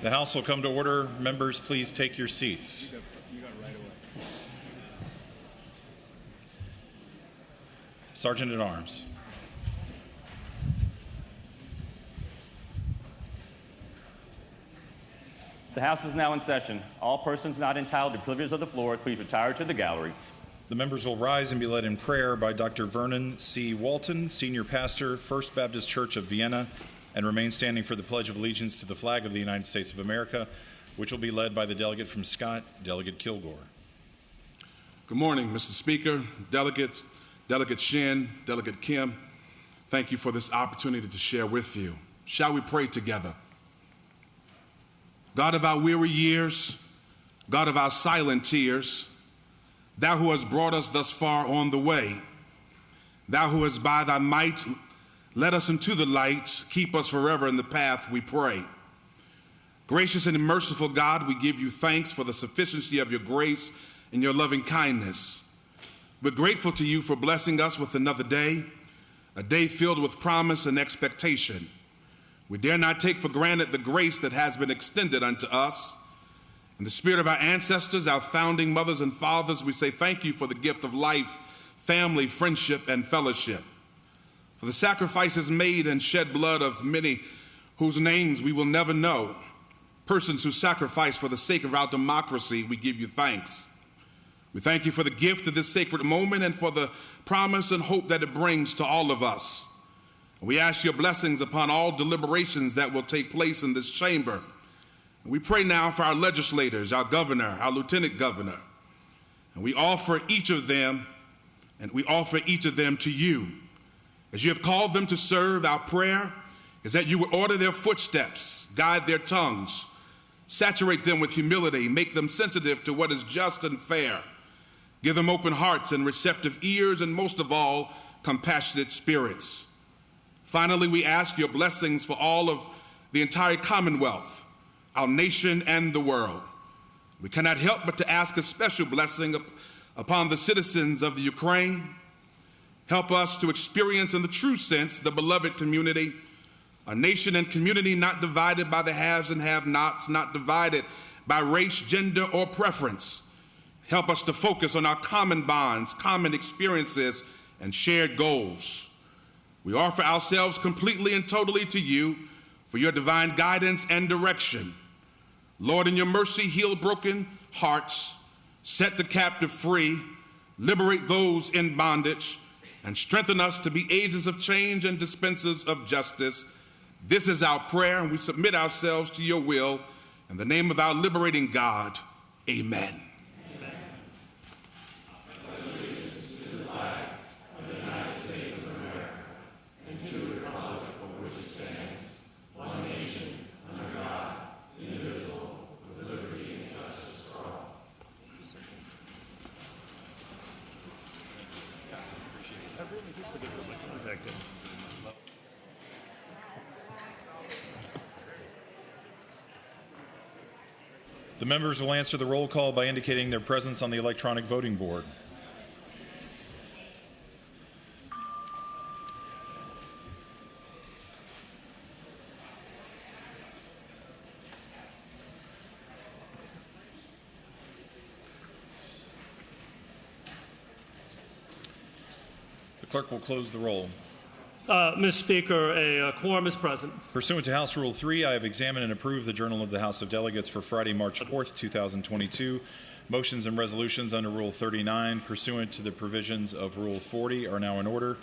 The House will come to order. Members, please take your seats. Sergeant at Arms. The House is now in session. All persons not entitled to privileges of the floor, please retire to the gallery. The members will rise and be led in prayer by Dr. Vernon C. Walton, Senior Pastor, First Baptist Church of Vienna, and remain standing for the Pledge of Allegiance to the flag of the United States of America, which will be led by the delegate from Scott, Delegate Kilgore. Good morning, Mr. Speaker, delegates, Delegate Shin, Delegate Kim. Thank you for this opportunity to share with you. Shall we pray together? God of our weary years, God of our silent tears, Thou who hast brought us thus far on the way, Thou who hast by Thy might led us into the light, keep us forever in the path, we pray. Gracious and merciful God, we give you thanks for the sufficiency of your grace and your loving kindness. We're grateful to you for blessing us with another day, a day filled with promise and expectation. We dare not take for granted the grace that has been extended unto us. In the spirit of our ancestors, our founding mothers and fathers, we say thank you for the gift of life, family, friendship, and fellowship. For the sacrifices made and shed blood of many whose names we will never know, persons who sacrificed for the sake of our democracy, we give you thanks. We thank you for the gift of this sacred moment and for the promise and hope that it brings to all of us. We ask your blessings upon all deliberations that will take place in this chamber. And we pray now for our legislators, our governor, our lieutenant governor. And we offer each of them to you. As you have called them to serve, our prayer is that you would order their footsteps, guide their tongues, saturate them with humility, make them sensitive to what is just and fair, give them open hearts and receptive ears, and most of all, compassionate spirits. Finally, we ask your blessings for all of the entire Commonwealth, our nation, and the world. We cannot help but to ask a special blessing upon the citizens of the Ukraine. Help us to experience in the true sense the beloved community, a nation and community not divided by the haves and have-nots, not divided by race, gender, or preference. Help us to focus on our common bonds, common experiences, and shared goals. We offer ourselves completely and totally to you for your divine guidance and direction. Lord, in your mercy, heal broken hearts, set the captive free, liberate those in bondage, and strengthen us to be agents of change and dispensers of justice. This is our prayer, and we submit ourselves to your will. In the name of our liberating God, amen. The members will answer the roll call by indicating their presence on the electronic voting board. The clerk will close the roll. Mr. Speaker, a quorum is present. Pursuant to House Rule 3, I have examined and approved the Journal of the House of Delegates for Friday, March 4th, 2022. Motions and resolutions under Rule 39, pursuant to the provisions of Rule 40, are now in order.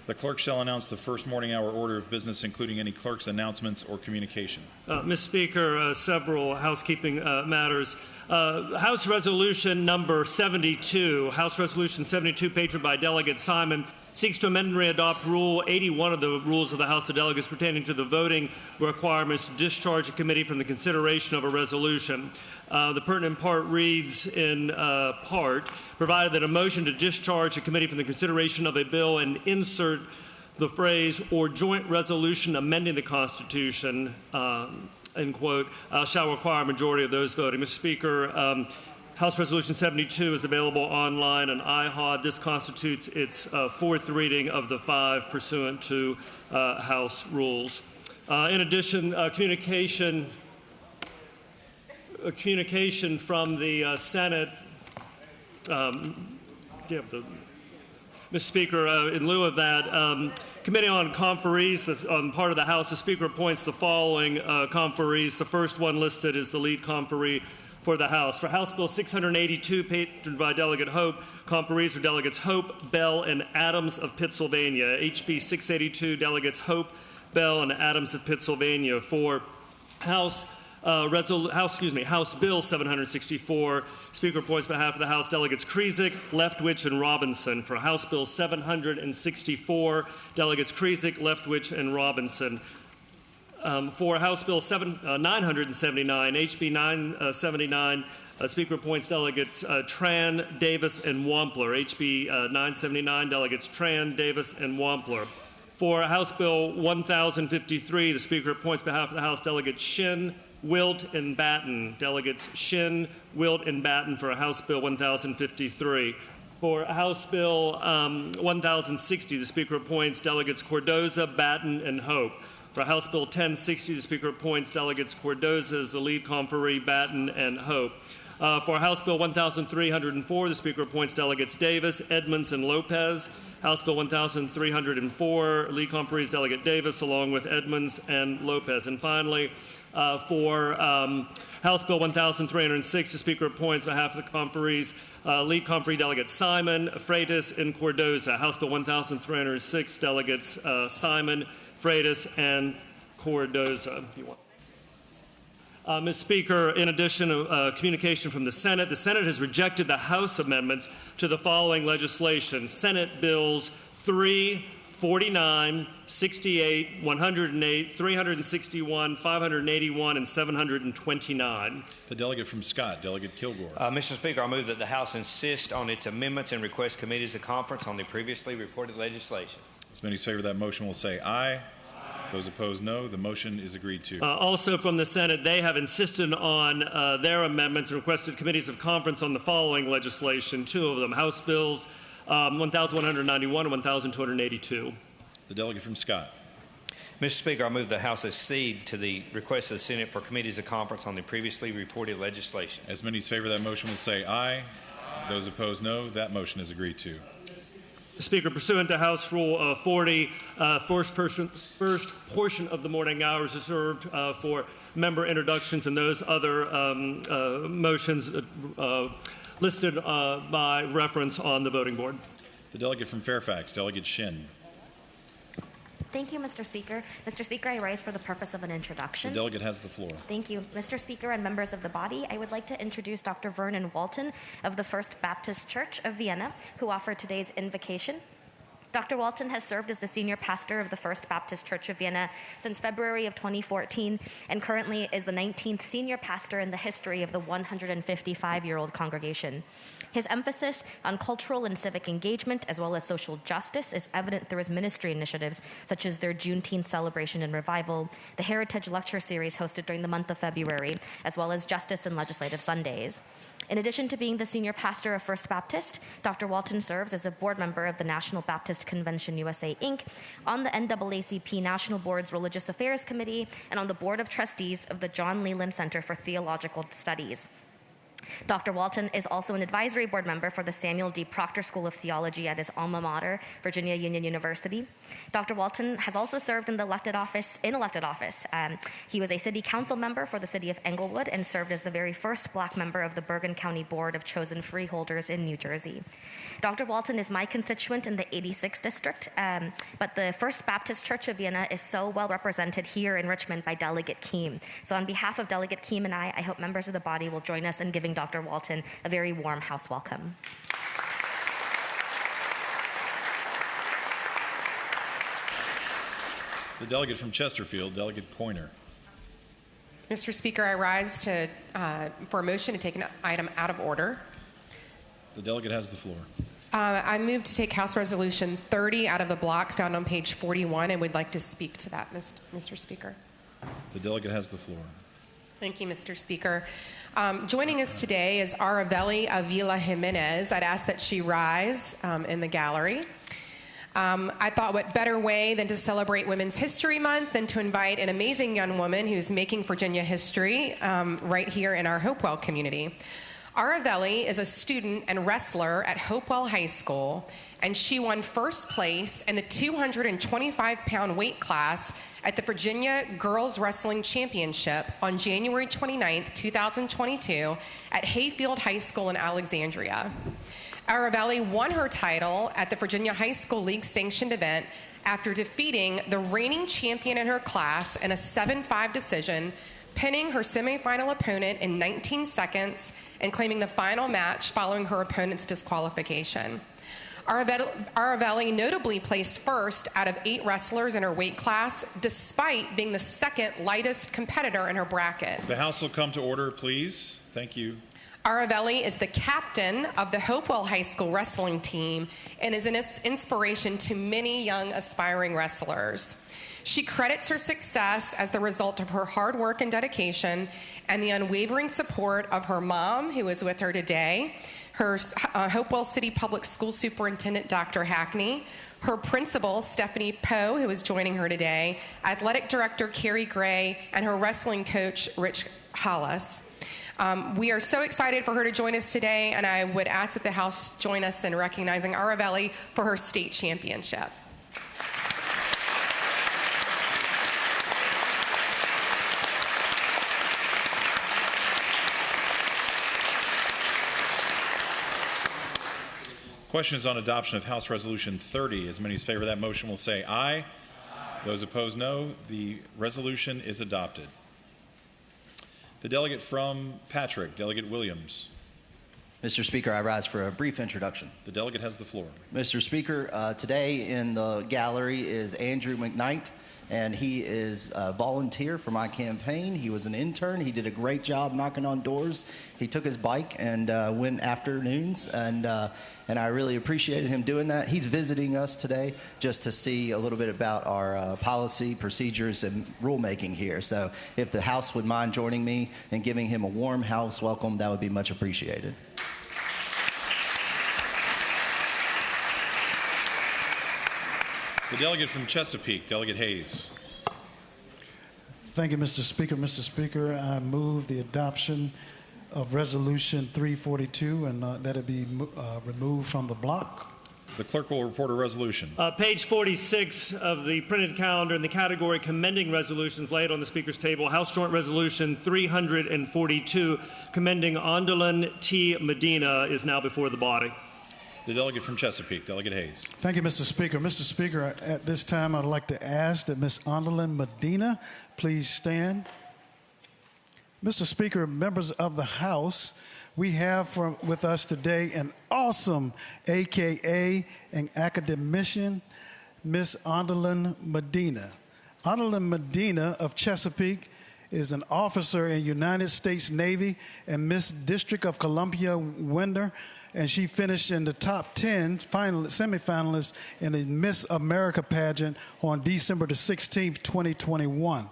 The clerk shall announce the first morning hour order of business, including any clerk's announcements or communication. Mr. Speaker, several housekeeping matters. House Resolution number 72, House Resolution 72, patroned by Delegate Simon, seeks to amend and readopt Rule 81 of the Rules of the House of Delegates pertaining to the voting requirements to discharge a committee from the consideration of a resolution. The pertinent part reads in part, provided that a motion to discharge a committee from the consideration of a bill and insert the phrase or joint resolution amending the Constitution, end quote, shall require a majority of those voting. Mr. Speaker, House Resolution 72 is available online on IHOD. This constitutes its fourth reading of the 5 pursuant to House rules. In addition, communication a communication from the Senate. Mr. Speaker, in lieu of that, Committee on Conferees, on part of the House, the Speaker appoints the following conferees. The first one listed is the lead conferee for the House. For House Bill 682, patroned by Delegate Hope, conferees are Delegates Hope, Bell, and Adams of Pennsylvania. HB 682, Delegates Hope, Bell, and Adams of Pennsylvania. For House Bill 764, Speaker appoints on behalf of the House Delegates Krizik, Leftwich, and Robinson. For House Bill 764, Delegates Krizik, Leftwich, and Robinson. For House Bill 979, HB 979, Speaker appoints Delegates Tran, Davis, and Wampler. HB 979, Delegates Tran, Davis, and Wampler. For House Bill 1053, the Speaker appoints on behalf of the House Delegates Shin, Wilt, and Batten. Delegates Shin, Wilt, and Batten for House Bill 1053. For House Bill 1060, the Speaker appoints Delegates Cordoza, Batten, and Hope. For House Bill 1060, the Speaker appoints Delegates Cordoza as the lead conferee, Batten, and Hope. For House Bill 1304, the Speaker appoints Delegates Davis, Edmonds, and Lopez. House Bill 1304, lead conferees Delegate Davis along with Edmonds and Lopez. And finally, for House Bill 1306, the Speaker appoints on behalf of the conferees lead conferee Delegates Simon, Freitas, and Cordoza. House Bill 1306, Delegates Simon, Freitas, and Cordoza. If you want. Ms. Speaker, in addition to communication from the Senate has rejected the House amendments to the following legislation: Senate Bills 3, 49, 68, 108, 361, 581, and 729. The delegate from Scott, Delegate Kilgore. Mr. Speaker, I move that the House insist on its amendments and request committees of conference on the previously reported legislation. As many as favor that motion will say aye. Those opposed, no. The motion is agreed to. Also from the Senate, they have insisted on their amendments and requested committees of conference on the following legislation, two of them, House Bills 1191 and 1282. The delegate from Scott. Mr. Speaker, I move the House accede to the request of the Senate for committees of conference on the previously reported legislation. As many as favor that motion will say aye. Those opposed, no. That motion is agreed to. Speaker, pursuant to House Rule 40, first portion of the morning hours is reserved for member introductions and those other motions listed by reference on the voting board. The delegate from Fairfax, Delegate Shin. Thank you, Mr. Speaker. Mr. Speaker, I rise for the purpose of an introduction. The delegate has the floor. Thank you. Mr. Speaker and members of the body, I would like to introduce Dr. Vernon Walton of the First Baptist Church of Vienna, who offered today's invocation. Dr. Walton has served as the senior pastor of the First Baptist Church of Vienna since February of 2014 and currently is the 19th senior pastor in the history of the 155-year-old congregation. His emphasis on cultural and civic engagement as well as social justice is evident through his ministry initiatives such as their Juneteenth celebration and revival, the Heritage Lecture Series hosted during the month of February, as well as Justice and Legislative Sundays. In addition to being the senior pastor of First Baptist, Dr. Walton serves as a board member of the National Baptist Convention USA, Inc., on the NAACP National Board's Religious Affairs Committee, and on the Board of Trustees of the John Leland Center for Theological Studies. Dr. Walton is also an advisory board member for the Samuel D. Proctor School of Theology at his alma mater, Virginia Union University. Dr. Walton has also served in elected office. He was a city council member for the city of Englewood and served as the very first black member of the Bergen County Board of Chosen Freeholders in New Jersey. Dr. Walton is my constituent in the 86th district, but the First Baptist Church of Vienna is so well represented here in Richmond by Delegate Keem. So on behalf of Delegate Keem and I hope members of the body will join us in giving Dr. Walton a very warm house welcome. The delegate from Chesterfield, Delegate Pointer. Mr. Speaker, I rise for a motion to take an item out of order. The delegate has the floor. I move to take House Resolution 30 out of the block found on page 41 and would like to speak to that, Mr. Speaker. The delegate has the floor. Thank you, Mr. Speaker. Joining us today is Aravelli Avila Jimenez. I'd ask that she rise in the gallery. I thought what better way than to celebrate Women's History Month than to invite an amazing young woman who's making Virginia history right here in our Hopewell community. Aravelli is a student and wrestler at Hopewell High School, and she won first place in the 225-pound weight class at the Virginia Girls Wrestling Championship on January 29th, 2022 at Hayfield High School in Alexandria. Aravelli won her title at the Virginia High School League sanctioned event after defeating the reigning champion in her class in a 7-5 decision, pinning her semifinal opponent in 19 seconds and claiming the final match following her opponent's disqualification. Aravelli notably placed first out of 8 wrestlers in her weight class, despite being the second lightest competitor in her bracket. The House will come to order, please. Thank you. Aravelli is the captain of the Hopewell High School wrestling team and is an inspiration to many young aspiring wrestlers. She credits her success as the result of her hard work and dedication and the unwavering support of her mom, who is with her today, her Hopewell City Public School Superintendent, Dr. Hackney, her principal, Stephanie Poe, who is joining her today, athletic director, Carrie Gray, and her wrestling coach, Rich Hollis. We are so excited for her to join us today, and I would ask that the House join us in recognizing Aravelli for her state championship. Questions on adoption of House Resolution 30. As many as favor that motion will say aye. Aye. Those opposed, no. The resolution is adopted. The delegate from Patrick, Delegate Williams. Mr. Speaker, I rise for a brief introduction. The delegate has the floor. Mr. Speaker, today in the gallery is Andrew McKnight, and he is a volunteer for my campaign. He was an intern. He did a great job knocking on doors. He took his bike and went afternoons, and I really appreciated him doing that. He's visiting us today just to see a little bit about our policy, procedures, and rulemaking here. So if the House would mind joining me and giving him a warm House welcome, that would be much appreciated. The delegate from Chesapeake, Delegate Hayes. Thank you, Mr. Speaker. Mr. Speaker, I move the adoption of Resolution 342 and that it be removed from the block. The clerk will report a resolution. Page 46 of the printed calendar in the category commending resolutions laid on the Speaker's table, House Joint Resolution 342 commending Ondalyn T. Medina is now before the body. The delegate from Chesapeake, Delegate Hayes. Thank you, Mr. Speaker. Mr. Speaker, at this time, I'd like to ask that Ms. Ondalyn Medina please stand. Mr. Speaker, members of the House, we have with us today an awesome AKA and academician, Ms. Ondalyn Medina. Ondalyn Medina of Chesapeake is an officer in United States Navy and Miss District of Columbia winner, and she finished in the top 10 semifinalists in the Miss America pageant on December the 16th, 2021.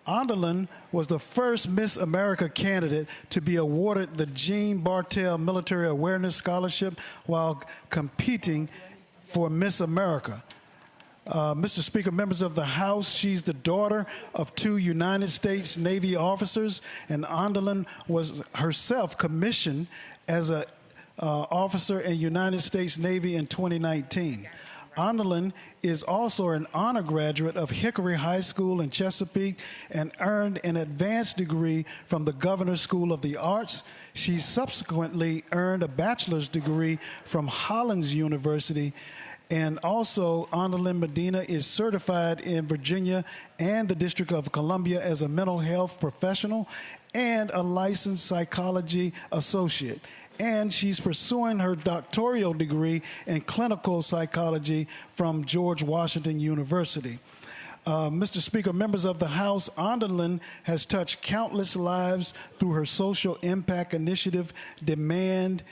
Ondalyn was the first Miss America candidate to be awarded the Jean Bartell Military Awareness Scholarship while competing for Miss America. Mr. Speaker, members of the House, she's the daughter of 2 United States Navy officers, and Ondalyn was herself commissioned as an officer in United States Navy in 2019. Ondalyn is also an honor graduate of Hickory High School in Chesapeake and earned an advanced degree from the Governor's School of the Arts. She subsequently earned a bachelor's degree from Hollins University. And also, Ondalyn Medina is certified in Virginia and the District of Columbia as a mental health professional and a licensed psychology associate. And she's pursuing her doctoral degree in clinical psychology from George Washington University. Mr. Speaker, members of the House, Ondalyn has touched countless lives through her social impact initiative, Demand,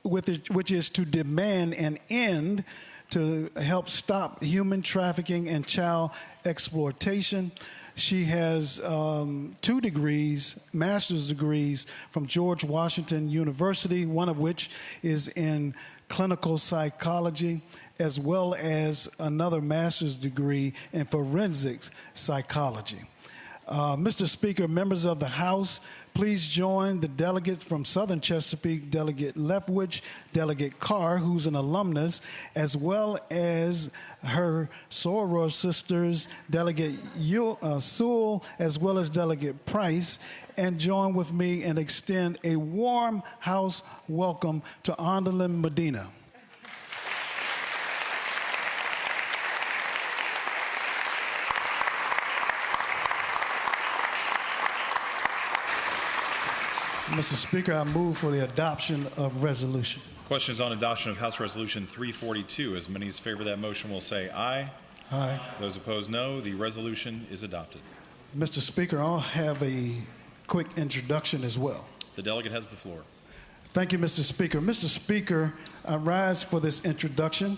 which is to demand an end to help stop human trafficking and child exploitation. She has 2 degrees, master's degrees from George Washington University, one of which is in clinical psychology, as well as another master's degree in forensics psychology. Mr. Speaker, members of the House, please join the delegates from Southern Chesapeake, Delegate Leftwich, Delegate Carr, who's an alumnus, as well as her soror sisters, Delegate Sewell, as well as Delegate Price, and join with me and extend a warm House welcome to Andalyn Medina. Mr. Speaker, I move for the adoption of resolution. Questions on adoption of House Resolution 342. As many as favor that motion will say aye. Aye. Those opposed, no. The resolution is adopted. Mr. Speaker, I'll have a quick introduction as well. The delegate has the floor. Thank you, Mr. Speaker. Mr. Speaker, I rise for this introduction.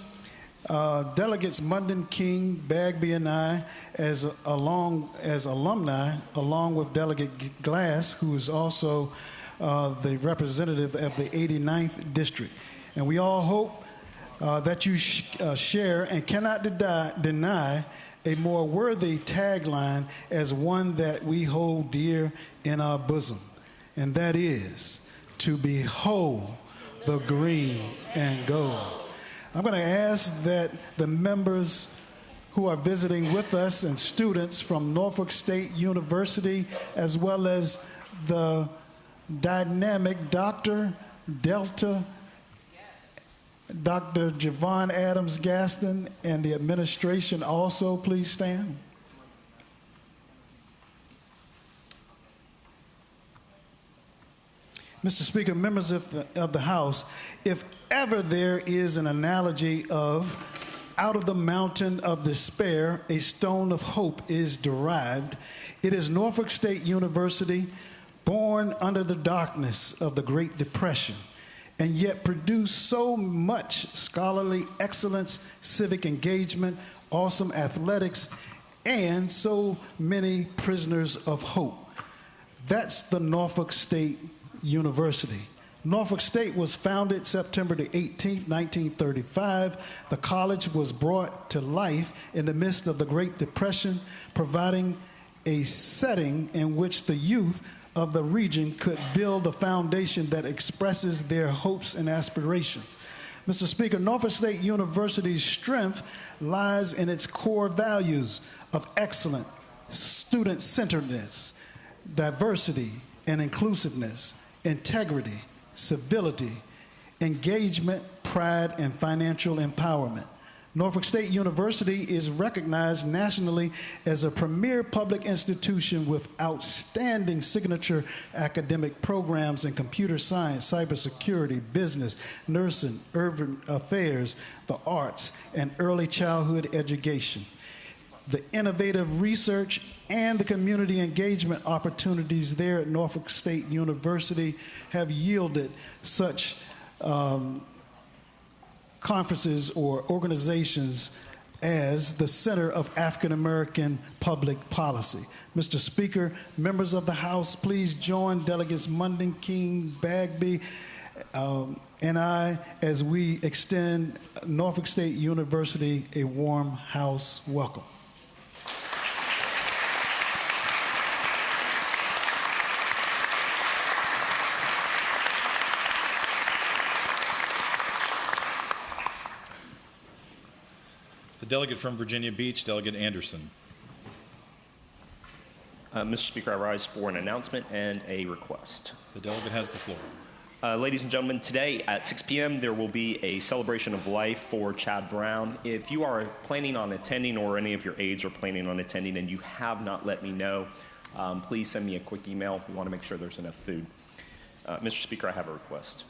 Delegates Munden, King, Bagby, and I, as alumni, along with Delegate Glass, who is also the representative of the 89th District. And we all hope that you share and cannot deny a more worthy tagline as one that we hold dear in our bosom, and that is, to behold the green and gold. I'm going to ask that the members who are visiting with us and students from Norfolk State University, as well as the dynamic Dr. Delta, Dr. Javon Adams Gaston, and the administration also please stand. Mr. Speaker, members of the House, if ever there is an analogy of out of the mountain of despair, a stone of hope is derived, it is Norfolk State University, born under the darkness of the Great Depression, and yet produced so much scholarly excellence, civic engagement, awesome athletics, and so many prisoners of hope. That's the Norfolk State University. Norfolk State was founded September the 18th, 1935. The college was brought to life in the midst of the Great Depression, providing a setting in which the youth of the region could build a foundation that expresses their hopes and aspirations. Mr. Speaker, Norfolk State University's strength lies in its core values of excellence, student-centeredness, diversity and inclusiveness, integrity, civility, engagement, pride, and financial empowerment. Norfolk State University is recognized nationally as a premier public institution with outstanding signature academic programs in computer science, cybersecurity, business, nursing, urban affairs, the arts, and early childhood education. The innovative research and the community engagement opportunities there at Norfolk State University have yielded such conferences or organizations as the Center of African American Public Policy. Mr. Speaker, members of the House, please join Delegates Munden, King, Bagby, and I as we extend Norfolk State University a warm House welcome. The delegate from Virginia Beach, Delegate Anderson. Mr. Speaker, I rise for an announcement and a request. The delegate has the floor. Ladies and gentlemen, today at 6 p.m. there will be a celebration of life for Chad Brown. If you are planning on attending or any of your aides are planning on attending and you have not let me know, please send me a quick email. We want to make sure there's enough food. Mr. Speaker, I have a request.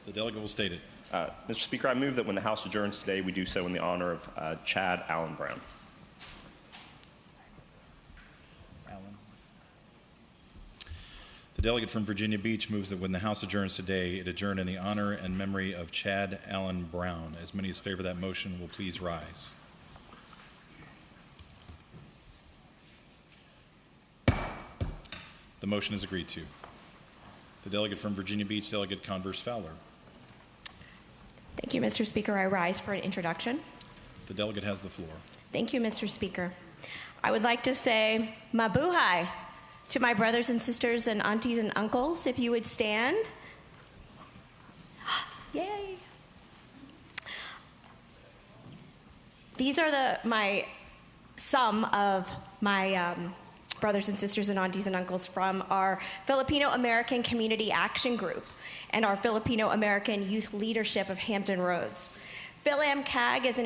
The delegate will state it. Mr. Speaker, I move that when the House adjourns today, we do so in the honor of Chad Allen Brown. The delegate from Virginia Beach moves that when the House adjourns today, it adjourn in the honor and memory of Chad Allen Brown. As many as favor that motion will please rise. The motion is agreed to. The delegate from Virginia Beach, Delegate Converse Fowler. Thank you, Mr. Speaker. I rise for an introduction. The delegate has the floor. Thank you, Mr. Speaker. I would like to say mabuhay to my brothers and sisters and aunties and uncles, if you would stand. Yay. These are some of my brothers and sisters and aunties and uncles from our Filipino American Community Action Group and our Filipino American Youth Leadership of Hampton Roads. PhilAmCAG is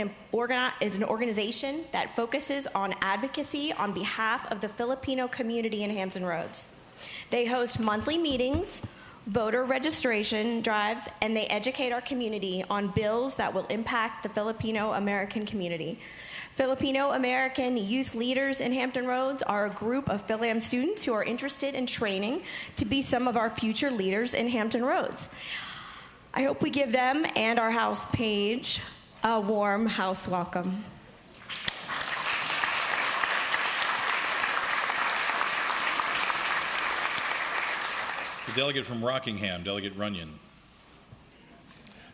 an organization that focuses on advocacy on behalf of the Filipino community in Hampton Roads. They host monthly meetings, voter registration drives, and they educate our community on bills that will impact the Filipino American community. Filipino American Youth Leaders in Hampton Roads are a group of PhilAm students who are interested in training to be some of our future leaders in Hampton Roads. I hope we give them and our house page a warm house welcome. The delegate from Rockingham, Delegate Runyon.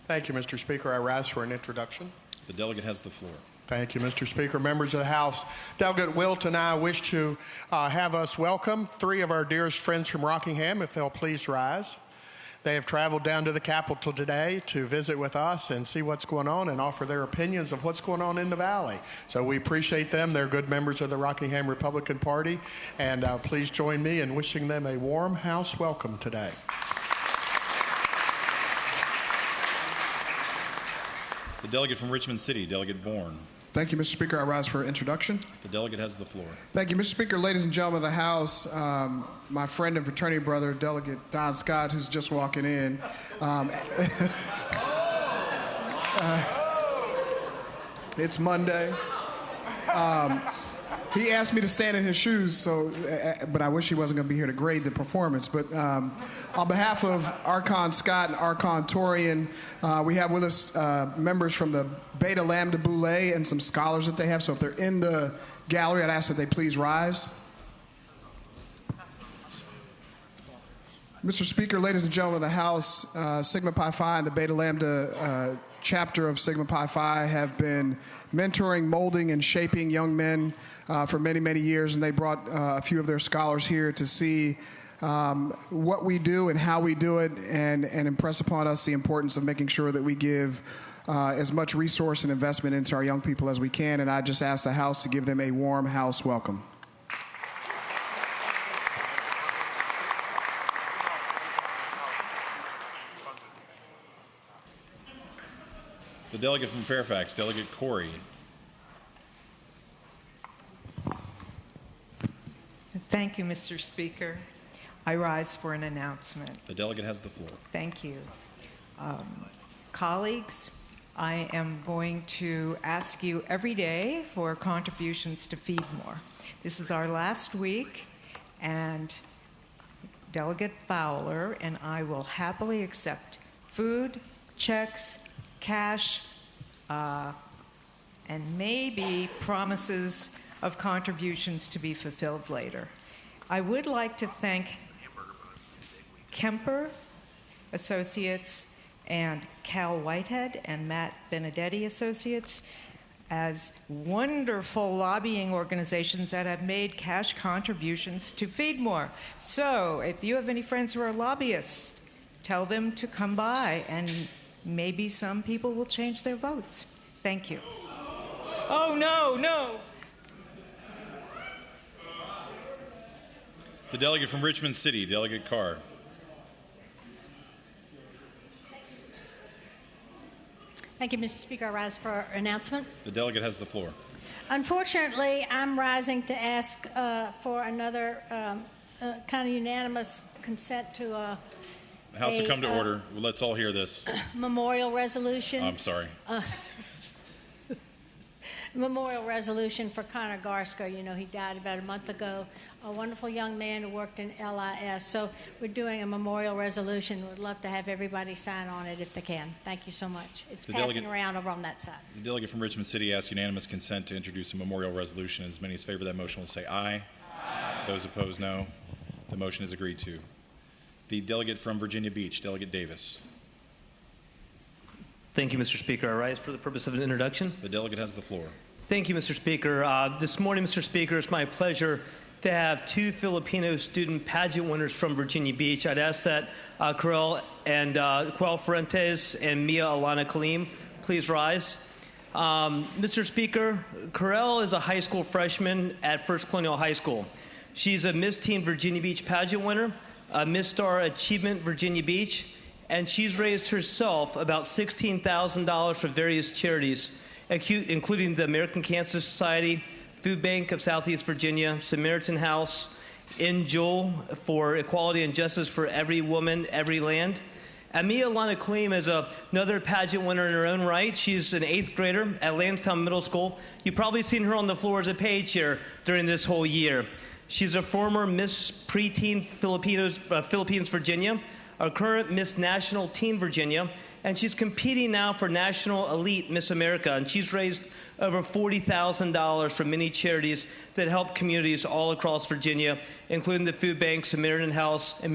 Thank you, Mr. Speaker. I rise for an introduction. The delegate has the floor. Thank you, Mr. Speaker. Members of the House, Delegate Wilt and I wish to have us welcome three of our dearest friends from Rockingham, if they'll please rise. They have traveled down to the Capitol today to visit with us and see what's going on and offer their opinions of what's going on in the Valley. So we appreciate them. They're good members of the Rockingham Republican Party. And please join me in wishing them a warm house welcome today. The delegate from Richmond City, Delegate Bourne. Thank you, Mr. Speaker. I rise for introduction. The delegate has the floor. Thank you, Mr. Speaker. Ladies and gentlemen of the House, my friend and fraternity brother, Delegate Don Scott, who's just walking in. It's Monday. He asked me to stand in his shoes, but I wish he wasn't going to be here to grade the performance. But on behalf of Archon Scott and Archon Torian, we have with us members from the Beta Lambda Boule and some scholars that they have. So if they're in the gallery, I'd ask that they please rise. Mr. Speaker, ladies and gentlemen of the House, Sigma Pi Phi and the Beta Lambda chapter of Sigma Pi Phi have been mentoring, molding, and shaping young men for many, many years, and they brought a few of their scholars here to see what we do and how we do it, and impress upon us the importance of making sure that we give as much resource and investment into our young people as we can, and I just ask the House to give them a warm house welcome. The delegate from Fairfax, Delegate Corey. Thank you, Mr. Speaker. I rise for an announcement. The delegate has the floor. Thank you. Colleagues, I am going to ask you every day for contributions to Feed More. This is our last week, and Delegate Fowler and I will happily accept food, checks, cash, and maybe promises of contributions to be fulfilled later. I would like to thank Kemper Associates and Cal Whitehead and Matt Benedetti Associates as wonderful lobbying organizations that have made cash contributions to Feed More. So if you have any friends who are lobbyists, tell them to come by, and maybe some people will change their votes. Thank you. Oh, no. The delegate from Richmond City, Delegate Carr. Thank you, Mr. Speaker. I rise for an announcement. The delegate has the floor. Unfortunately, I'm rising to ask for another kind of unanimous consent to The House will come to order. Let's all hear this. Memorial resolution. I'm sorry. Memorial resolution for Connor Garsker. You know, he died about a month ago. A wonderful young man who worked in LIS. So we're doing a memorial resolution. We'd love to have everybody sign on it if they can. Thank you so much. It's passing around over on that side. The delegate from Richmond City asks unanimous consent to introduce a memorial resolution. As many as favor that motion will say aye. Those opposed, no. The motion is agreed to. The delegate from Virginia Beach, Delegate Davis. Thank you, Mr. Speaker. I rise for the purpose of an introduction. The delegate has the floor. Thank you, Mr. Speaker. This morning, Mr. Speaker, it's my pleasure to have two Filipino student pageant winners from Virginia Beach. I'd ask that Corel Fuentes and Mia Alana Kaleem please rise. Mr. Speaker, Corel is a high school freshman at First Colonial High School. She's a Miss Teen Virginia Beach pageant winner, a Miss Star Achievement Virginia Beach, and she's raised herself about $16,000 for various charities, including the American Cancer Society, Food Bank of Southeast Virginia, Samaritan House, NJUL for Equality and Justice for Every Woman, Every Land. And Mia Alana Kaleem is another pageant winner in her own right. She's an 8th grader at Lansdowne Middle School. You've probably seen her on the floor as a page here during this whole year. She's a former Miss Preteen Philippines Virginia, a current Miss National Teen Virginia, and she's competing now for National Elite Miss America, and she's raised over $40,000 for many charities that help communities all across Virginia, including the Food Bank, Samaritan House, and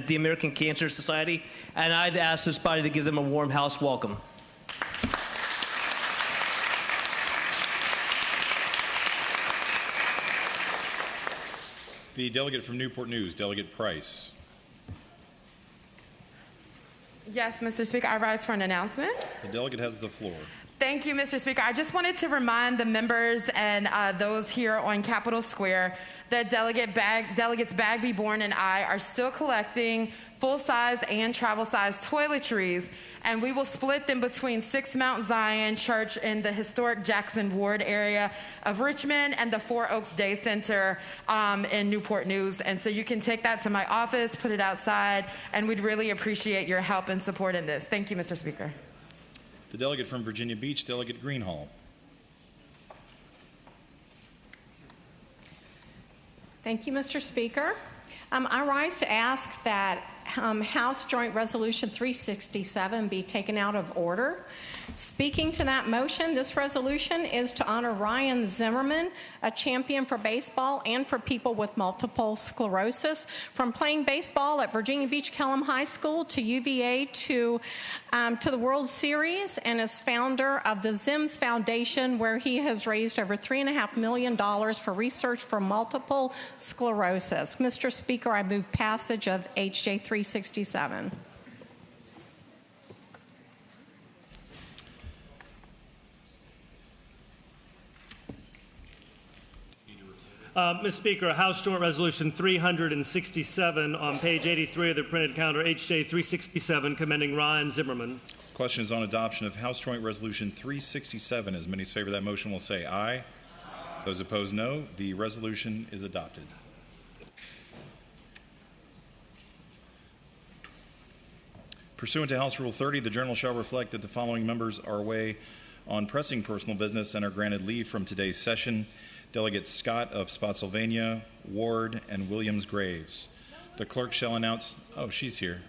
the American Cancer Society. And I'd ask this body to give them a warm house welcome. The delegate from Newport News, Delegate Price. Yes, Mr. Speaker, I rise for an announcement. The delegate has the floor. Thank you, Mr. Speaker. I just wanted to remind the members and those here on Capitol Square that Delegates Bagby, Bourne, and I are still collecting full-size and travel-size toiletries, and we will split them between 6 Mount Zion Church in the historic Jackson Ward area of Richmond and the Four Oaks Day Center in Newport News. And so you can take that to my office, put it outside, and we'd really appreciate your help and support in this. Thank you, Mr. Speaker. The delegate from Virginia Beach, Delegate Greenhall. Thank you, Mr. Speaker. I rise to ask that House Joint Resolution 367 be taken out of order. Speaking to that motion, this resolution is to honor Ryan Zimmerman, a champion for baseball and for people with multiple sclerosis. From playing baseball at Virginia Beach Kellum High School to UVA to the World Series, and is founder of the ZIMS Foundation, where he has raised over $3.5 million for research for multiple sclerosis. Mr. Speaker, I move passage of HJ 367. Mr. Speaker, House Joint Resolution 367 on page 83 of the printed calendar, HJ 367, commending Ryan Zimmerman. Question is on adoption of House Joint Resolution 367. As many as favor that motion will say aye. Aye. Those opposed, no. The resolution is adopted. Pursuant to House Rule 30, the Journal shall reflect that the following members are away on pressing personal business and are granted leave from today's session. Delegates Scott of Spotsylvania, Ward, and Williams-Graves. The clerk shall announce, oh, she's here.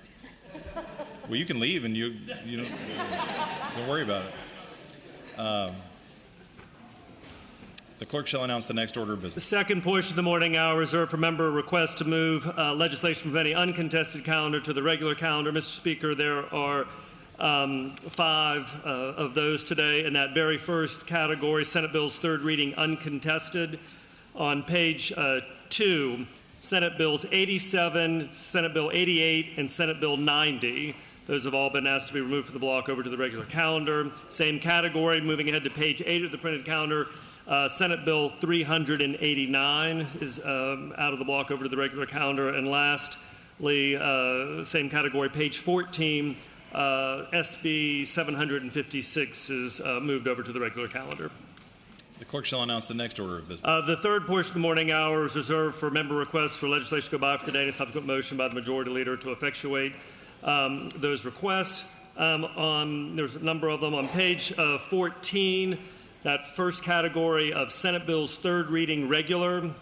Well, you can leave and you don't worry about it. The clerk shall announce the next order of business. The second portion of the morning hour reserved for member requests to move legislation from any uncontested calendar to the regular calendar. Mr. Speaker, there are 5 of those today. In that very first category, Senate Bills third reading uncontested. On page 2, Senate Bills 87, Senate Bill 88, and Senate Bill 90. Those have all been asked to be removed from the block over to the regular calendar. Same category, moving ahead to page 8 of the printed calendar, Senate Bill 389 is out of the block over to the regular calendar. And lastly, same category, page 14, SB 756 is moved over to the regular calendar. The clerk shall announce the next order of business. The third portion of the morning hour is reserved for member requests for legislation to go by for the day and a subsequent motion by the majority leader to effectuate those requests. There's a number of them. On page 14, that first category of Senate Bills third reading regular,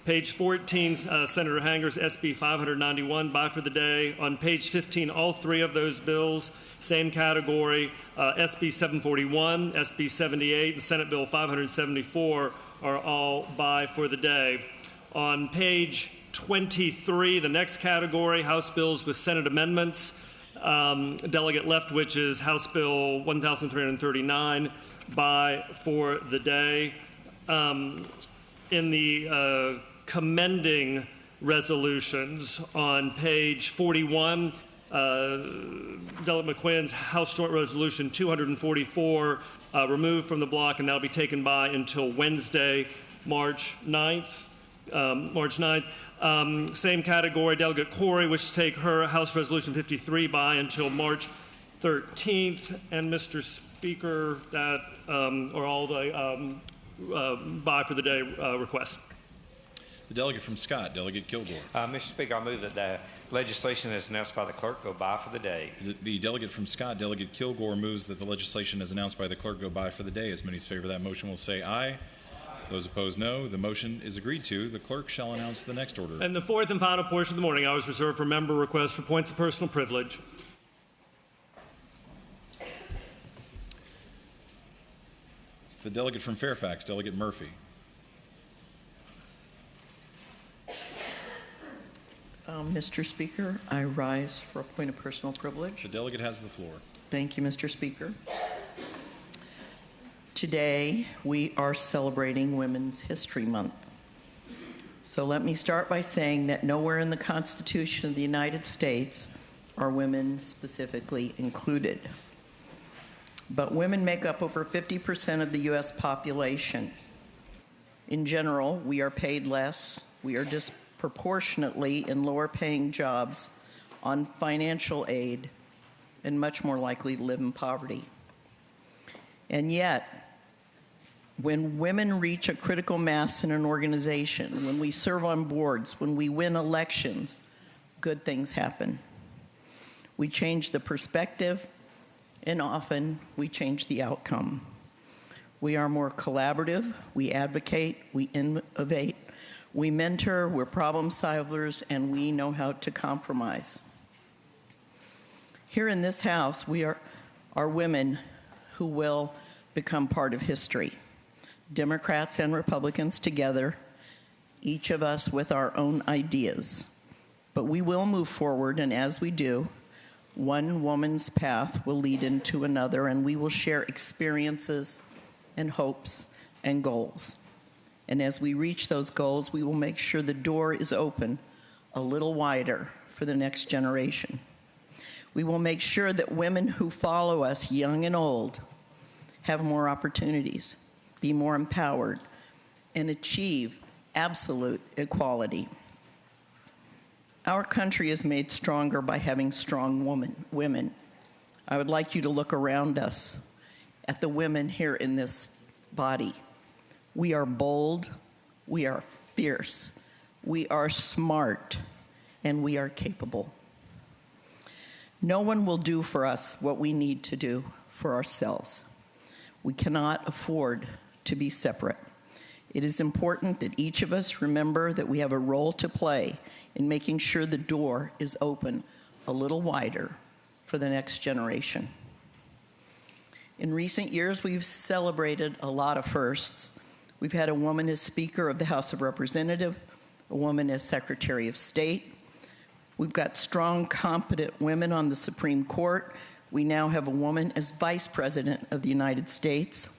page 14, Senator Hanger's SB 591 by for the day. On page 15, all 3 of those bills, same category, SB 741, SB 78, and Senate Bill 574 are all by for the day. On page 23, the next category, House bills with Senate amendments, Delegate Leftwich's House Bill 1339 by for the day. In the commending resolutions on page 41, Delegate McQuinn's House Joint Resolution 244 removed from the block and now be taken by until Wednesday, March 9th. Same category, Delegate Corey wishes to take her House Resolution 53 by until March 13th. And Mr. Speaker, that are all the by for the day requests. The delegate from Scott, Delegate Kilgore. Mr. Speaker, I move that the legislation as announced by the clerk go by for the day. The delegate from Scott, Delegate Kilgore, moves that the legislation as announced by the clerk go by for the day. As many as favor that motion will say aye. Those opposed, no. The motion is agreed to. The clerk shall announce the next order. And the fourth and final portion of the morning hours reserved for member requests for points of personal privilege. The delegate from Fairfax, Delegate Murphy. Mr. Speaker, I rise for a point of personal privilege. The delegate has the floor. Thank you, Mr. Speaker. Today, we are celebrating Women's History Month. So let me start by saying that nowhere in the Constitution of the United States are women specifically included. But women make up over 50% of the U.S. population. In general, we are paid less. We are disproportionately in lower paying jobs on financial aid and much more likely to live in poverty. And yet, when women reach a critical mass in an organization, when we serve on boards, when we win elections, good things happen. We change the perspective, and often we change the outcome. We are more collaborative, we advocate, we innovate, we mentor, we're problem solvers, and we know how to compromise. Here in this house, we are women who will become part of history. Democrats and Republicans together, each of us with our own ideas. But we will move forward, and as we do, one woman's path will lead into another, and we will share experiences and hopes and goals. And as we reach those goals, we will make sure the door is open a little wider for the next generation. We will make sure that women who follow us, young and old, have more opportunities, be more empowered, and achieve absolute equality. Our country is made stronger by having strong women. I would like you to look around us at the women here in this body. We are bold, we are fierce, we are smart, and we are capable. No one will do for us what we need to do for ourselves. We cannot afford to be separate. It is important that each of us remember that we have a role to play in making sure the door is open a little wider for the next generation. In recent years, we've celebrated a lot of firsts. We've had a woman as Speaker of the House of Representatives, a woman as Secretary of State. We've got strong, competent women on the Supreme Court. We now have a woman as Vice President of the United States.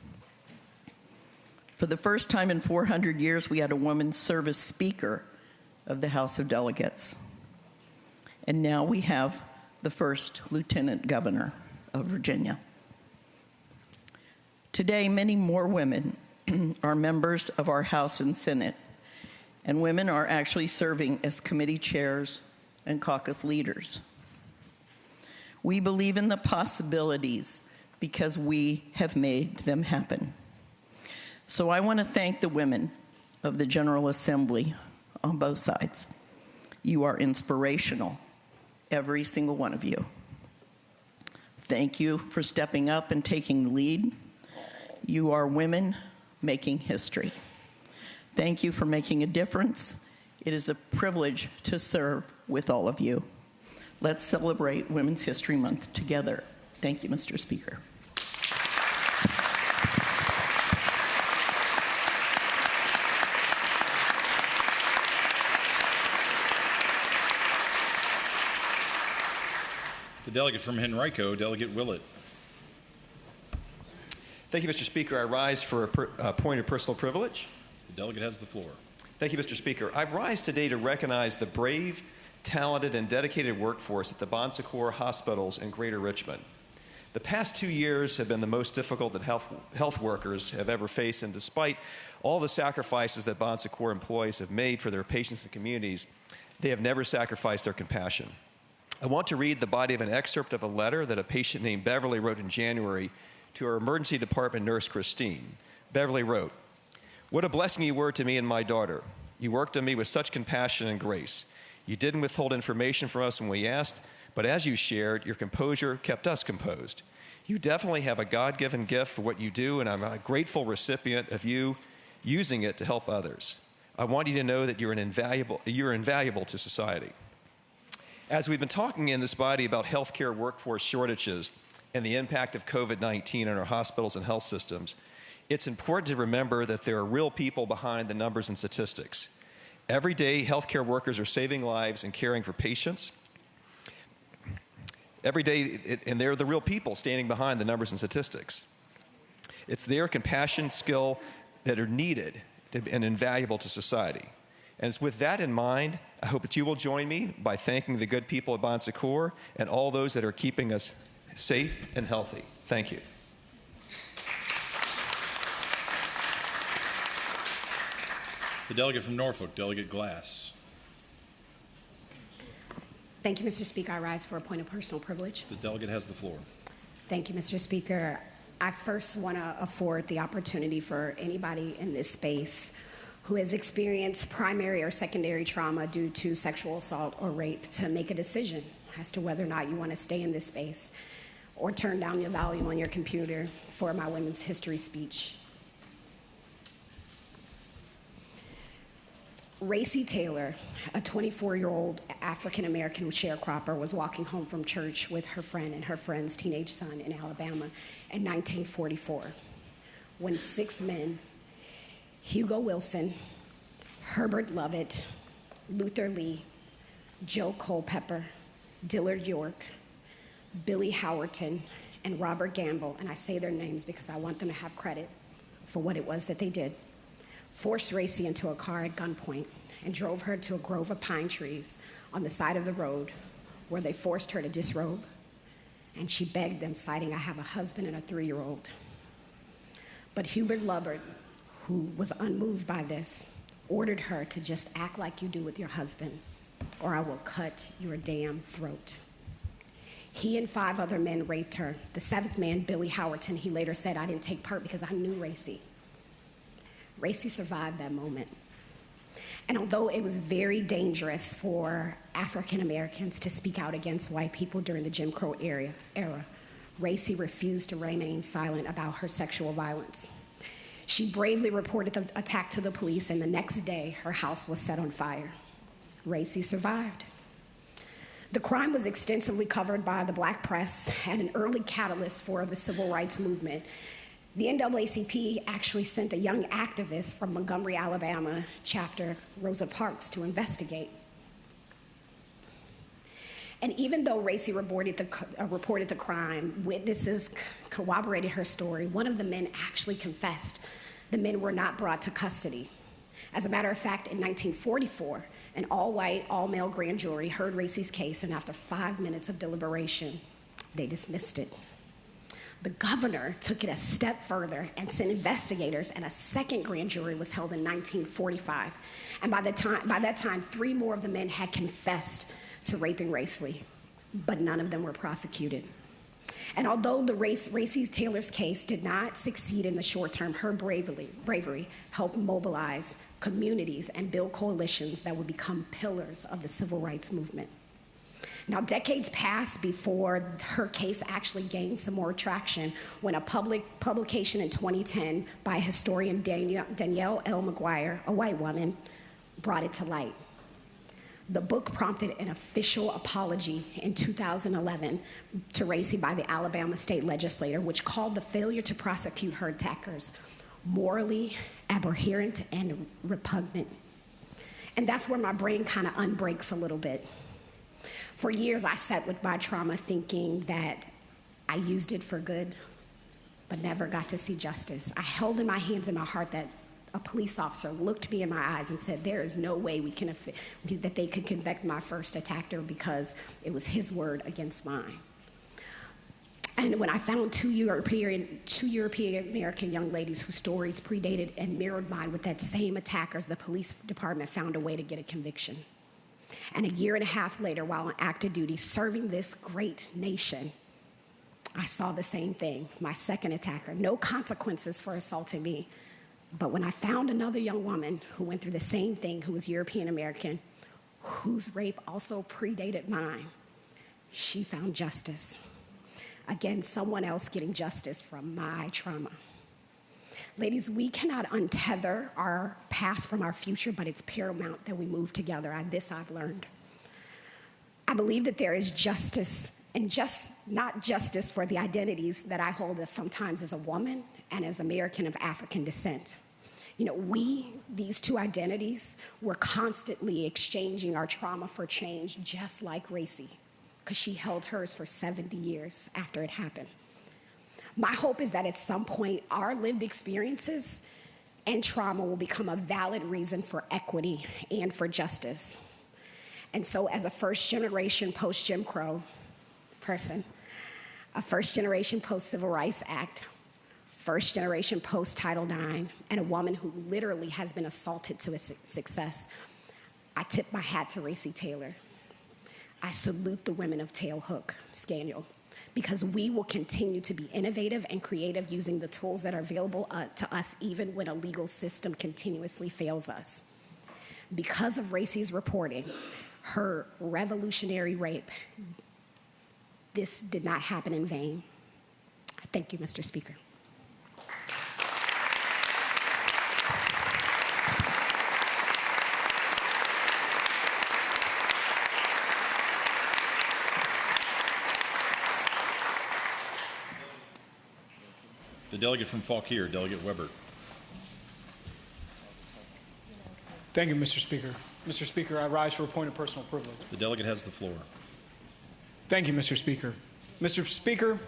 For the first time in 400 years, we had a woman serve as Speaker of the House of Delegates. And now we have the first Lieutenant Governor of Virginia. Today, many more women are members of our House and Senate, and women are actually serving as committee chairs and caucus leaders. We believe in the possibilities because we have made them happen. So I want to thank the women of the General Assembly on both sides. You are inspirational, every single one of you. Thank you for stepping up and taking the lead. You are women making history. Thank you for making a difference. It is a privilege to serve with all of you. Let's celebrate Women's History Month together. Thank you, Mr. Speaker. The delegate from Henrico, Delegate Willett. Thank you, Mr. Speaker. I rise for a point of personal privilege. The delegate has the floor. Thank you, Mr. Speaker. I rise today to recognize the brave, talented, and dedicated workforce at the Bon Secours hospitals in Greater Richmond. The past 2 years have been the most difficult that health workers have ever faced, and despite all the sacrifices that Bon Secours employees have made for their patients and communities, they have never sacrificed their compassion. I want to read the body of an excerpt of a letter that a patient named Beverly wrote in January to our emergency department nurse, Christine. Beverly wrote, "What a blessing you were to me and my daughter. You worked on me with such compassion and grace. You didn't withhold information from us when we asked, but as you shared, your composure kept us composed. You definitely have a God-given gift for what you do, and I'm a grateful recipient of you using it to help others. I want you to know that you're invaluable to society." As we've been talking in this body about healthcare workforce shortages and the impact of COVID-19 on our hospitals and health systems, it's important to remember that there are real people behind the numbers and statistics. Every day, healthcare workers are saving lives and caring for patients. Every day, and they're the real people standing behind the numbers and statistics. It's their compassion, skill that are needed and invaluable to society. And it's with that in mind, I hope that you will join me by thanking the good people at Bon Secours and all those that are keeping us safe and healthy. Thank you. The delegate from Norfolk, Delegate Glass. Thank you, Mr. Speaker. I rise for a point of personal privilege. The delegate has the floor. Thank you, Mr. Speaker. I first want to afford the opportunity for anybody in this space who has experienced primary or secondary trauma due to sexual assault or rape to make a decision as to whether or not you want to stay in this space or turn down your volume on your computer for my Women's History speech. Racy Taylor, a 24-year-old African-American sharecropper, was walking home from church with her friend and her friend's teenage son in Alabama in 1944 when 6 men, Hugo Wilson, Herbert Lovett, Luther Lee, Joe Culpepper, Dillard York, Billy Howerton, and Robert Gamble, and I say their names because I want them to have credit for what it was that they did, forced Racy into a car at gunpoint and drove her to a grove of pine trees on the side of the road where they forced her to disrobe. And she begged them, citing, "I have a husband and a 3-year-old. But Hubert Lubbard, who was unmoved by this, ordered her to just act like you do with your husband, or I will cut your damn throat. He and 5 other men raped her. The 7th man, Billy Howerton, he later said, "I didn't take part because I knew Racy." Racy survived that moment. And although it was very dangerous for African Americans to speak out against white people during the Jim Crow era, Racy refused to remain silent about her sexual violence. She bravely reported the attack to the police, and the next day, her house was set on fire. Racy survived. The crime was extensively covered by the black press and an early catalyst for the civil rights movement. The NAACP actually sent a young activist from Montgomery, Alabama chapter, Rosa Parks, to investigate. And even though Racy reported the crime, witnesses corroborated her story. One of the men actually confessed. The men were not brought to custody. As a matter of fact, in 1944, an all-white, all-male grand jury heard Racy's case, and after 5 minutes of deliberation, they dismissed it. The governor took it a step further and sent investigators, and a second grand jury was held in 1945. And by that time, 3 more of the men had confessed to raping Racy, but none of them were prosecuted. And although the Racy Taylor's case did not succeed in the short term, her bravery helped mobilize communities and build coalitions that would become pillars of the civil rights movement. Now, decades passed before her case actually gained some more traction when a public publication in 2010 by historian Danielle L. McGuire, a white woman, brought it to light. The book prompted an official apology in 2011 to Racy by the Alabama state legislature, which called the failure to prosecute her attackers morally aberrant and repugnant. And that's where my brain kind of unbreaks a little bit. For years, I sat with my trauma thinking that I used it for good, but never got to see justice. I held in my hands and my heart that a police officer looked me in my eyes and said, there is no way that they could convict my first attacker because it was his word against mine. And when I found two European American young ladies whose stories predated and mirrored mine with that same attackers, the police department found a way to get a conviction. And a year and a half later, while on active duty serving this great nation, I saw the same thing. My second attacker, no consequences for assaulting me. But when I found another young woman who went through the same thing, who was European American, whose rape also predated mine, she found justice. Again, someone else getting justice from my trauma. Ladies, we cannot untether our past from our future, but it's paramount that we move together. This I've learned. I believe that there is justice, and just not justice for the identities that I hold as sometimes as a woman and as American of African descent. You know, these two identities, we're constantly exchanging our trauma for change, just like Racy, because she held hers for 70 years after it happened. My hope is that at some point, our lived experiences and trauma will become a valid reason for equity and for justice. And so as a first-generation post-Jim Crow person, a first-generation post-Civil Rights Act, first-generation post-Title IX, and a woman who literally has been assaulted to success, I tip my hat to Racy Taylor. I salute the women of Tailhook, Scaniel, because we will continue to be innovative and creative using the tools that are available to us even when a legal system continuously fails us. Because of Racy's reporting, her revolutionary rape, this did not happen in vain. Thank you, Mr. Speaker. The delegate from Fauquier, Delegate Weber. Thank you, Mr. Speaker. Mr. Speaker, I rise for a point of personal privilege. The delegate has the floor. Thank you, Mr. Speaker. Mr. Speaker,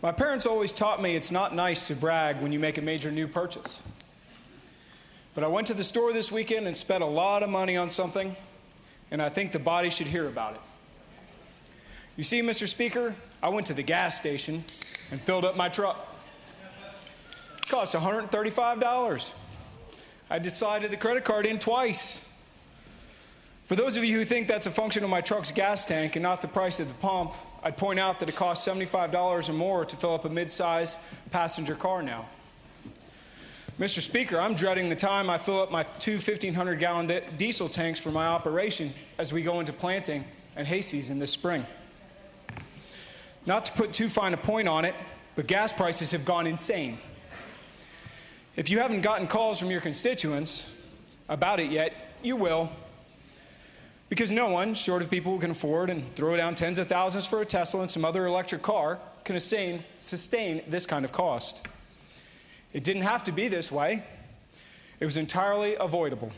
my parents always taught me it's not nice to brag when you make a major new purchase. But I went to the store this weekend and spent a lot of money on something, and I think the body should hear about it. You see, Mr. Speaker, I went to the gas station and filled up my truck. It cost $135. I decided the credit card in twice. For those of you who think that's a function of my truck's gas tank and not the price at the pump, I'd point out that it costs $75 or more to fill up a mid-size passenger car now. Mr. Speaker, I'm dreading the time I fill up my two 1,500-gallon diesel tanks for my operation as we go into planting and hay season this spring. Not to put too fine a point on it, but gas prices have gone insane. If you haven't gotten calls from your constituents about it yet, you will. Because no one, short of people who can afford and throw down tens of thousands for a Tesla and some other electric car, can sustain this kind of cost. It didn't have to be this way. It was entirely avoidable.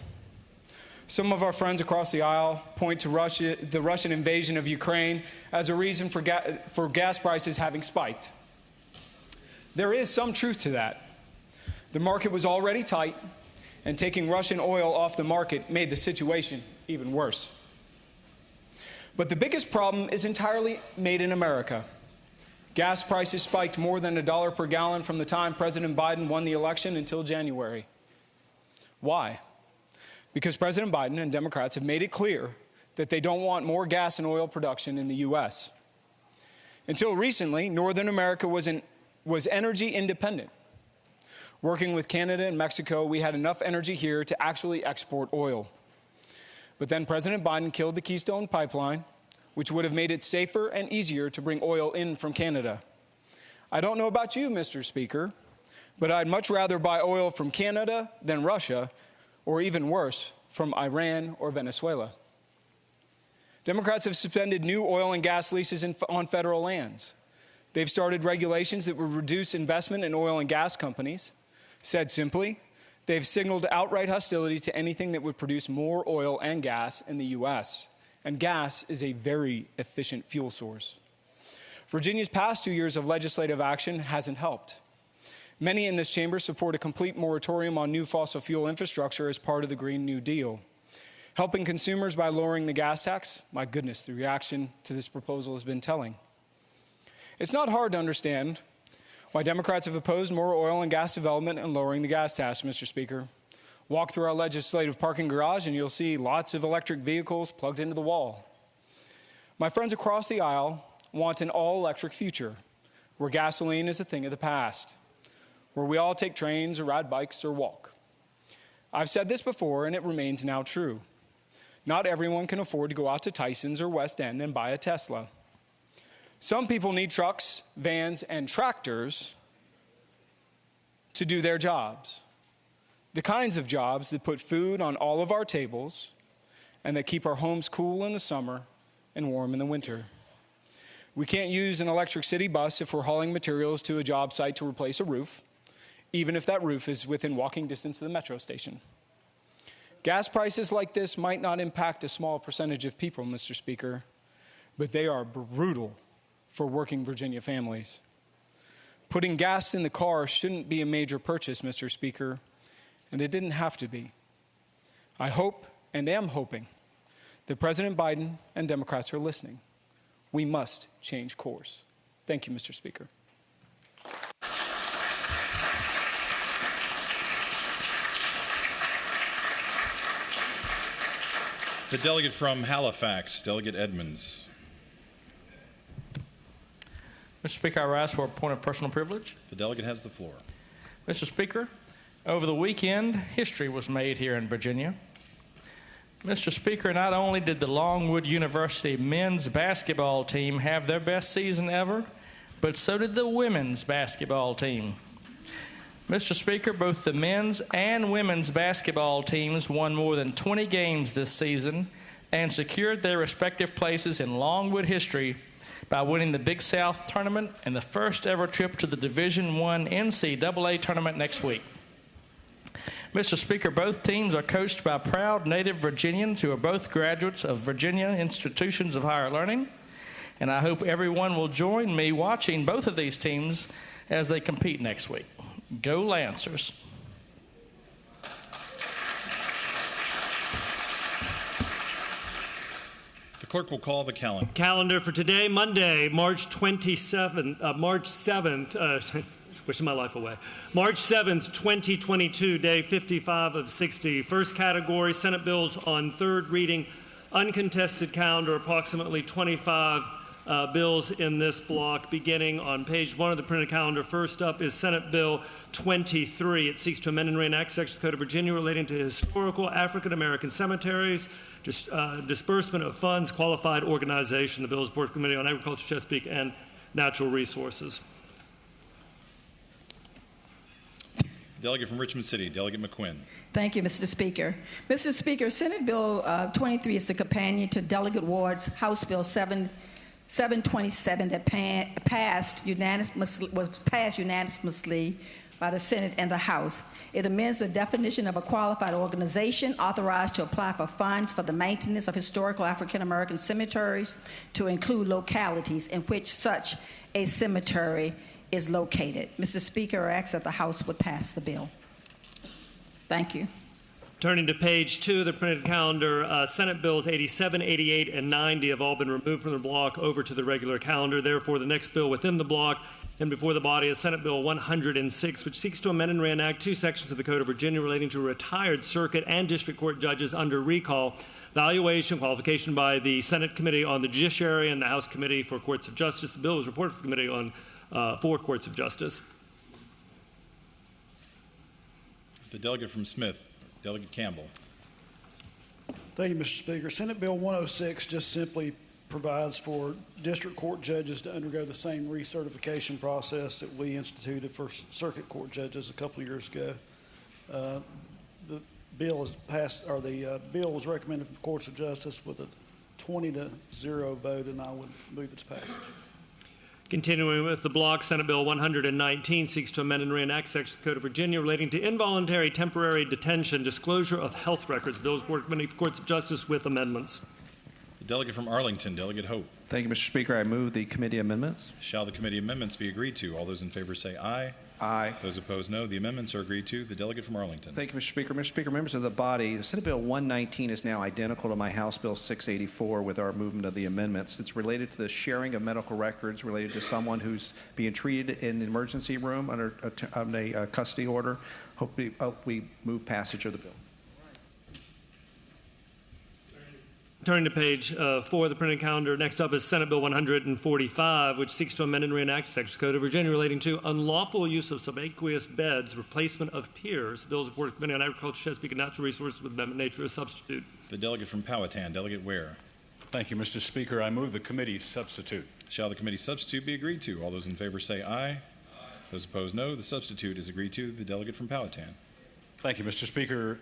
Some of our friends across the aisle point to the Russian invasion of Ukraine as a reason for gas prices having spiked. There is some truth to that. The market was already tight, and taking Russian oil off the market made the situation even worse. But the biggest problem is entirely made in America. Gas prices spiked more than $1 per gallon from the time President Biden won the election until January. Why? Because President Biden and Democrats have made it clear that they don't want more gas and oil production in the U.S. Until recently, Northern America was energy independent. Working with Canada and Mexico, we had enough energy here to actually export oil. But then President Biden killed the Keystone Pipeline, which would have made it safer and easier to bring oil in from Canada. I don't know about you, Mr. Speaker, but I'd much rather buy oil from Canada than Russia, or even worse, from Iran or Venezuela. Democrats have suspended new oil and gas leases on federal lands. They've started regulations that would reduce investment in oil and gas companies. Said simply, they've signaled outright hostility to anything that would produce more oil and gas in the U.S., and gas is a very efficient fuel source. Virginia's past 2 years of legislative action hasn't helped. Many in this chamber support a complete moratorium on new fossil fuel infrastructure as part of the Green New Deal. Helping consumers by lowering the gas tax, my goodness, the reaction to this proposal has been telling. It's not hard to understand why Democrats have opposed more oil and gas development and lowering the gas tax, Mr. Speaker. Walk through our legislative parking garage and you'll see lots of electric vehicles plugged into the wall. My friends across the aisle want an all-electric future where gasoline is a thing of the past, where we all take trains or ride bikes or walk. I've said this before and it remains now true. Not everyone can afford to go out to Tyson's or West End and buy a Tesla. Some people need trucks, vans, and tractors to do their jobs. The kinds of jobs that put food on all of our tables and that keep our homes cool in the summer and warm in the winter. We can't use an electric city bus if we're hauling materials to a job site to replace a roof, even if that roof is within walking distance of the metro station. Gas prices like this might not impact a small percentage of people, Mr. Speaker, but they are brutal for working Virginia families. Putting gas in the car shouldn't be a major purchase, Mr. Speaker, and it didn't have to be. I hope and am hoping that President Biden and Democrats are listening. We must change course. Thank you, Mr. Speaker. The delegate from Halifax, Delegate Edmonds. Mr. Speaker, I rise for a point of personal privilege. The delegate has the floor. Mr. Speaker, over the weekend, history was made here in Virginia. Mr. Speaker, not only did the Longwood University men's basketball team have their best season ever, but so did the women's basketball team. Mr. Speaker, both the men's and women's basketball teams won more than 20 games this season and secured their respective places in Longwood history by winning the Big South tournament and the first ever trip to the Division I NCAA tournament next week. Mr. Speaker, both teams are coached by proud native Virginians who are both graduates of Virginia institutions of higher learning, and I hope everyone will join me watching both of these teams as they compete next week. Go Lancers. The clerk will call the calendar. Calendar for today, Monday, March 7th, wishing my life away. March 7th, 2022, day 55 of 60. First category, Senate bills on third reading. Uncontested calendar, approximately 25 bills in this block, beginning on page 1 of the printed calendar. First up is Senate Bill 23. It seeks to amend and reenact sections of the Code of Virginia relating to historical African-American cemeteries, disbursement of funds, qualified organization. The bill is Board Committee on Agriculture, Chesapeake, and Natural Resources. Delegate from Richmond City, Delegate McQuinn. Thank you, Mr. Speaker. Mr. Speaker, Senate Bill 23 is the companion to Delegate Ward's House Bill 727 that was passed unanimously by the Senate and the House. It amends the definition of a qualified organization authorized to apply for funds for the maintenance of historical African-American cemeteries to include localities in which such a cemetery is located. Mr. Speaker, I ask that the House would pass the bill. Thank you. Turning to page 2 of the printed calendar, Senate Bills 87, 88, and 90 have all been removed from the block over to the regular calendar. Therefore, the next bill within the block and before the body is Senate Bill 106, which seeks to amend and reenact 2 sections of the Code of Virginia relating to retired circuit and district court judges under recall, valuation, qualification by the Senate Committee on the Judiciary and the House Committee for Courts of Justice. The bill was reported to the Committee on for Courts of Justice. The delegate from Smith, Delegate Campbell. Thank you, Mr. Speaker. Senate Bill 106 just simply provides for district court judges to undergo the same recertification process that we instituted for circuit court judges a couple of years ago. The bill is passed, or the bill was recommended from the Courts of Justice with a 20-0 vote, and I would move its passage. Continuing with the block, Senate Bill 119 seeks to amend and reenact sections of the Code of Virginia relating to involuntary temporary detention, disclosure of health records. Bills Board Committee for Courts of Justice with amendments. The delegate from Arlington, Delegate Hope. Thank you, Mr. Speaker. I move the committee amendments. Shall the committee amendments be agreed to? All those in favor say aye. Aye. Those opposed, no. The amendments are agreed to. The delegate from Arlington. Thank you, Mr. Speaker. Mr. Speaker, members of the body, Senate Bill 119 is now identical to my House Bill 684 with our movement of the amendments. It's related to the sharing of medical records related to someone who's being treated in an emergency room under a custody order. Hope we move passage of the bill. Turning to page 4 of the printed calendar, next up is Senate Bill 145, which seeks to amend and reenact Section Code of Virginia relating to unlawful use of subaqueous beds, replacement of piers. The bill is reported to the Committee on Agriculture, Chesapeake, and Natural Resources with amendment nature as substitute. The delegate from Powhatan, Delegate Ware. Thank you, Mr. Speaker. I move the committee substitute. Shall the committee substitute be agreed to? All those in favor say aye. Aye. Those opposed, no. The substitute is agreed to. The delegate from Powhatan. Thank you, Mr. Speaker.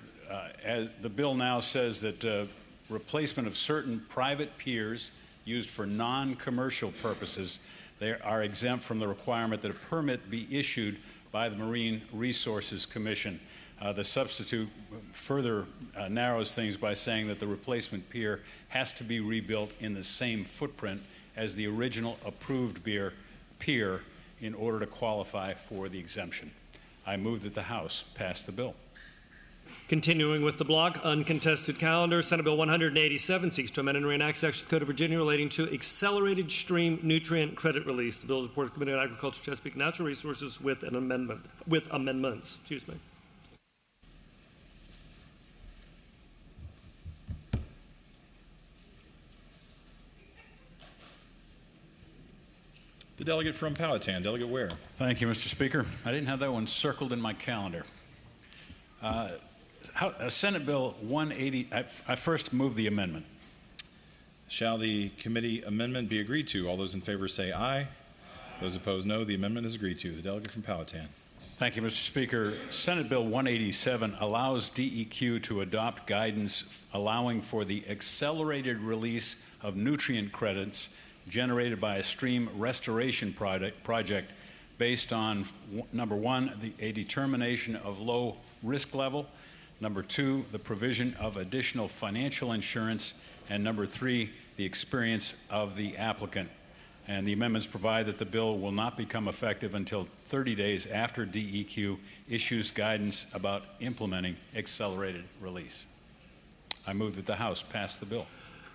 As the bill now says that replacement of certain private piers used for non-commercial purposes, they are exempt from the requirement that a permit be issued by the Marine Resources Commission. The substitute further narrows things by saying that the replacement pier has to be rebuilt in the same footprint as the original approved pier in order to qualify for the exemption. I move that the House pass the bill. Continuing with the block, uncontested calendar, Senate Bill 187 seeks to amend and reenact Section of the Code of Virginia relating to accelerated stream nutrient credit release. The bill is reported to the Committee on Agriculture, Chesapeake, and Natural Resources with amendments. Excuse me. The delegate from Powhatan, Delegate Ware. Thank you, Mr. Speaker. I didn't have that one circled in my calendar. Senate Bill 180, I first move the amendment. Shall the committee amendment be agreed to? All those in favor say aye. Aye. Those opposed, no. The amendment is agreed to. The delegate from Powhatan. Thank you, Mr. Speaker. Senate Bill 187 allows DEQ to adopt guidance allowing for the accelerated release of nutrient credits generated by a stream restoration project based on, number one, a determination of low risk level, number two, the provision of additional financial insurance, and number three, the experience of the applicant. And the amendments provide that the bill will not become effective until 30 days after DEQ issues guidance about implementing accelerated release. I move that the House pass the bill.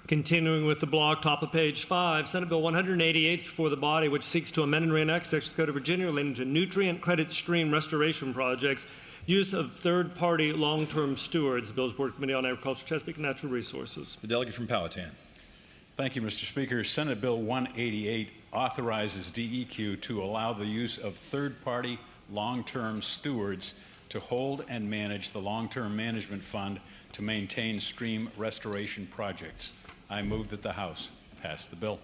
Continuing with the block, top of page 5, Senate Bill 188 before the body, which seeks to amend and reenact Section of the Code of Virginia relating to nutrient credit stream restoration projects, use of third-party long-term stewards. The bill is reported to the Committee on Agriculture, Chesapeake, and Natural Resources. The delegate from Powhatan. Thank you, Mr. Speaker. Senate Bill 188 authorizes DEQ to allow the use of third-party long-term stewards to hold and manage the long-term management fund to maintain stream restoration projects. I move that the House pass the bill.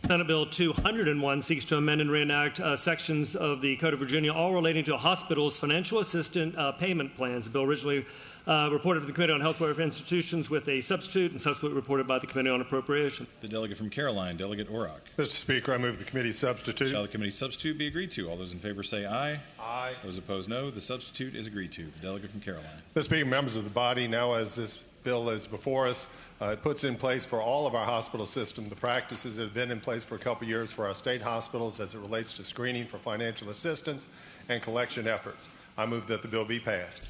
Senate Bill 201 seeks to amend and reenact sections of the Code of Virginia, all relating to hospitals' financial assistance payment plans. The bill originally reported to the Committee on Health Care Institutions with a substitute and subsequently reported by the Committee on Appropriation. The delegate from Caroline, Delegate Orrock. Mr. Speaker, I move the committee substitute. Shall the committee substitute be agreed to? All those in favor say aye. Aye. Those opposed, no. The substitute is agreed to. The delegate from Caroline. Mr. Speaker, members of the body, now as this bill is before us, it puts in place for all of our hospital system the practices that have been in place for a couple of years for our state hospitals as it relates to screening for financial assistance and collection efforts. I move that the bill be passed.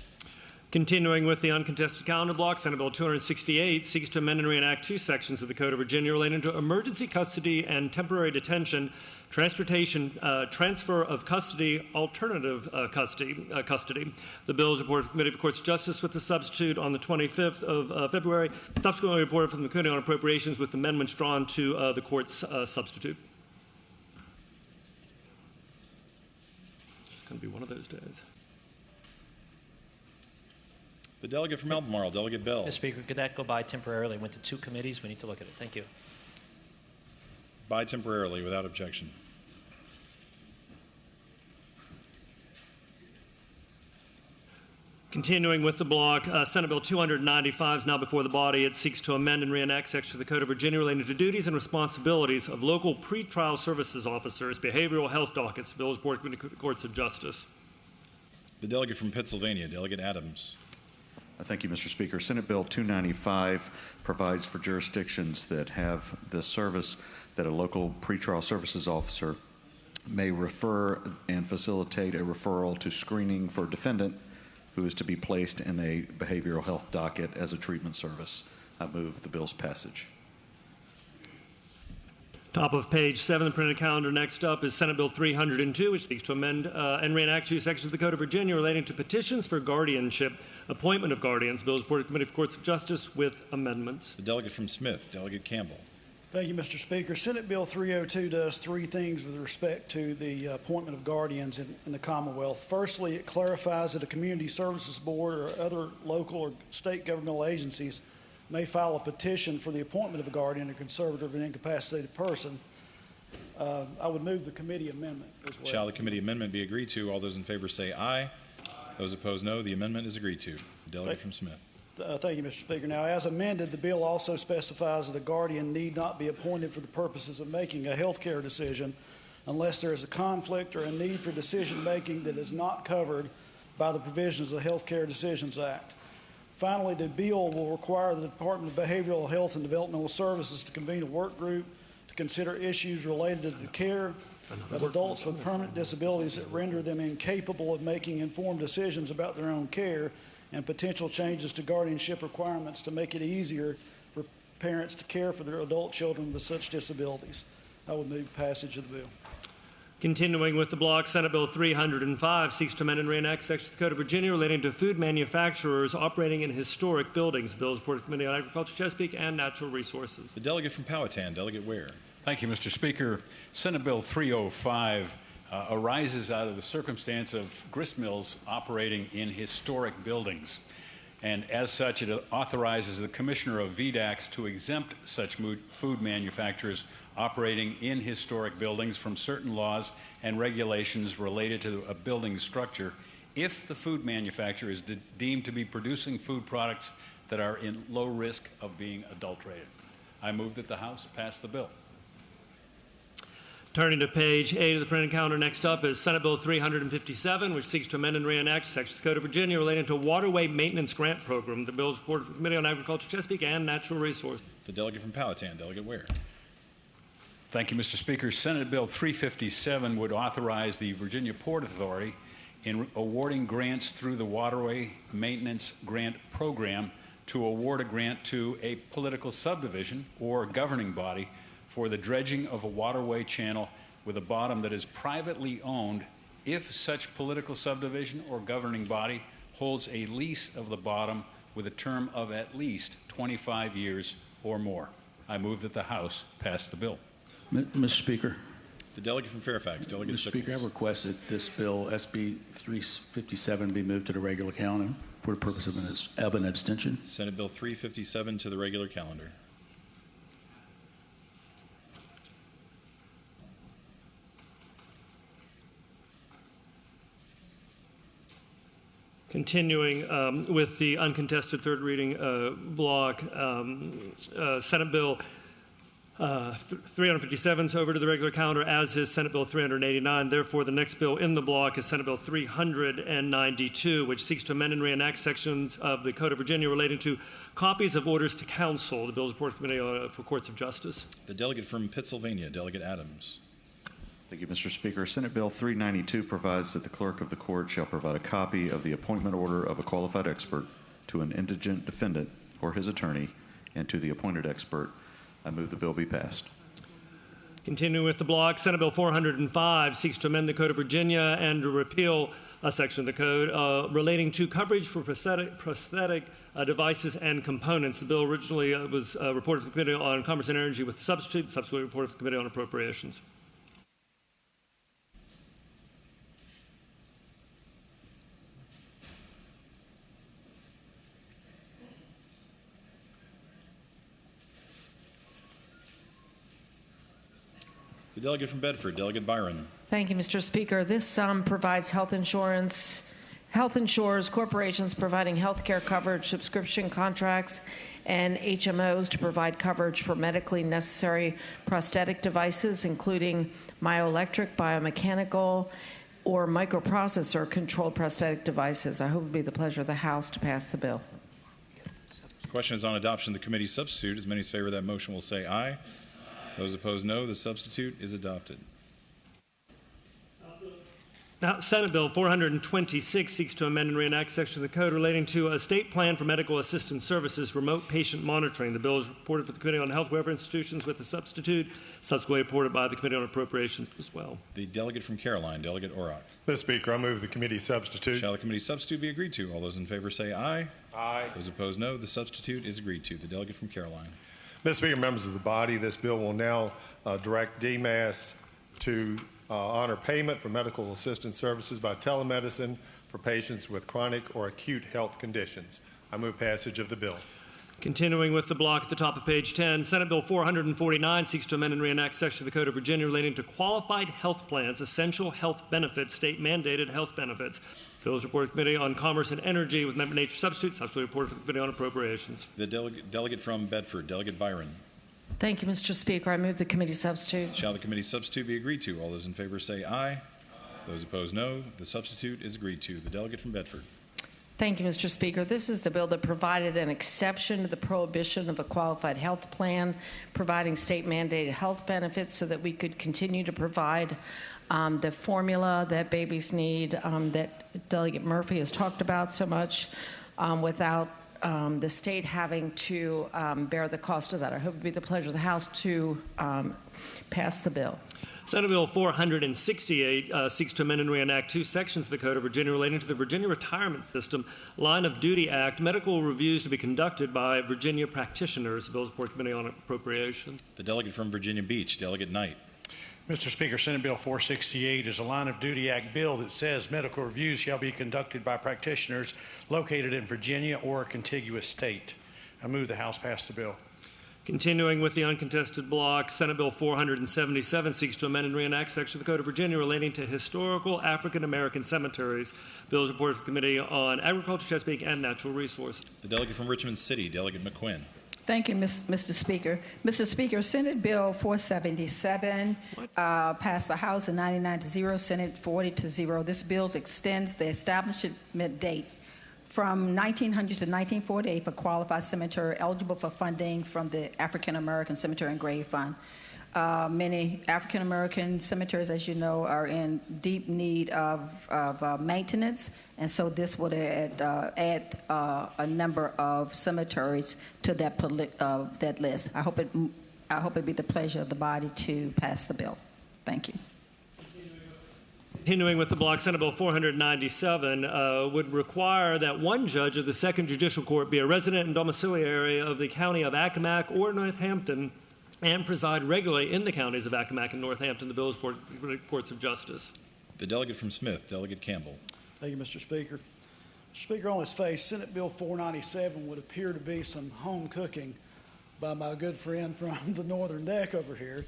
Continuing with the uncontested calendar block, Senate Bill 268 seeks to amend and reenact two sections of the Code of Virginia relating to emergency custody and temporary detention, transportation, transfer of custody, alternative custody. The bill is reported from the Committee of Courts of Justice with the substitute on the 25th of February, subsequently reported from the Committee on Appropriations with amendments drawn to the court's substitute. It's going to be one of those days. The delegate from Albemarle, Delegate Bell. Mr. Speaker, could that go by temporarily? Went to two committees. We need to look at it. Thank you. By temporarily, without objection. Continuing with the block, Senate Bill 295 is now before the body. It seeks to amend and reenact sections of the Code of Virginia relating to duties and responsibilities of local pretrial services officers, behavioral health dockets. The bill is reported to the Courts of Justice. The delegate from Pennsylvania, Delegate Adams. Thank you, Mr. Speaker. Senate Bill 295 provides for jurisdictions that have this service that a local pretrial services officer may refer and facilitate a referral to screening for a defendant who is to be placed in a behavioral health docket as a treatment service. I move the bill's passage. Top of page 7 of the printed calendar. Next up is Senate Bill 302, which seeks to amend and reenact two sections of the Code of Virginia relating to petitions for guardianship, appointment of guardians. Bill is reported to the Committee of Courts of Justice with amendments. The delegate from Smith, Delegate Campbell. Thank you, Mr. Speaker. Senate Bill 302 does three things with respect to the appointment of guardians in the Commonwealth. Firstly, it clarifies that a community services board or other local or state governmental agencies may file a petition for the appointment of a guardian, a conservative, and incapacitated person. I would move the committee amendment as well. Shall the committee amendment be agreed to? All those in favor say aye. Those opposed, no. The amendment is agreed to. The delegate from Smith. Thank you, Mr. Speaker. Now, as amended, the bill also specifies that a guardian need not be appointed for the purposes of making a health care decision unless there is a conflict or a need for decision-making that is not covered by the provisions of the Health Care Decisions Act. Finally, the bill will require the Department of Behavioral Health and Developmental Services to convene a work group to consider issues related to the care of adults with permanent disabilities that render them incapable of making informed decisions about their own care, and potential changes to guardianship requirements to make it easier for parents to care for their adult children with such disabilities. I would move passage of the bill. Continuing with the block, Senate Bill 305 seeks to amend and reenact sections of the Code of Virginia relating to food manufacturers operating in historic buildings. The bill is reported to the Committee on Agriculture, Chesapeake, and Natural Resources. The delegate from Powhatan, Delegate Ware. Thank you, Mr. Speaker. Senate Bill 305 arises out of the circumstance of grist mills operating in historic buildings. And as such, it authorizes the Commissioner of VDACs to exempt such food manufacturers operating in historic buildings from certain laws and regulations related to a building structure if the food manufacturer is deemed to be producing food products that are in low risk of being adulterated. I move that the House pass the bill. Turning to page 8 of the printed calendar, next up is Senate Bill 357, which seeks to amend and reenact sections of the Code of Virginia relating to a waterway maintenance grant program. The bill is reported to the Committee on Agriculture, Chesapeake, and Natural Resources. The delegate from Powhatan, Delegate Ware. Thank you, Mr. Speaker. Senate Bill 357 would authorize the Virginia Port Authority in awarding grants through the Waterway Maintenance Grant Program to award a grant to a political subdivision or governing body for the dredging of a waterway channel with a bottom that is privately owned if such political subdivision or governing body holds a lease of the bottom with a term of at least 25 years or more. I move that the House pass the bill. Mr. Speaker. The delegate from Fairfax, Delegate Mr. Speaker, I request that this bill, SB 357, be moved to the regular calendar for the purpose of an abstention. Senate Bill 357 to the regular calendar. Continuing with the uncontested third reading block, Senate Bill 357 is over to the regular calendar, as is Senate Bill 389. Therefore, the next bill in the block is Senate Bill 392, which seeks to amend and reenact sections of the Code of Virginia relating to copies of orders to counsel. The bill is reported to the Committee for Courts of Justice. The delegate from Pittsylvania, Delegate Adams. Thank you, Mr. Speaker. Senate Bill 392 provides that the clerk of the court shall provide a copy of the appointment order of a qualified expert to an indigent defendant or his attorney and to the appointed expert. I move the bill be passed. Continuing with the block, Senate Bill 405 seeks to amend the Code of Virginia and to repeal a section of the code relating to coverage for prosthetic devices and components. The bill originally was reported to the Committee on Commerce and Energy with substitute, subsequently reported to the Committee on Appropriations. The delegate from Bedford, Delegate Byron. Thank you, Mr. Speaker. This provides health insurers corporations providing health care coverage, subscription contracts, and HMOs to provide coverage for medically necessary prosthetic devices, including myoelectric, biomechanical, or microprocessor-controlled prosthetic devices. I hope it will be the pleasure of the House to pass the bill. The question is on adoption of the committee substitute. As many as favor that motion will say aye. Those opposed, no. The substitute is adopted. Now, Senate Bill 426 seeks to amend and reenact section of the code relating to a state plan for medical assistance services, remote patient monitoring. The bill is reported for the Committee on Health, Welfare Institutions with a substitute, subsequently reported by the Committee on Appropriations as well. The delegate from Caroline, Delegate Orrock. Mr. Speaker, I move the committee substitute. Shall the committee substitute be agreed to? All those in favor say aye. Aye. Those opposed, no. The substitute is agreed to. The delegate from Caroline. Mr. Speaker, members of the body, this bill will now direct DMAS to honor payment for medical assistance services by telemedicine for patients with chronic or acute health conditions. I move passage of the bill. Continuing with the block at the top of page 10, Senate Bill 449 seeks to amend and reenact section of the Code of Virginia relating to qualified health plans, essential health benefits, state-mandated health benefits. Bill is reported to the Committee on Commerce and Energy with member nature substitute, subsequently reported for the Committee on Appropriations. The delegate from Bedford, Delegate Byron. Thank you, Mr. Speaker. I move the committee substitute. Shall the committee substitute be agreed to? All those in favor say aye. Those opposed, no. The substitute is agreed to. The delegate from Bedford. Thank you, Mr. Speaker. This is the bill that provided an exception to the prohibition of a qualified health plan, providing state-mandated health benefits so that we could continue to provide the formula that babies need, that Delegate Murphy has talked about so much, without the state having to bear the cost of that. I hope it will be the pleasure of the House to pass the bill. Senate Bill 468 seeks to amend and reenact two sections of the Code of Virginia relating to the Virginia Retirement System Line of Duty Act, medical reviews to be conducted by Virginia practitioners. The bill is reported to the Committee on Appropriations. The delegate from Virginia Beach, Delegate Knight. Mr. Speaker, Senate Bill 468 is a Line of Duty Act bill that says medical reviews shall be conducted by practitioners located in Virginia or a contiguous state. I move the House pass the bill. Continuing with the uncontested block, Senate Bill 477 seeks to amend and reenact section of the Code of Virginia relating to historical African American cemeteries. Bill is reported to the Committee on Agriculture, Chesapeake, and Natural Resources. The delegate from Richmond City, Delegate McQuinn. Thank you, Mr. Speaker. Mr. Speaker, Senate Bill 477 passed the House in 99-0, Senate 40-0. This bill extends the establishment date from 1900 to 1948 for qualified cemetery eligible for funding from the African American Cemetery and Grave Fund. Many African American cemeteries, as you know, are in deep need of maintenance, and so this would add a number of cemeteries to that list. I hope it be the pleasure of the body to pass the bill. Thank you. Continuing with the block, Senate Bill 497 would require that one judge of the Second Judicial Court be a resident and domiciliary of the county of Accomack or Northampton and preside regularly in the counties of Accomack and Northampton. The bill is for courts of justice. The delegate from Smith, Delegate Campbell. Thank you, Mr. Speaker. Mr. Speaker, on its face, Senate Bill 497 would appear to be some home cooking by my good friend from the Northern Neck over here.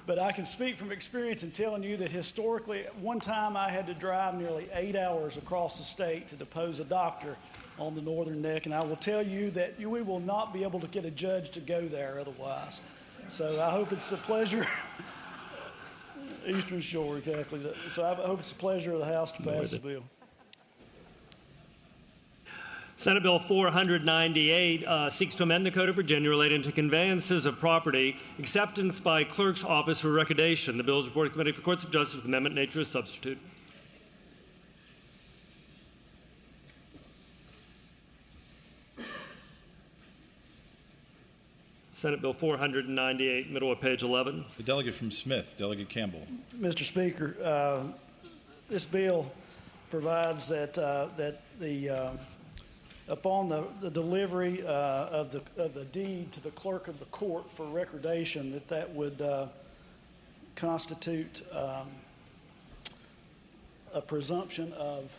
But I can speak from experience in telling you that historically, at one time I had to drive nearly 8 hours across the state to depose a doctor on the Northern Neck, and I will tell you that we will not be able to get a judge to go there otherwise. So I hope it's a pleasure. Eastern Shore, exactly. So I hope it's a pleasure of the House to pass the bill. Senate Bill 498 seeks to amend the Code of Virginia relating to conveyances of property, acceptance by clerk's office for recordation. The bill is reported to the Committee for Courts of Justice with amendment nature as substitute. Senate Bill 498, middle of page 11. The delegate from Smith, Delegate Campbell. Mr. Speaker, this bill provides that upon the delivery of the deed to the clerk of the court for recordation, that would constitute a presumption of.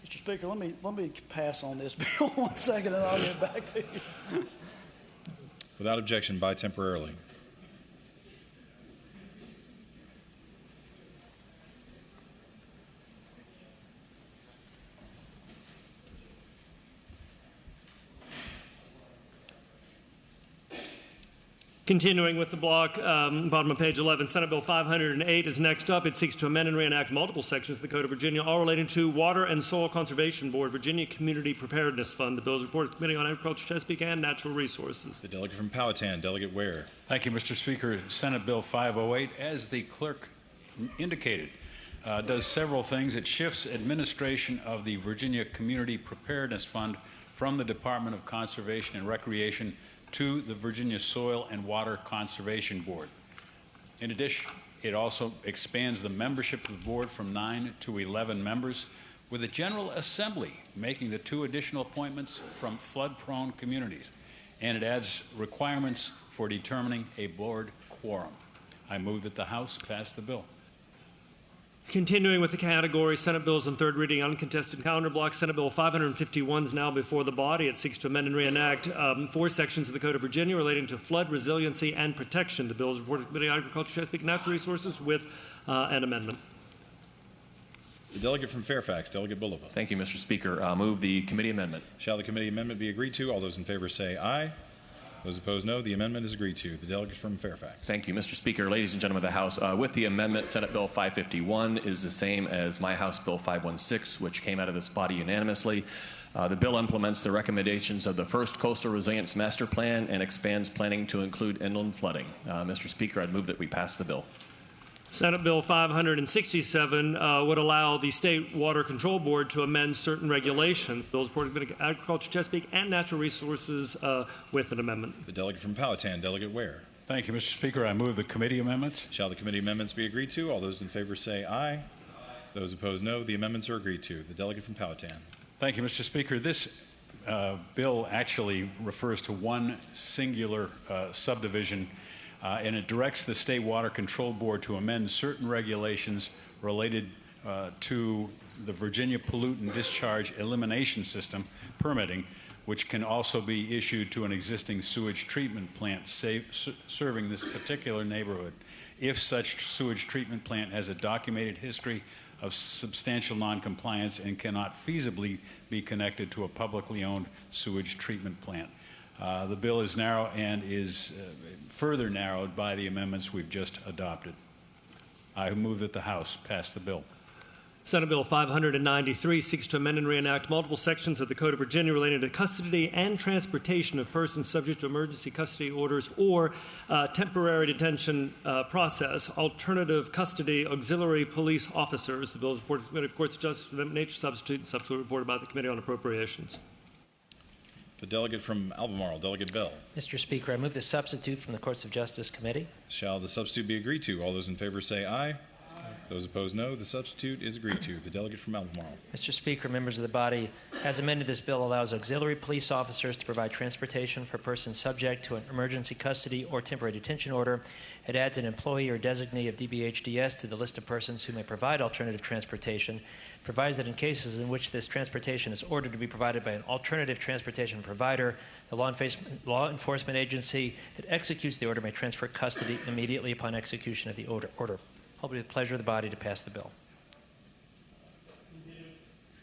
Mr. Speaker, let me pass on this bill 1 second, and I'll get back to you. Without objection, by temporarily. Continuing with the block, bottom of page 11, Senate Bill 508 is next up. It seeks to amend and reenact multiple sections of the Code of Virginia, all relating to Water and Soil Conservation Board, Virginia Community Preparedness Fund. The bill is reported to the Committee on Agriculture, Chesapeake, and Natural Resources. The delegate from Powhatan, Delegate Ware. Thank you, Mr. Speaker. Senate Bill 508, as the clerk indicated, does several things. It shifts administration of the Virginia Community Preparedness Fund from the Department of Conservation and Recreation to the Virginia Soil and Water Conservation Board. In addition, it also expands the membership of the board from 9 to 11 members, with the General Assembly making the 2 additional appointments from flood-prone communities. And it adds requirements for determining a board quorum. I move that the House pass the bill. Continuing with the category, Senate bills on third reading, uncontested calendar block. Senate Bill 551 is now before the body. It seeks to amend and reenact 4 sections of the Code of Virginia relating to flood resiliency and protection. The bill is reported to the Committee on Agriculture, Chesapeake, and Natural Resources with an amendment. The delegate from Fairfax, Delegate Bulova. Thank you, Mr. Speaker. Move the committee amendment. Shall the committee amendment be agreed to? All those in favor say aye. Those opposed, no. The amendment is agreed to. The delegate from Fairfax. Thank you, Mr. Speaker. Ladies and gentlemen of the House, with the amendment, Senate Bill 551 is the same as my House Bill 516, which came out of this body unanimously. The bill implements the recommendations of the first Coastal Resilience Master Plan and expands planning to include inland flooding. Mr. Speaker, I'd move that we pass the bill. Senate Bill 567 would allow the State Water Control Board to amend certain regulations. Bills reported to Agriculture, Chesapeake, and Natural Resources with an amendment. The delegate from Powhatan, Delegate Ware. Thank you, Mr. Speaker. I move the committee amendments. Shall the committee amendments be agreed to? All those in favor say aye. Those opposed, no. The amendments are agreed to. The delegate from Powhatan. Thank you, Mr. Speaker. This bill actually refers to one singular subdivision, and it directs the State Water Control Board to amend certain regulations related to the Virginia Pollutant Discharge Elimination System permitting, which can also be issued to an existing sewage treatment plant serving this particular neighborhood, if such sewage treatment plant has a documented history of substantial noncompliance and cannot feasibly be connected to a publicly owned sewage treatment plant. The bill is narrow and is further narrowed by the amendments we've just adopted. I move that the House pass the bill. Senate Bill 593 seeks to amend and reenact multiple sections of the Code of Virginia relating to custody and transportation of persons subject to emergency custody orders or temporary detention process, alternative custody, auxiliary police officers. The bill is reported to the Committee of Courts of Justice, Amendment Nature Substitute, and subsequently reported by the Committee on Appropriations. The delegate from Albemarle, Delegate Bell. Mr. Speaker, I move the substitute from the Courts of Justice Committee. Shall the substitute be agreed to? All those in favor say aye. Those opposed, no. The substitute is agreed to. The delegate from Albemarle. Mr. Speaker, members of the body, as amended, this bill allows auxiliary police officers to provide transportation for persons subject to an emergency custody or temporary detention order. It adds an employee or designee of DBHDS to the list of persons who may provide alternative transportation, provides that in cases in which this transportation is ordered to be provided by an alternative transportation provider, the law enforcement agency that executes the order may transfer custody immediately upon execution of the order. I'll be with the pleasure of the body to pass the bill.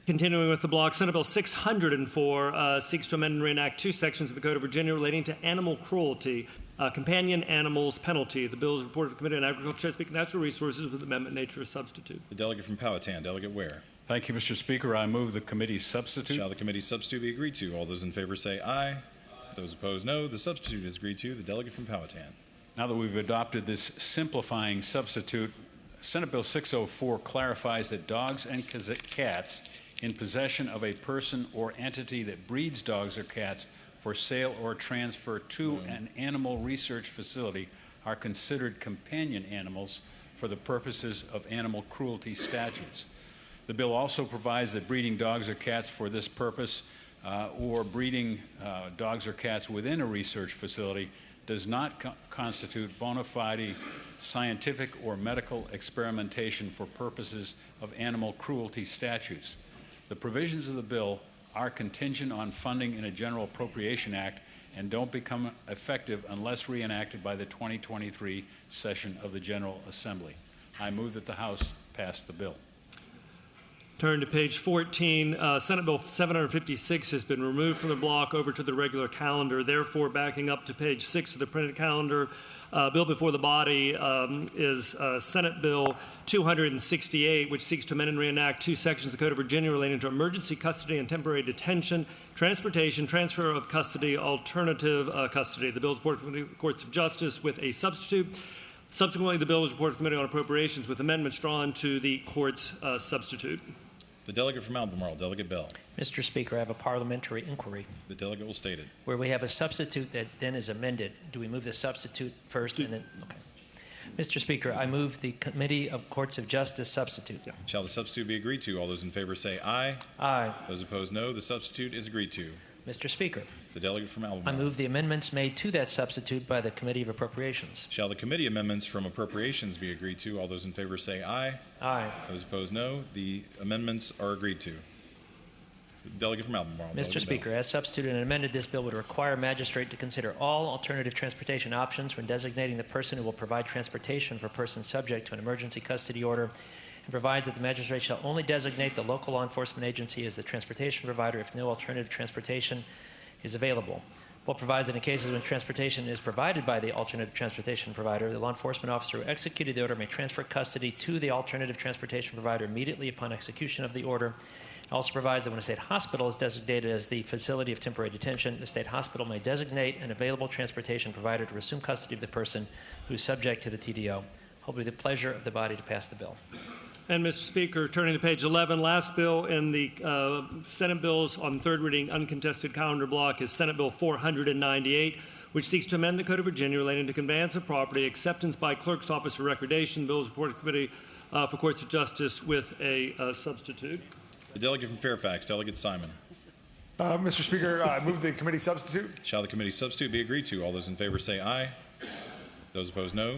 Continuing with the block, Senate Bill 604 seeks to amend and reenact 2 sections of the Code of Virginia relating to animal cruelty, companion animals penalty. The bill is reported to the Committee on Agriculture, Chesapeake, and Natural Resources with Amendment Nature Substitute. The delegate from Powhatan, Delegate Ware. Thank you, Mr. Speaker. I move the committee's substitute. Shall the committee's substitute be agreed to? All those in favor say aye. Those opposed, no. The substitute is agreed to. The delegate from Powhatan. Now that we've adopted this simplifying substitute, Senate Bill 604 clarifies that dogs and cats in possession of a person or entity that breeds dogs or cats for sale or transfer to an animal research facility are considered companion animals for the purposes of animal cruelty statutes. The bill also provides that breeding dogs or cats for this purpose or breeding dogs or cats within a research facility does not constitute bona fide scientific or medical experimentation for purposes of animal cruelty statutes. The provisions of the bill are contingent on funding in a General Appropriation Act and don't become effective unless reenacted by the 2023 session of the General Assembly. I move that the House pass the bill. Turn to page 14. Senate Bill 756 has been removed from the block over to the regular calendar. Therefore, backing up to page 6 of the printed calendar, bill before the body is Senate Bill 268, which seeks to amend and reenact two sections of the Code of Virginia relating to emergency custody and temporary detention, transportation, transfer of custody, alternative custody. The bill is reported from the Courts of Justice with a substitute. Subsequently, the bill was reported to the Committee on Appropriations with amendments drawn to the Court's substitute. The delegate from Albemarle, Delegate Bell. Mr. Speaker, I have a parliamentary inquiry. The delegate will state it. Where we have a substitute that then is amended, do we move the substitute first and then? Okay. Mr. Speaker, I move the Committee of Courts of Justice substitute. Yeah. Shall the substitute be agreed to? All those in favor say aye. Aye. Those opposed, no. The substitute is agreed to. Mr. Speaker, the delegate from Albemarle. I move the amendments made to that substitute by the Committee of Appropriations. Shall the committee amendments from Appropriations be agreed to? All those in favor say aye. Aye. Those opposed, no. The amendments are agreed to. The delegate from Albemarle. Mr. Speaker, as substituted and amended, this bill would require a magistrate to consider all alternative transportation options when designating the person who will provide transportation for persons subject to an emergency custody order, and provides that the magistrate shall only designate the local law enforcement agency as the transportation provider if no alternative transportation is available. Bill provides that in cases when transportation is provided by the alternative transportation provider, the law enforcement officer who executed the order may transfer custody to the alternative transportation provider immediately upon execution of the order. It also provides that when a state hospital is designated as the facility of temporary detention, the state hospital may designate an available transportation provider to assume custody of the person who is subject to the TDO. Hopefully the pleasure of the body to pass the bill. And, Mr. Speaker, turning to page 11, last bill in the Senate bills on third reading uncontested calendar block is Senate Bill 498, which seeks to amend the Code of Virginia relating to conveyance of property, acceptance by clerk's office for recordation. Bill is reported to Committee for Courts of Justice with a substitute. The delegate from Fairfax, Delegate Simon. Mr. Speaker, I move the committee substitute. Shall the committee substitute be agreed to? All those in favor say aye. Those opposed, no.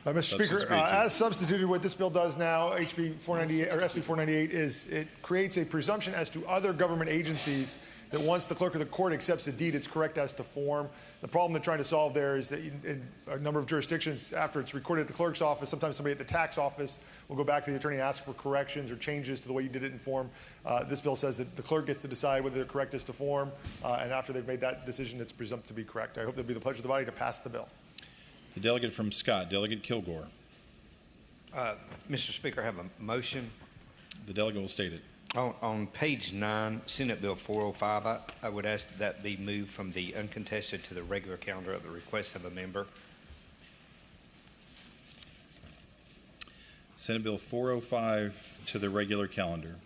Mr. Speaker, as substituted, what this bill does now, HB 498 or SB 498, is it creates a presumption as to other government agencies that once the clerk of the court accepts a deed, it's correct as to form. The problem they're trying to solve there is that in a number of jurisdictions, after it's recorded at the clerk's office, sometimes somebody at the tax office will go back to the attorney and ask for corrections or changes to the way you did it in form. This bill says that the clerk gets to decide whether they're correct as to form, and after they've made that decision, it's presumed to be correct. I hope there'll be the pleasure of the body to pass the bill. The delegate from Scott, Delegate Kilgore. Mr. Speaker, I have a motion. The delegate will state it. On page 9, Senate Bill 405, I would ask that be moved from the uncontested to the regular calendar at the request of a member. Senate Bill 405 to the regular calendar.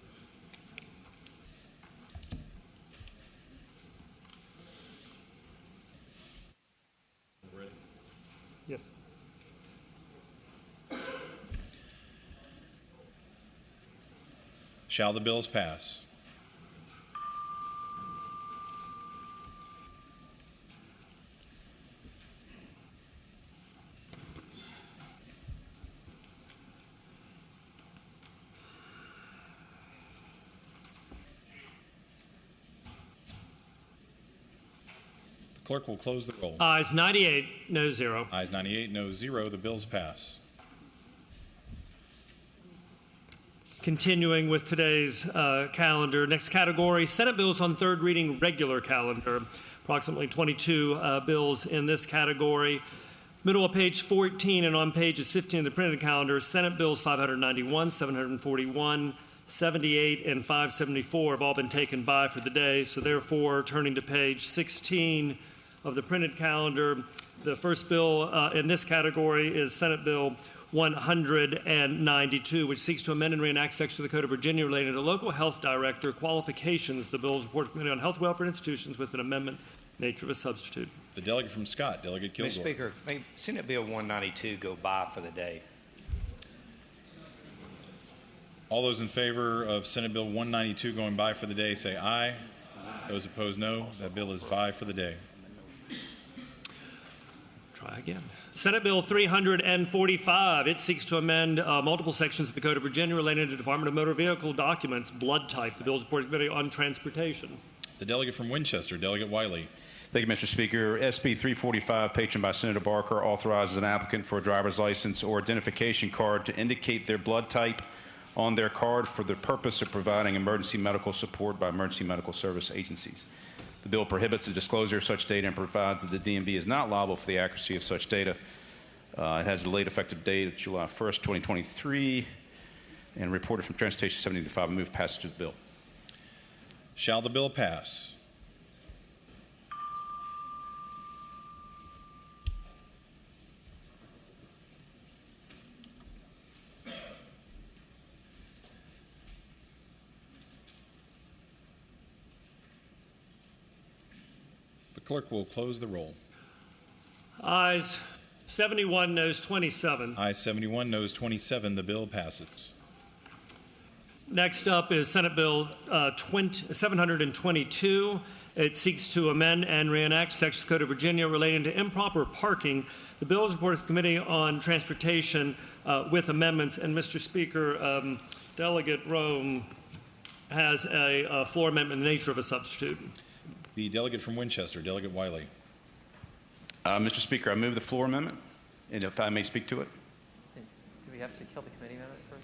Yes. Shall the bills pass? The clerk will close the roll. Ayes 98, no 0. Ayes 98, no 0. The bills pass. Continuing with today's calendar, next category, Senate bills on third reading regular calendar. Approximately 22 bills in this category. Middle of page 14 and on pages 15 of the printed calendar, Senate bills 591, 741, 78, and 574 have all been taken by for the day. So therefore, turning to page 16 of the printed calendar, the first bill in this category is Senate Bill 192, which seeks to amend and reenact section of the Code of Virginia related to local health director qualifications. The bill is reported to the Committee on Health, Welfare, and Institutions with an amendment nature of a substitute. The delegate from Scott, Delegate Kilgore. Mr. Speaker, may Senate Bill 192 go by for the day? All those in favor of Senate Bill 192 going by for the day say aye. Those opposed, no. That bill is by for the day. Try again. Senate Bill 345. It seeks to amend multiple sections of the Code of Virginia related to Department of Motor Vehicle documents, blood type. The bill is reported to the Committee on Transportation. The delegate from Winchester, Delegate Wiley. Thank you, Mr. Speaker. SB 345, patroned by Senator Barker, authorizes an applicant for a driver's license or identification card to indicate their blood type on their card for the purpose of providing emergency medical support by emergency medical service agencies. The bill prohibits the disclosure of such data and provides that the DMV is not liable for the accuracy of such data. It has a late effective date of July 1st, 2023, and reported from Transportation 75. I move passage of the bill. Shall the bill pass? The clerk will close the roll. Ayes 71, noes 27. Ayes 71, noes 27. The bill passes. Next up is Senate Bill 722. It seeks to amend and reenact Sections of the Code of Virginia relating to improper parking. The bill is reported to the Committee on Transportation with amendments. And, Mr. Speaker, Delegate Rome has a floor amendment in the nature of a substitute. The delegate from Winchester, Delegate Wiley. Mr. Speaker, I move the floor amendment, and if I may speak to it. Do we have to kill the committee amendment first?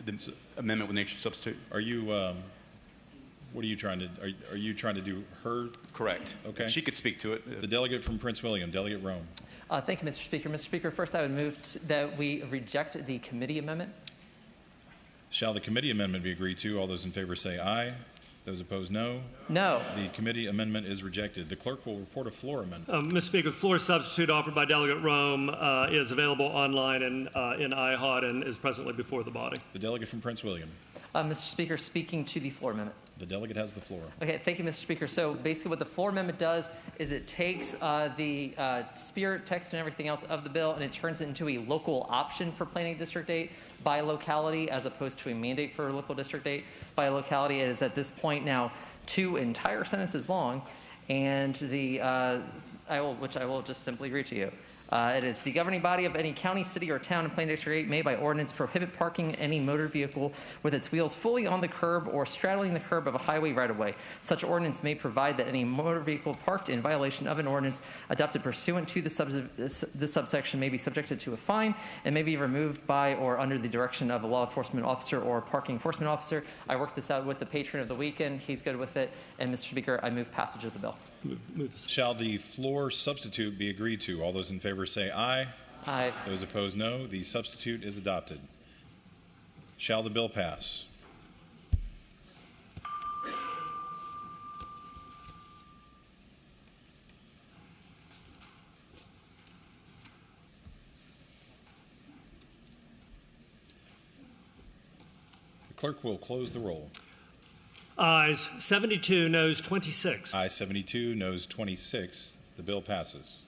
The amendment with nature substitute. Are you, what are you trying to, are you trying to do her? Correct. Okay. She could speak to it. The delegate from Prince William, Delegate Rome. Thank you, Mr. Speaker. Mr. Speaker, first I would move that we reject the committee amendment. Shall the committee amendment be agreed to? All those in favor say aye. Those opposed, no. No. The committee amendment is rejected. The clerk will report a floor amendment. Mr. Speaker, the floor substitute offered by Delegate Rome is available online and in IHOD and is presently before the body. The delegate from Prince William. Mr. Speaker, speaking to the floor amendment. The delegate has the floor. Okay, thank you, Mr. Speaker. So basically what the floor amendment does is it takes the spirit, text, and everything else of the bill and it turns it into a local option for planning district date by locality as opposed to a mandate for a local district date by locality. It is at this point now 2 entire sentences long, and which I will just simply read to you. It is the governing body of any county, city, or town in Plain District 8 may by ordinance prohibit parking any motor vehicle with its wheels fully on the curb or straddling the curb of a highway right-of-way. Such ordinance may provide that any motor vehicle parked in violation of an ordinance adopted pursuant to this subsection may be subjected to a fine and may be removed by or under the direction of a law enforcement officer or parking enforcement officer. I worked this out with the patron of the weekend. He's good with it. And Mr. Speaker, I move passage of the bill. Shall the floor substitute be agreed to? All those in favor say aye. Aye. Those opposed, no. The substitute is adopted. Shall the bill pass? The clerk will close the roll. Ayes 72, noes 26. Ayes 72, noes 26. The bill passes.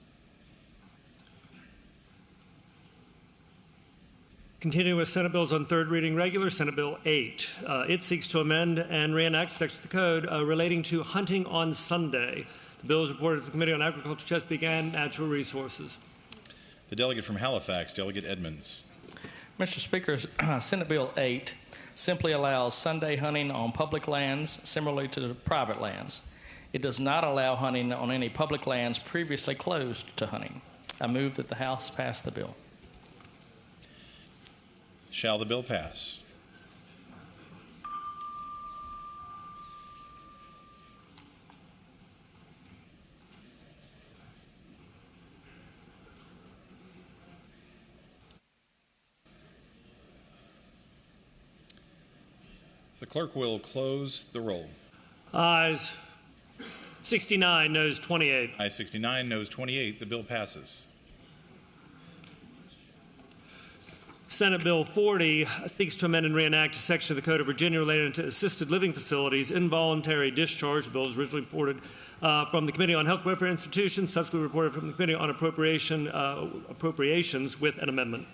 Continuing with Senate bills on third reading regular, Senate Bill 8. It seeks to amend and reenact sections of the code relating to hunting on Sunday. The bill is reported to the Committee on Agriculture, Chesapeake, and Natural Resources. The delegate from Halifax, Delegate Edmonds. Mr. Speaker, Senate Bill 8 simply allows Sunday hunting on public lands similarly to private lands. It does not allow hunting on any public lands previously closed to hunting. I move that the House pass the bill. Shall the bill pass? The clerk will close the roll. Ayes 69, noes 28. Ayes 69, noes 28. The bill passes. Senate Bill 40 seeks to amend and reenact a section of the Code of Virginia related to assisted living facilities, involuntary discharge. The bill is originally reported from the Committee on Health, Welfare, Institutions, subsequently reported from the Committee on Appropriations with an amendment.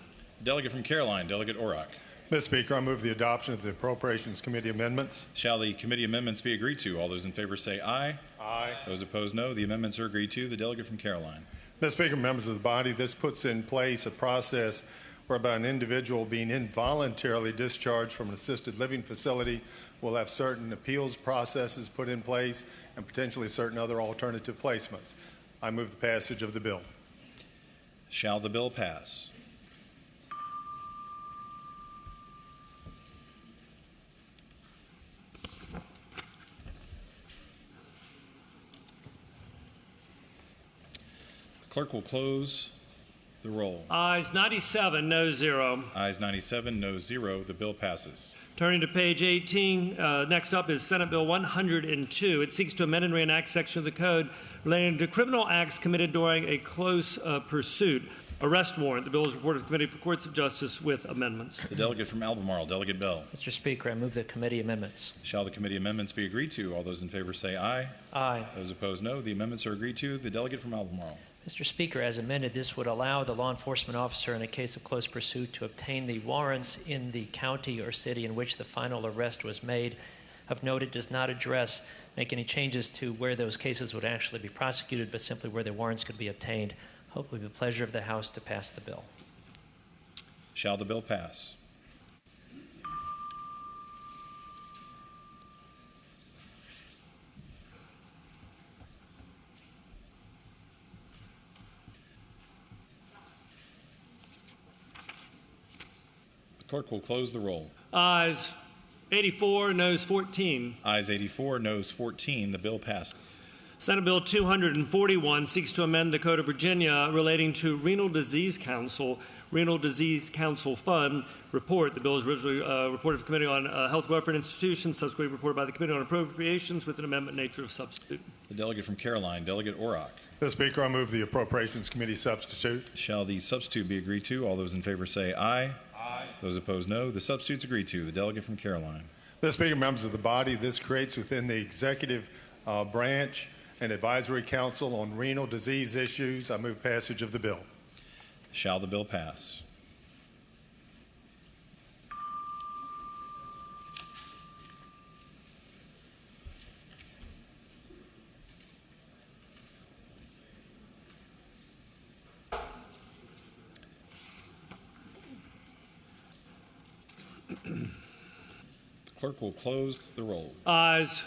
Delegate from Caroline, Delegate Orrock. Mr. Speaker, I move the adoption of the Appropriations Committee amendments. Shall the committee amendments be agreed to? All those in favor say aye. Aye. Those opposed, no. The amendments are agreed to. The delegate from Caroline. Mr. Speaker, members of the body, this puts in place a process whereby an individual being involuntarily discharged from an assisted living facility will have certain appeals processes put in place and potentially certain other alternative placements. I move the passage of the bill. Shall the bill pass? Clerk will close the roll. Ayes 97, no 0. Ayes 97, no 0. The bill passes. Turning to page 18, next up is Senate Bill 102. It seeks to amend and reenact section of the code relating to criminal acts committed during a close pursuit. Arrest warrant. The bill is reported to the Committee for Courts of Justice with amendments. The delegate from Albemarle, Delegate Bell. Mr. Speaker, I move the committee amendments. Shall the committee amendments be agreed to? All those in favor say aye. Aye. Those opposed, no. The amendments are agreed to. The delegate from Albemarle. Mr. Speaker, as amended, this would allow the law enforcement officer in a case of close pursuit to obtain the warrants in the county or city in which the final arrest was made. Of note, it does not make any changes to where those cases would actually be prosecuted, but simply where the warrants could be obtained. Hopefully, the pleasure of the House to pass the bill. Shall the bill pass? The clerk will close the roll. Ayes 84, noes 14. Ayes 84, noes 14. The bill passes. Senate Bill 241 seeks to amend the Code of Virginia relating to Renal Disease Council Fund report. The bill is originally reported to the Committee on Health, Welfare, and Institutions, subsequently reported by the Committee on Appropriations with an amendment nature of substitute. The delegate from Caroline, Delegate Orrock. Mr. Speaker, I move the Appropriations Committee substitute. Shall the substitute be agreed to? All those in favor say aye. Aye. Those opposed, no. The substitute's agreed to. The delegate from Caroline. Mr. Speaker, members of the body, this creates within the executive branch an advisory council on renal disease issues. I move passage of the bill. Shall the bill pass? The clerk will close the roll. Ayes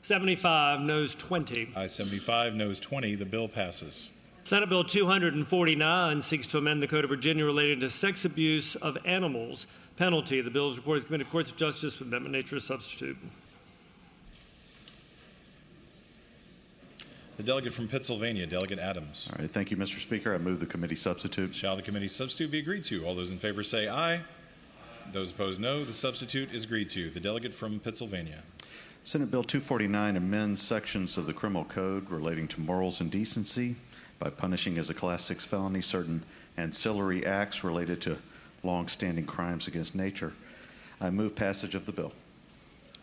75, noes 20. Ayes 75, noes 20. The bill passes. Senate Bill 249 seeks to amend the Code of Virginia relating to sex abuse of animals penalty. The bill is reported to the Committee of Courts of Justice with amendment nature of substitute. The delegate from Pennsylvania, Delegate Adams. All right, thank you, Mr. Speaker. I move the committee substitute. Shall the committee substitute be agreed to? All those in favor say aye. Those opposed, no. The substitute is agreed to. The delegate from Pennsylvania. Senate Bill 249 amends sections of the Criminal Code relating to morals and decency by punishing as a Class 6 felony certain ancillary acts related to long-standing crimes against nature. I move passage of the bill.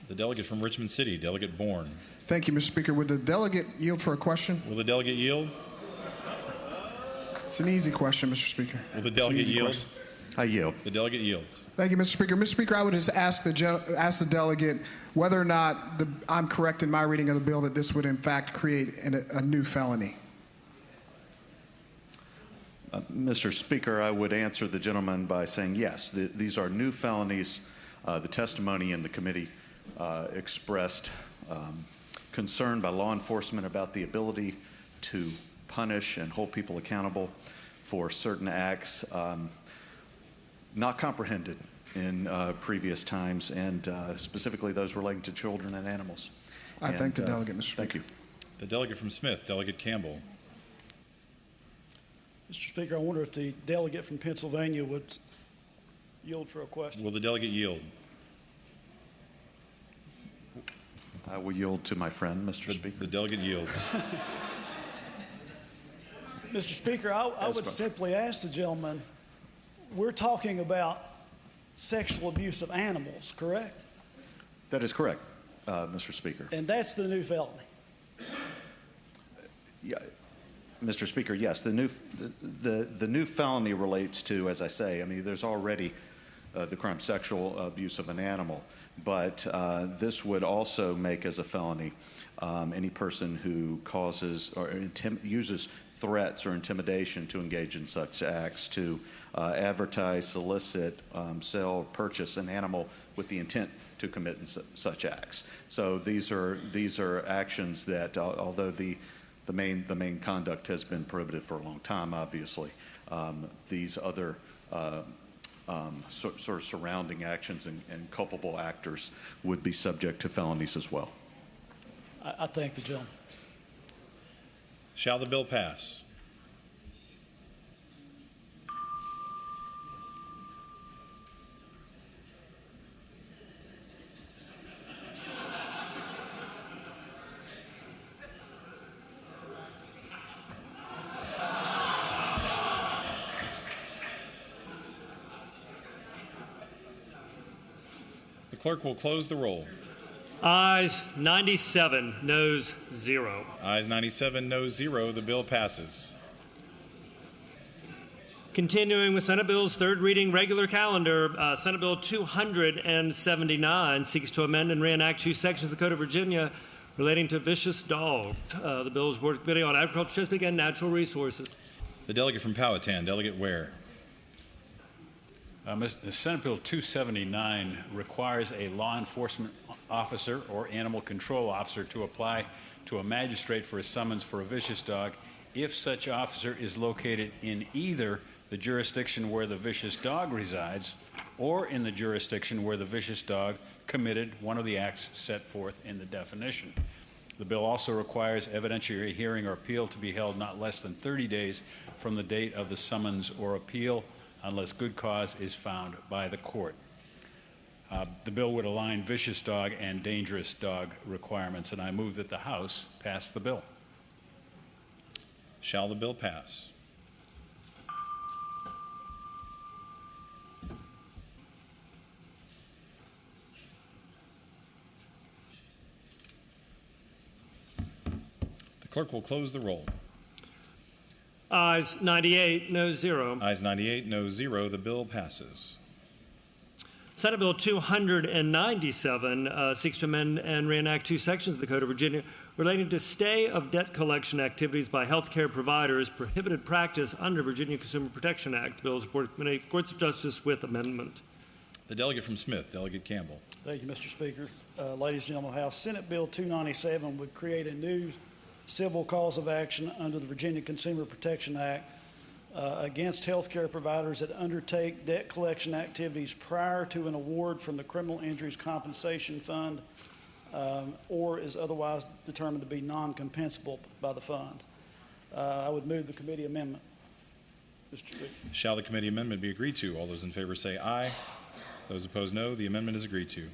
The delegate from Richmond City, Delegate Bourne. Thank you, Mr. Speaker. Would the delegate yield for a question? Will the delegate yield? It's an easy question, Mr. Speaker. Will the delegate yield? Question. I yield. The delegate yields. Thank you, Mr. Speaker. Mr. Speaker, I would just ask the delegate whether or not I'm correct in my reading of the bill that this would in fact create a new felony. Mr. Speaker, I would answer the gentleman by saying yes. These are new felonies. The testimony in the committee expressed concern by law enforcement about the ability to punish and hold people accountable for certain acts not comprehended in previous times, and specifically those relating to children and animals. I thank the delegate, Mr. Speaker. Thank you. The delegate from Smith, Delegate Campbell. Mr. Speaker, I wonder if the delegate from Pennsylvania would yield for a question. Will the delegate yield? I will yield to my friend, Mr. Speaker. The delegate yields. Mr. Speaker, I would simply ask the gentleman, we're talking about sexual abuse of animals, correct? That is correct, Mr. Speaker. And that's the new felony. Yeah, Mr. Speaker, yes. The new felony relates to, as I say, I mean, there's already the crime sexual abuse of an animal, but this would also make as a felony any person who causes or uses threats or intimidation to engage in such acts, to advertise, solicit, sell, or purchase an animal with the intent to commit such acts. So these are actions that, although the main conduct has been prohibited for a long time, obviously, these other sort of surrounding actions and culpable actors would be subject to felonies as well. I thank the gentleman. Shall the bill pass? clerk will close the roll. Ayes 97, noes 0. Ayes 97, noes 0. The bill passes. Continuing with Senate Bill's third reading regular calendar, Senate Bill 279 seeks to amend and reenact two sections of the Code of Virginia relating to vicious dogs. The bill is Board Committee on Agriculture, Chesapeake, and Natural Resources. The delegate from Powhatan, Delegate Ware. Senate Bill 279 requires a law enforcement officer or animal control officer to apply to a magistrate for a summons for a vicious dog if such officer is located in either the jurisdiction where the vicious dog resides or in the jurisdiction where the vicious dog committed one of the acts set forth in the definition. The bill also requires evidentiary hearing or appeal to be held not less than 30 days from the date of the summons or appeal unless good cause is found by the court. The bill would align vicious dog and dangerous dog requirements, and I move that the House pass the bill. Shall the bill pass? The clerk will close the roll. Ayes 98, noes 0. Ayes 98, noes 0. The bill passes. Senate Bill 297 seeks to amend and reenact two sections of the Code of Virginia relating to stay of debt collection activities by healthcare providers, prohibited practice under Virginia Consumer Protection Act. The bill is Board Committee of Courts of Justice with amendment. The delegate from Smith, Delegate Campbell. Thank you, Mr. Speaker. Ladies and gentlemen of the House, Senate Bill 297 would create a new civil cause of action under the Virginia Consumer Protection Act against healthcare providers that undertake debt collection activities prior to an award from the Criminal Injuries Compensation Fund or is otherwise determined to be non-compensable by the fund. I would move the committee amendment. Mr. Speaker. Shall the committee amendment be agreed to? All those in favor say aye. Those opposed, no. The amendment is agreed to.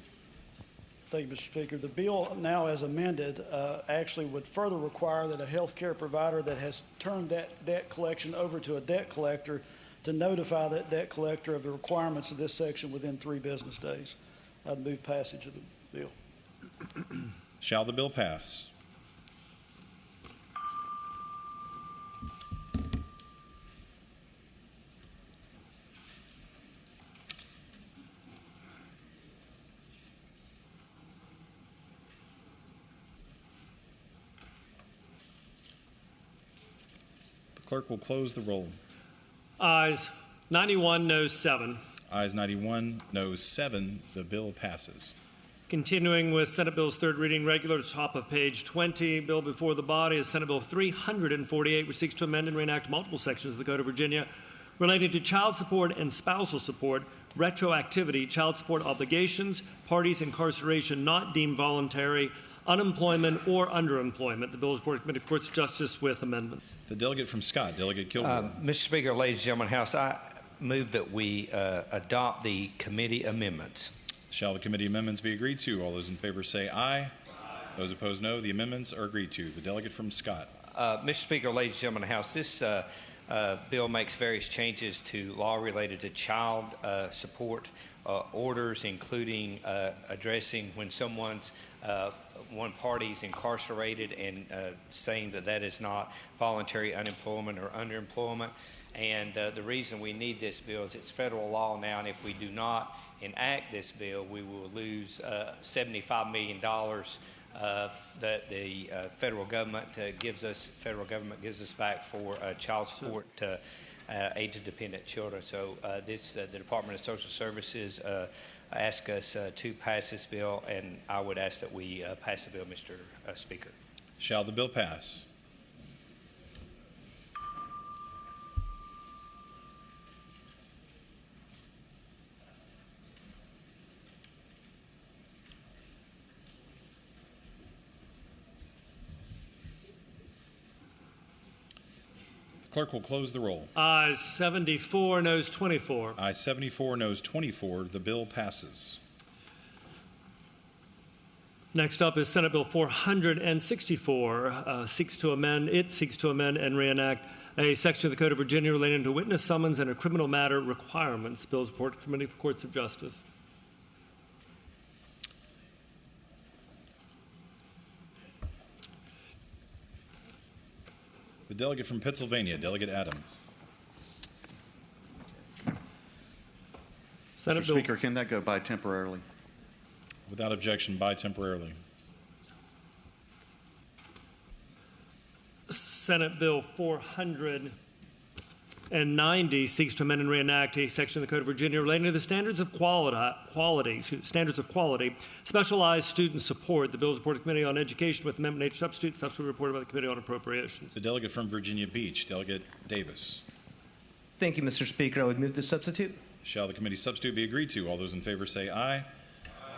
Thank you, Mr. Speaker. The bill now as amended actually would further require that a health care provider that has turned that debt collection over to a debt collector to notify that debt collector of the requirements of this section within 3 business days. I'd move passage of the bill. Shall the bill pass? Clerk will close the roll. Ayes 91, noes 7. Ayes 91, noes 7. The bill passes. Continuing with Senate Bill's third reading regular, top of page 20, bill before the body is Senate Bill 348, which seeks to amend and reenact multiple sections of the Code of Virginia related to child support and spousal support, retroactivity, child support obligations, parties' incarceration not deemed voluntary, unemployment or underemployment. The bill is Board Committee of Courts of Justice with amendment. The delegate from Scott, Delegate Kilgore. Mr. Speaker, ladies and gentlemen of the House, I move that we adopt the committee amendments. Shall the committee amendments be agreed to? All those in favor say aye. Aye. Those opposed, no. The amendments are agreed to. The delegate from Scott. Mr. Speaker, ladies and gentlemen of the House, this bill makes various changes to law related to child support orders, including addressing when one party's incarcerated and saying that that is not voluntary unemployment or underemployment. And the reason we need this bill is it's federal law now, and if we do not enact this bill, we will lose $75 million that the federal government gives us. Federal government gives us back for child support to aid to dependent children. So the Department of Social Services ask us to pass this bill, and I would ask that we pass the bill, Mr. Speaker. Shall the bill pass? Clerk will close the roll. Ayes 74, noes 24. Ayes 74, noes 24. The bill passes. Next up is Senate Bill 464. Seeks to amend and reenact a section of the Code of Virginia relating to witness summons and a criminal matter requirements. Bill is Board Committee for Courts of Justice. The delegate from Pennsylvania, Delegate Adams. Mr. Speaker, can that go by temporarily? Without objection, by temporarily. Senate Bill 490 seeks to amend and reenact a section of the Code of Virginia relating to the standards of quality, specialized student support. The bill is reported to the Committee on Education with amendment nature substitute, subsequently reported by the Committee on Appropriations. The delegate from Virginia Beach, Delegate Davis. Thank you, Mr. Speaker. I would move to substitute. Shall the committee substitute be agreed to? All those in favor say aye.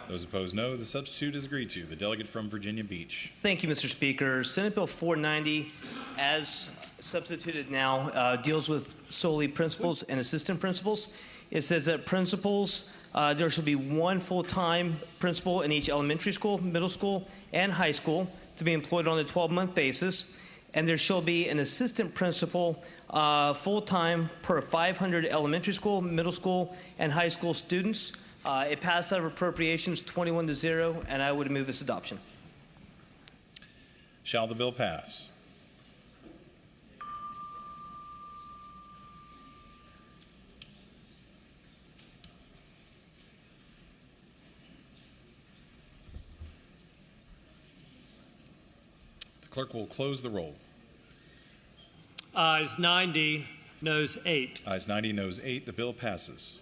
Those opposed, no. The substitute is agreed to. The delegate from Virginia Beach. Thank you, Mr. Speaker. Senate Bill 490, as substituted now, deals with solely principals and assistant principals. It says that principals, there should be one full-time principal in each elementary school, middle school, and high school to be employed on a 12-month basis. And there shall be an assistant principal full-time per 500 elementary school, middle school, and high school students. It passed out of appropriations 21-0, and I would move this adoption. Shall the bill pass? The clerk will close the roll. Ayes 90, noes 8. Ayes 90, noes 8. The bill passes.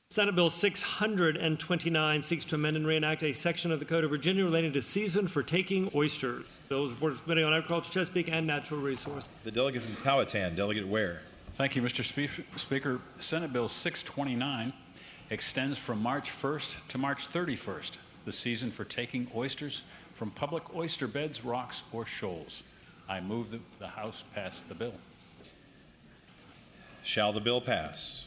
Senate Bill 629 seeks to amend and reenact a section of the Code of Virginia relating to season for taking oysters. Bill is reported to the Committee on Agriculture, Chesapeake, and Natural Resources. The delegate from Powhatan, Delegate Ware. Thank you, Mr. Speaker. Senate Bill 629 extends from March 1st to March 31st the season for taking oysters from public oyster beds, rocks, or shoals. I move that the House pass the bill. Shall the bill pass?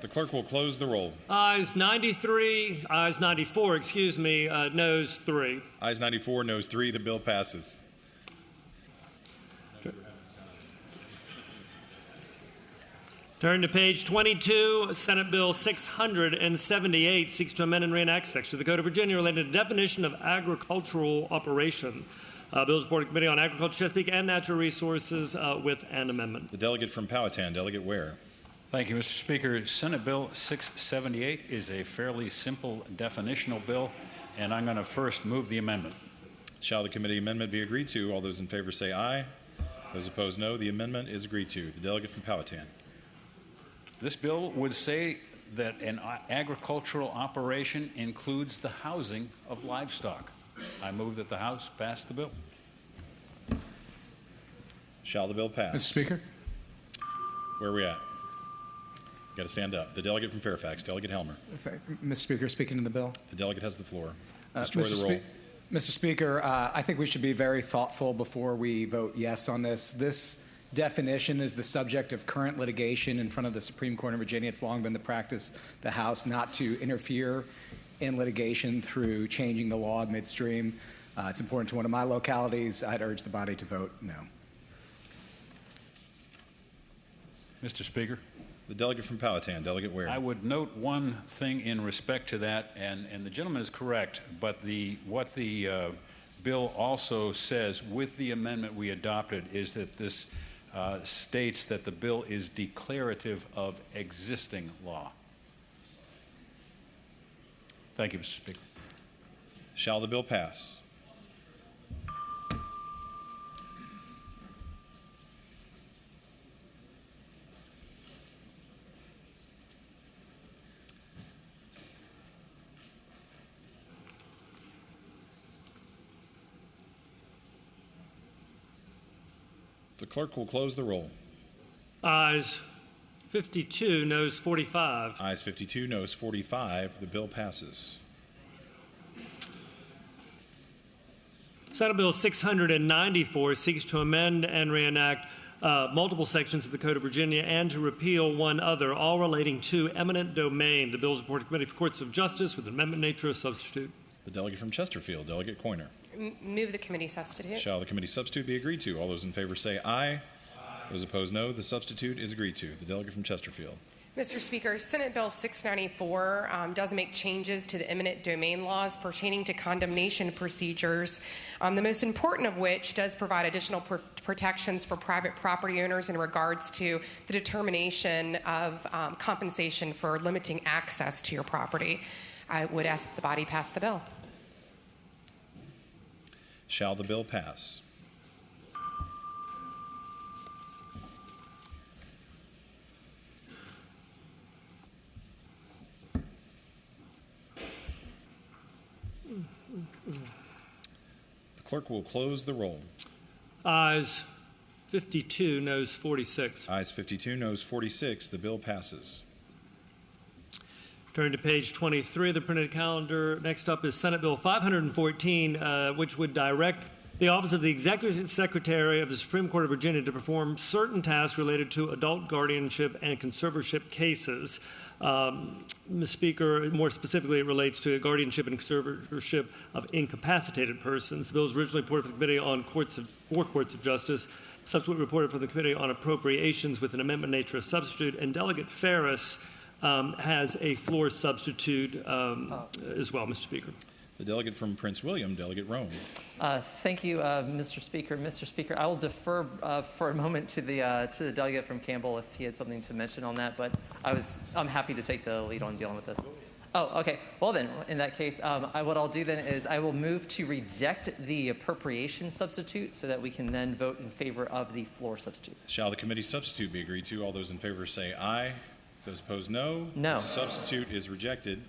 The clerk will close the roll. Ayes 94, noes 3. Ayes 94, noes 3. The bill passes. Turn to page 22. Senate Bill 678 seeks to amend and reenact section of the Code of Virginia related to the definition of agricultural operation. Bill is reported to the Committee on Agriculture, Chesapeake, and Natural Resources with an amendment. The delegate from Powhatan, Delegate Ware. Thank you, Mr. Speaker. Senate Bill 678 is a fairly simple definitional bill, and I'm going to first move the amendment. Shall the committee amendment be agreed to? All those in favor say aye. Those opposed, no. The amendment is agreed to. The delegate from Powhatan. This bill would say that an agricultural operation includes the housing of livestock. I move that the House pass the bill. Shall the bill pass? Mr. Speaker. Where are we at? You got to stand up. The delegate from Fairfax, Delegate Helmer. Mr. Speaker, speaking to the bill. The delegate has the floor. Destroy the roll. Mr. Speaker, I think we should be very thoughtful before we vote yes on this. This definition is the subject of current litigation in front of the Supreme Court of Virginia. It's long been the practice of the House not to interfere in litigation through changing the law midstream. It's important to one of my localities. I'd urge the body to vote no. Mr. Speaker. The delegate from Powhatan, Delegate Ware. I would note one thing in respect to that, and the gentleman is correct, but what the bill also says with the amendment we adopted is that this states that the bill is declarative of existing law. Thank you, Mr. Speaker. Shall the bill pass? The clerk will close the roll. Ayes 52, noes 45. Ayes 52, noes 45. The bill passes. Senate Bill 694 seeks to amend and reenact multiple sections of the Code of Virginia and to repeal one other, all relating to eminent domain. The bill is reported to the Committee for Courts of Justice with an amendment nature as substitute. The delegate from Chesterfield, Delegate Coiner. Move the committee substitute. Shall the committee substitute be agreed to? All those in favor say aye. Those opposed, no. The substitute is agreed to. The delegate from Chesterfield. Mr. Speaker, Senate Bill 694 does make changes to the eminent domain laws pertaining to condemnation procedures, the most important of which does provide additional protections for private property owners in regards to the determination of compensation for limiting access to your property. I would ask that the body pass the bill. Shall the bill pass? The clerk will close the roll. Ayes 52, noes 46. Ayes 52, noes 46. The bill passes. Turning to page 23 of the printed calendar, next up is Senate Bill 514, which would direct the Office of the Executive Secretary of the Supreme Court of Virginia to perform certain tasks related to adult guardianship and conservatorship cases. Ms. Speaker, more specifically, it relates to guardianship and conservatorship of incapacitated persons. The bill was originally reported from the Committee on four courts of Justice, subsequently reported from the Committee on Appropriations with an amendment nature of substitute, and Delegate Ferris has a floor substitute as well, Mr. Speaker. The delegate from Prince William, Delegate Rome. Thank you, Mr. Speaker. Mr. Speaker, I will defer for a moment to the delegate from Campbell if he had something to mention on that, but I'm happy to take the lead on dealing with this. Oh, okay. Well then, in that case, what I'll do then is I will move to reject the appropriation substitute so that we can then vote in favor of the floor substitute. Shall the committee substitute be agreed to? All those in favor say aye. Those opposed, no. No. The substitute is rejected.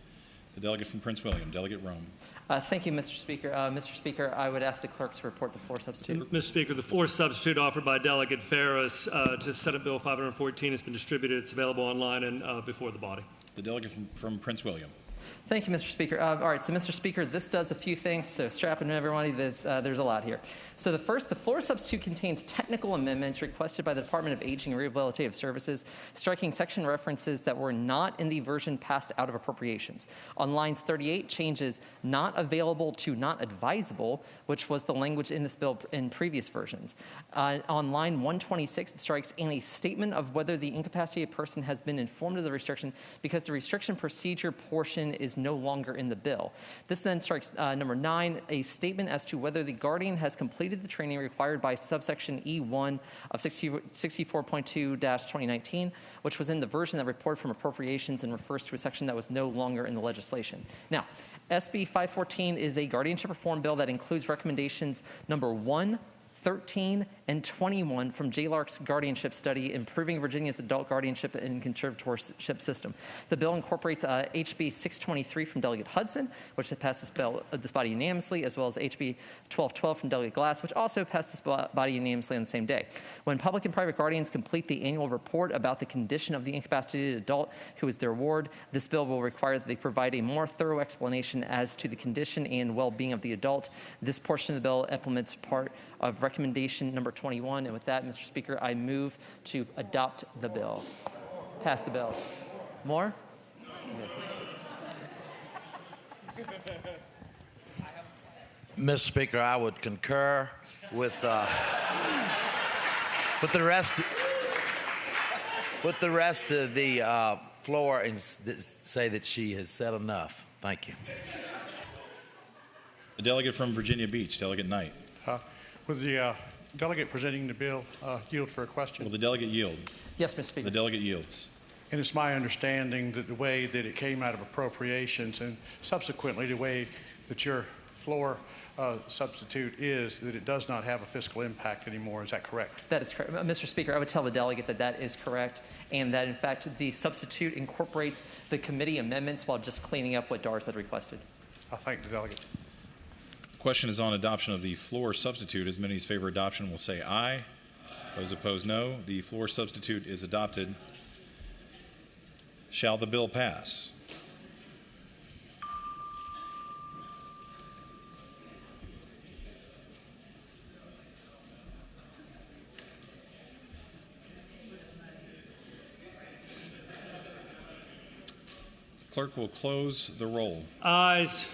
The delegate from Prince William, Delegate Rome. Thank you, Mr. Speaker. Mr. Speaker, I would ask the clerk to report the floor substitute. Mr. Speaker, the floor substitute offered by Delegate Ferris to Senate Bill 514 has been distributed. It's available online and before the body. The delegate from Prince William. Thank you, Mr. Speaker. All right, so Mr. Speaker, this does a few things, so strap in everybody, there's a lot here. So the floor substitute contains technical amendments requested by the Department of Aging and Rehabilitative Services, striking section references that were not in the version passed out of appropriations. On lines 38, changes not available to not advisable, which was the language in this bill in previous versions. On line 126, it strikes in a statement of whether the incapacitated person has been informed of the restriction because the restriction procedure portion is no longer in the bill. This then strikes number 9, a statement as to whether the guardian has completed the training required by subsection E1 of 64.2-2019, which was in the version that reported from appropriations and refers to a section that was no longer in the legislation. Now, SB 514 is a guardianship reform bill that includes recommendations number 1, 13, and 21 from JLARC's guardianship study, Improving Virginia's Adult Guardianship and Conservatorship System. The bill incorporates HB 623 from Delegate Hudson, which has passed this body unanimously, as well as HB 1212 from Delegate Glass, which also passed this body unanimously on the same day. When public and private guardians complete the annual report about the condition of the incapacitated adult who is their ward, this bill will require that they provide a more thorough explanation as to the condition and well-being of the adult. This portion of the bill implements part of recommendation number 21. And with that, Mr. Speaker, I move to adopt the bill. Pass the bill. More? Mr. Speaker, I would concur with the rest of the floor and say that she has said enough. Thank you. The delegate from Virginia Beach, Delegate Knight. Would the delegate presenting the bill yield for a question? Will the delegate yield? Yes, Mr. Speaker. The delegate yields. And it's my understanding that the way that it came out of appropriations and subsequently the way that your floor substitute is that it does not have a fiscal impact anymore. Is that correct? That is correct. Mr. Speaker, I would tell the delegate that that is correct and that, in fact, the substitute incorporates the committee amendments while just cleaning up what DARS had requested. I thank the delegate. The question is on adoption of the floor substitute. As many as favor adoption will say aye. Those opposed, no. The floor substitute is adopted. Shall the bill pass? Clerk will close the roll. Ayes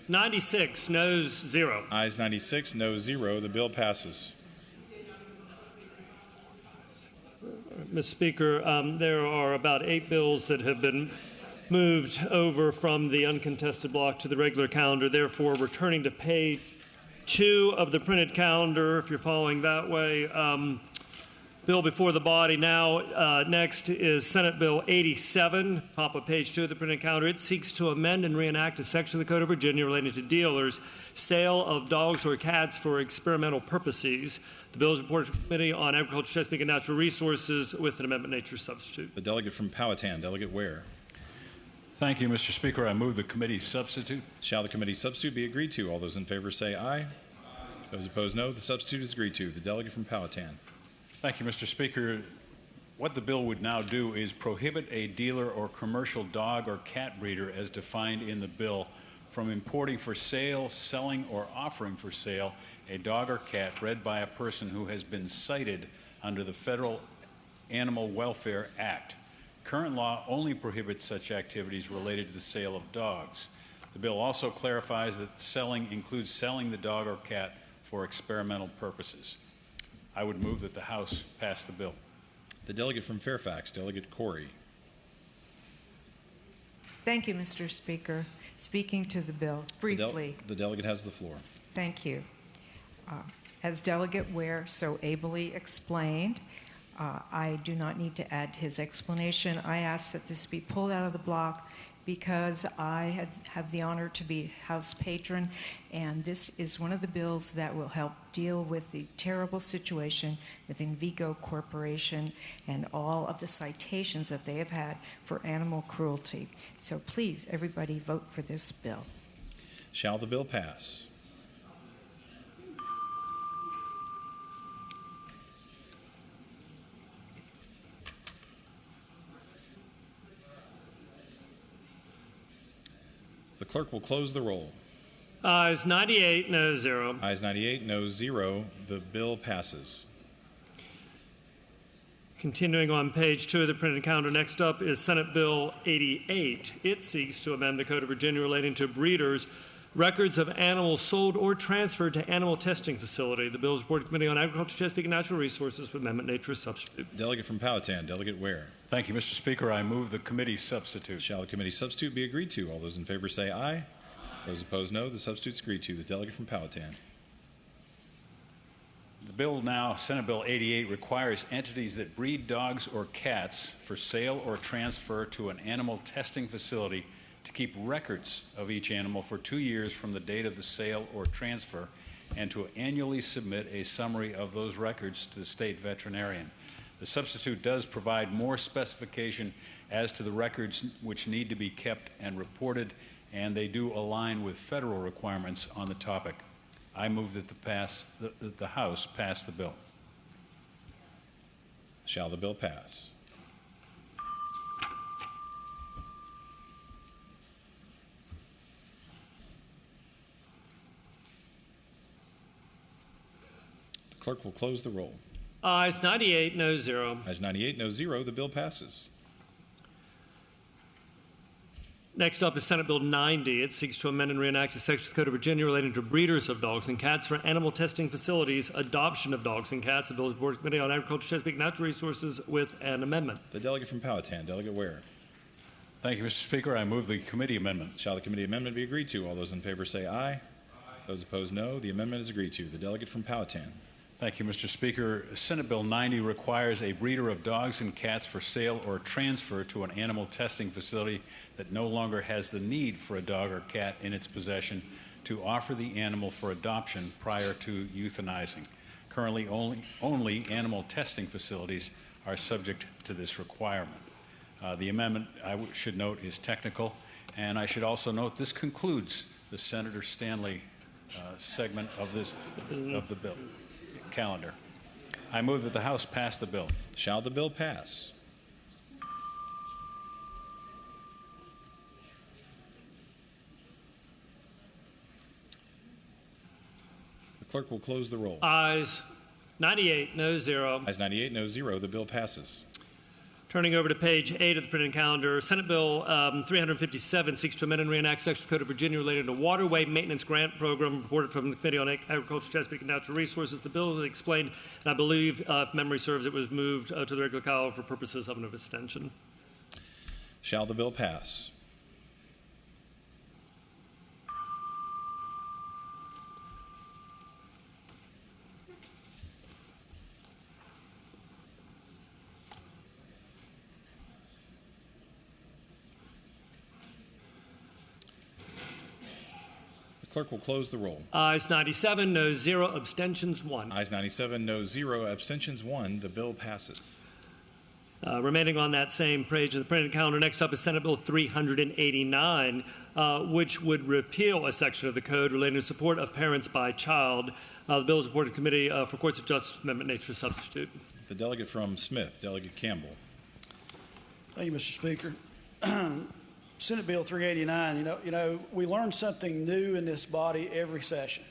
96, noes 0. Ayes 96, no 0. The bill passes. Mr. Speaker, there are about 8 bills that have been moved over from the uncontested block to the regular calendar. Therefore, returning to page 2 of the printed calendar, if you're following that way. Bill before the body now. Next is Senate Bill 87, top of page 2 of the printed calendar. It seeks to amend and reenact a section of the Code of Virginia relating to dealers' sale of dogs or cats for experimental purposes. The bill is reported to the Committee on Agriculture, Chesapeake, and Natural Resources with an amendment nature substitute. The delegate from Powhatan, Delegate Ware. Thank you, Mr. Speaker. I move the committee substitute. Shall the committee substitute be agreed to? All those in favor say aye. Those opposed, no. The substitute is agreed to. The delegate from Powhatan. Thank you, Mr. Speaker. What the bill would now do is prohibit a dealer or commercial dog or cat breeder as defined in the bill from importing for sale, selling, or offering for sale a dog or cat bred by a person who has been cited under the Federal Animal Welfare Act. Current law only prohibits such activities related to the sale of dogs. The bill also clarifies that selling includes selling the dog or cat for experimental purposes. I would move that the House pass the bill. The delegate from Fairfax, Delegate Corey. Thank you, Mr. Speaker. Speaking to the bill briefly. The delegate has the floor. Thank you. As Delegate Ware so ably explained, I do not need to add to his explanation. I ask that this be pulled out of the block because I have the honor to be House patron, and this is one of the bills that will help deal with the terrible situation with Envigo Corporation and all of the citations that they have had for animal cruelty. So please, everybody, vote for this bill. Shall the bill pass? The clerk will close the roll. Ayes 98, no 0. Ayes 98, no 0. The bill passes. Continuing on page 2 of the printed calendar, next up is Senate Bill 88. It seeks to amend the Code of Virginia relating to breeders' records of animals sold or transferred to animal testing facility. The bill is reported to the Committee on Agriculture, Chesapeake, and Natural Resources with amendment nature as substitute. Delegate from Powhatan, Delegate Ware. Thank you, Mr. Speaker. I move the committee substitute. Shall the committee substitute be agreed to? All those in favor say aye. Those opposed, no. The substitute is agreed to. The delegate from Powhatan. The bill now, Senate Bill 88, requires entities that breed dogs or cats for sale or transfer to an animal testing facility to keep records of each animal for 2 years from the date of the sale or transfer, and to annually submit a summary of those records to the state veterinarian. The substitute does provide more specification as to the records which need to be kept and reported, and they do align with federal requirements on the topic. I move that the House pass the bill. Shall the bill pass? The clerk will close the roll. Ayes 98, no 0. Ayes 98, no 0. The bill passes. Next up is Senate Bill 90. It seeks to amend and reenact a section of the Code of Virginia relating to breeders of dogs and cats for animal testing facilities, adoption of dogs and cats. The bill is before the Committee on Agriculture, Chesapeake, and Natural Resources with an amendment. The delegate from Powhatan, Delegate Ware. Thank you, Mr. Speaker. I move the committee amendment. Shall the committee amendment be agreed to? All those in favor say aye. Aye. Those opposed, no. The amendment is agreed to. The delegate from Powhatan. Thank you, Mr. Speaker. Senate Bill 90 requires a breeder of dogs and cats for sale or transfer to an animal testing facility that no longer has the need for a dog or cat in its possession to offer the animal for adoption prior to euthanizing. Currently, only animal testing facilities are subject to this requirement. The amendment, should note, is technical, and I should also note this concludes the Senator Stanley segment of the bill calendar. I move that the House pass the bill. Shall the bill pass? The clerk will close the roll. Ayes 98, no 0. Ayes 98, no 0. The bill passes. Turning over to page 8 of the printed calendar, Senate Bill 357 seeks to amend and reenact sections of the Code of Virginia related to waterway maintenance grant program reported from the Committee on Agriculture, Chesapeake, and Natural Resources. The bill is explained, and I believe, if memory serves, it was moved to the regular calendar for purposes of an extension. Shall the bill pass? Clerk will close the roll. Ayes 97, noes 0, abstentions 1. Ayes 97, noes 0, abstentions 1. The bill passes. Remaining on that same page of the printed calendar, next up is Senate Bill 389, which would repeal a section of the code relating to support of parents by child. The bill is reported to Committee for Courts of Justice Amendment Nature Substitute. The delegate from Smith, Delegate Campbell. Thank you, Mr. Speaker. Senate Bill 389, you know, we learn something new in this body every session.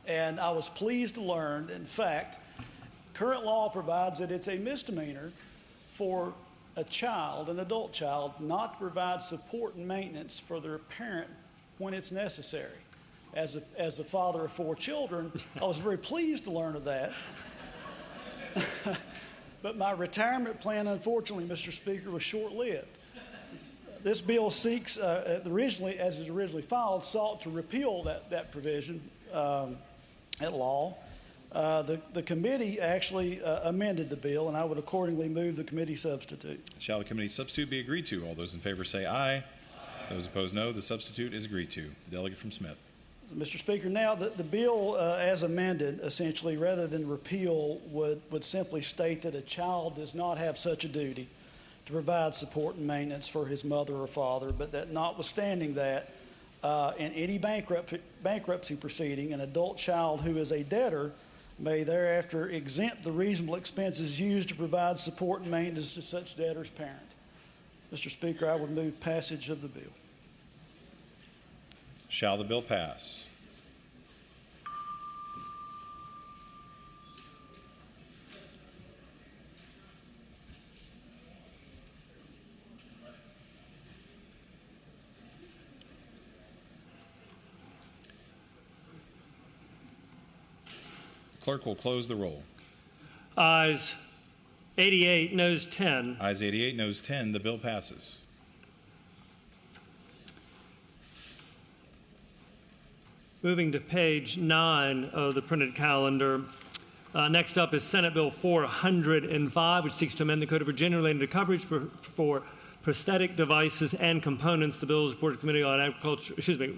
And I was pleased to learn that, in fact, current law provides that it's a misdemeanor for a child, an adult child, not to provide support and maintenance for their parent when it's necessary. As a father of 4 children, I was very pleased to learn of that. But my retirement plan, unfortunately, Mr. Speaker, was short-lived. This bill seeks, originally, as is originally filed, sought to repeal that provision at law. The committee actually amended the bill, and I would accordingly move the committee substitute. Shall the committee substitute be agreed to? All those in favor say aye. Those opposed, no. The substitute is agreed to. The delegate from Smith. Mr. Speaker, now the bill as amended, essentially, rather than repeal, would simply state that a child does not have such a duty to provide support and maintenance for his mother or father, but that notwithstanding that, in any bankruptcy proceeding, an adult child who is a debtor may thereafter exempt the reasonable expenses used to provide support and maintenance to such debtor's parent. Mr. Speaker, I would move passage of the bill. Shall the bill pass? Clerk will close the roll. Ayes 88, noes 10. Ayes 88, noes 10. The bill passes. Moving to page 9 of the printed calendar. Next up is Senate Bill 405, which seeks to amend the Code of Virginia relating to coverage for prosthetic devices and components. The bill is reported to Committee on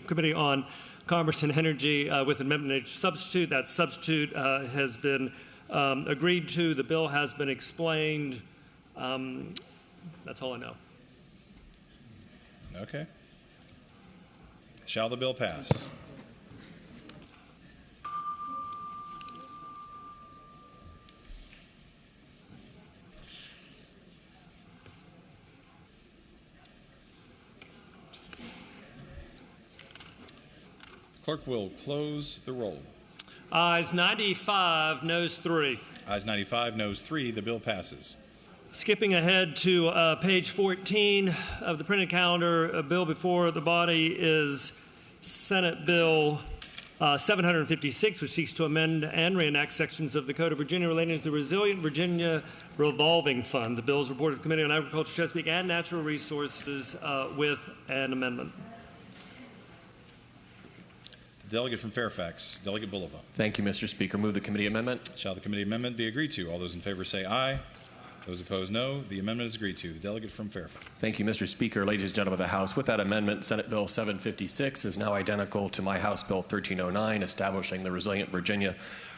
Committee on Commerce and Energy with amendment substitute. That substitute has been agreed to. The bill has been explained. That's all I know. Okay. Shall the bill pass? Clerk will close the roll. Ayes 95, noes 3. Ayes 95, noes 3. The bill passes. Skipping ahead to page 14 of the printed calendar, a bill before the body is Senate Bill 756, which seeks to amend and reenact sections of the Code of Virginia relating to the Resilient Virginia Revolving Fund. The bill is reported to the Committee on Agriculture, Chesapeake, and Natural Resources with an amendment. Delegate from Fairfax, Delegate Bulova. Thank you, Mr. Speaker. Move the committee amendment. Shall the committee amendment be agreed to? All those in favor say aye. Those opposed, no. The amendment is agreed to. The delegate from Fairfax. Thank you, Mr. Speaker. Ladies and gentlemen of the House, with that amendment, Senate Bill 756 is now identical to my House Bill 1309, establishing the Resilient Virginia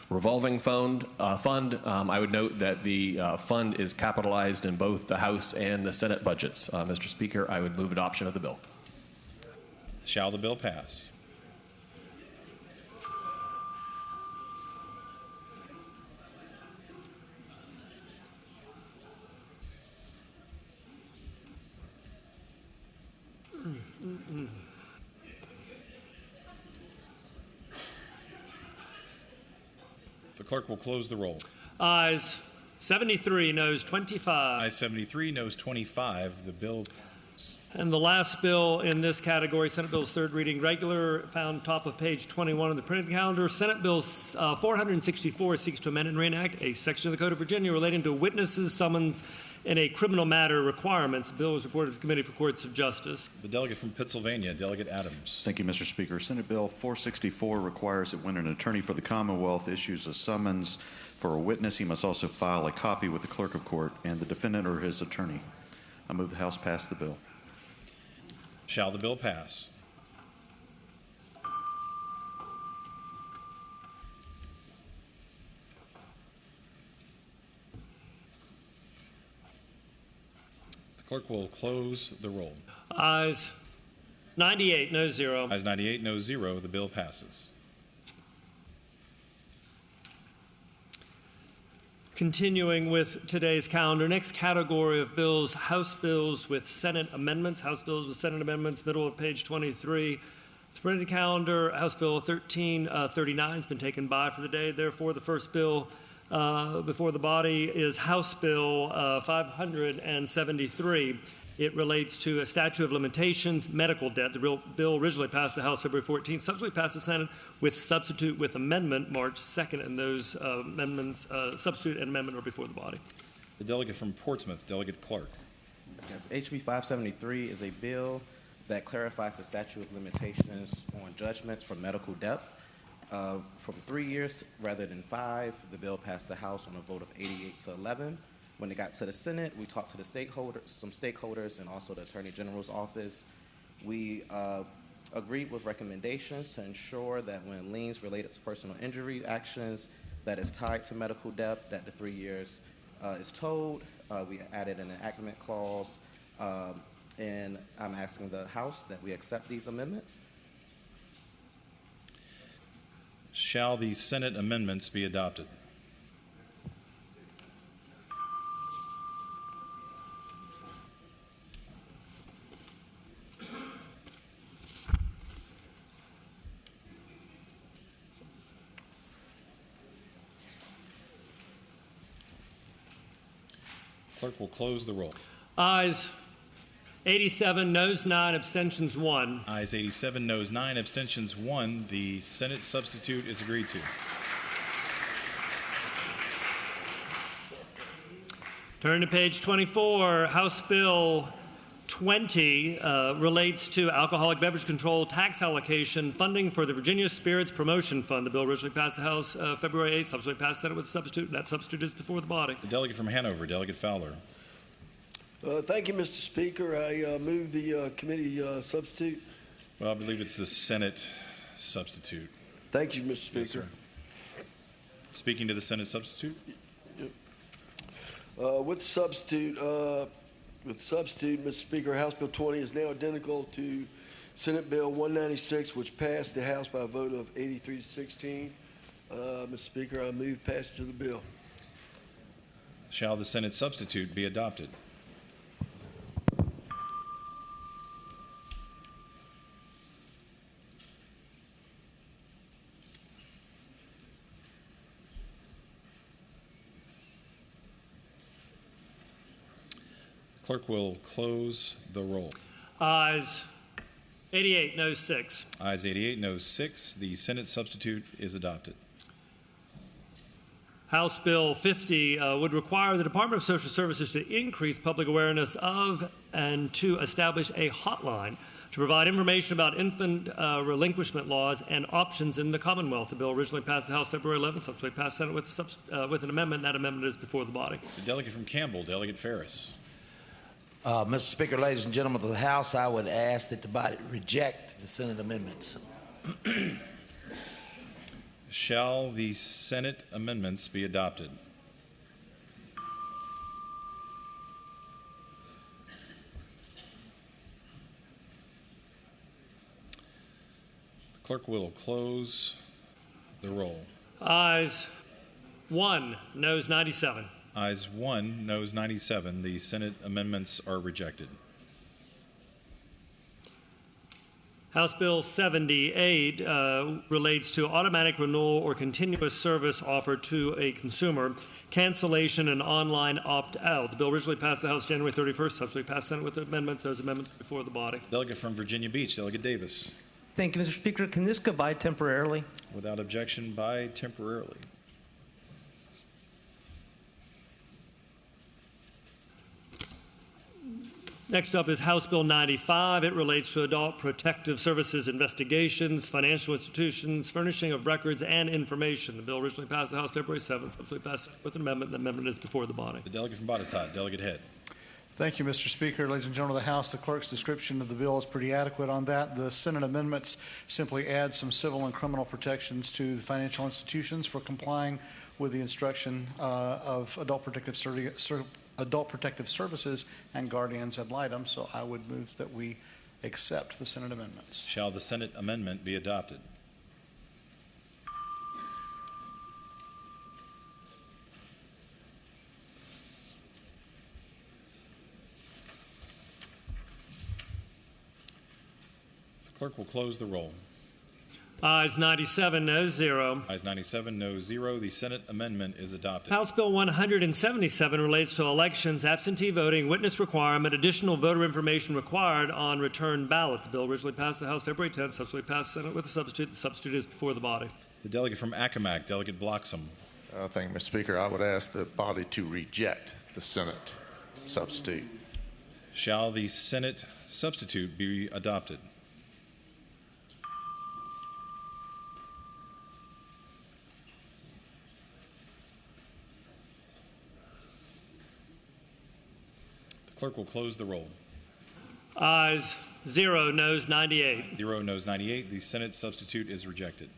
Revolving Fund. I would note that the fund is capitalized in both the House and the Senate budgets. Mr. Speaker, I would move adoption of the bill. Shall the bill pass? The clerk will close the roll. Ayes 73, noes 25. Ayes 73, noes 25. The bill. And the last bill in this category, Senate Bill's third reading, regular, found top of page 21 of the printed calendar. Senate Bill 464 seeks to amend and reenact a section of the Code of Virginia relating to witnesses summons in a criminal matter requirements. The bill was reported to the Committee for Courts of Justice. The delegate from Pennsylvania, Delegate Adams. Thank you, Mr. Speaker. Senate Bill 464 requires that when an attorney for the Commonwealth issues a summons for a witness, he must also file a copy with the clerk of court and the defendant or his attorney. I move the House pass the bill. Shall the bill pass? The clerk will close the roll. Ayes 98, no 0. Ayes 98, no 0. The bill passes. Continuing with today's calendar, next category of bills, House bills with Senate amendments. House bills with Senate amendments, middle of page 23. The printed calendar, House Bill 1339 has been taken by for the day. Therefore, the first bill before the body is House Bill 573. It relates to a statute of limitations, medical debt. The bill originally passed the House February 14th, subsequently passed the Senate with substitute with amendment March 2nd, and those amendments, substitute and amendment, are before the body. The delegate from Portsmouth, Delegate Clark. Yes, HB 573 is a bill that clarifies the statute of limitations on judgments for medical debt. From 3 years rather than 5, the bill passed the House on a vote of 88 to 11. When it got to the Senate, we talked to the some stakeholders, and also the Attorney General's office. We agreed with recommendations to ensure that when liens related to personal injury actions that is tied to medical debt, that the 3 years is told. We added an enactment clause, and I'm asking the House that we accept these amendments. Shall the Senate amendments be adopted? Clerk will close the roll. Ayes 87, noes 9, abstentions 1. Ayes 87, noes 9, abstentions 1. The Senate substitute is agreed to. Turn to page 24. House Bill 20 relates to alcoholic beverage control tax allocation funding for the Virginia Spirits Promotion Fund. The bill originally passed the House February 8th, subsequently passed the Senate with a substitute, and that substitute is before the body. The delegate from Hanover, Delegate Fowler. Thank you, Mr. Speaker. I move the committee substitute. Well, I believe it's the Senate substitute. Thank you, Mr. Speaker. Yes, sir. Speaking to the Senate substitute. Yep. With substitute, Mr. Speaker, House Bill 20 is now identical to Senate Bill 196, which passed the House by a vote of 83 to 16. Mr. Speaker, I move passage of the bill. Shall the Senate substitute be adopted? Clerk will close the roll. Ayes 88, no 6. Ayes 88, no 6. The Senate substitute is adopted. House Bill 50 would require the Department of Social Services to increase public awareness of and to establish a hotline to provide information about infant relinquishment laws and options in the Commonwealth. The bill originally passed the House February 11th, subsequently passed the Senate with an amendment. That amendment is before the body. The delegate from Campbell, Delegate Ferris. Mr. Speaker, ladies and gentlemen of the House, I would ask that the body reject the Senate amendments. Shall the Senate amendments be adopted? The clerk will close the roll. Ayes 1, noes 97. Ayes 1, noes 97. The Senate amendments are rejected. House Bill 78 relates to automatic renewal or continuous service offered to a consumer, cancellation and online opt-out. The bill originally passed the House January 31st, subsequently passed Senate with amendments. Those amendments before the body. Delegate from Virginia Beach, Delegate Davis. Thank you, Mr. Speaker. Can this go by temporarily? Without objection, by temporarily. Next up is House Bill 95. It relates to adult protective services investigations, financial institutions, furnishing of records and information. The bill originally passed the House February 7th, subsequently passed with an amendment. The amendment is before the body. The delegate from Botetourt, Delegate Head. Thank you, Mr. Speaker. Ladies and gentlemen of the House, the clerk's description of the bill is pretty adequate on that. The Senate amendments simply add some civil and criminal protections to the financial institutions for complying with the instruction of adult protective services and guardians ad litem. So I would move that we accept the Senate amendments. Shall the Senate amendment be adopted? Clerk will close the roll. Ayes 97, noes 0. Ayes 97, noes 0. The Senate amendment is adopted. House Bill 177 relates to elections, absentee voting, witness requirement, additional voter information required on return ballot. The bill originally passed the House February 10th, subsequently passed the Senate with a substitute. The substitute is before the body. The delegate from Accomack, Delegate Bloxham. Thank you, Mr. Speaker. I would ask the body to reject the Senate substitute. Shall the Senate substitute be adopted? Clerk will close the roll. Ayes 0, noes 98. 0, noes 98. The Senate substitute is rejected.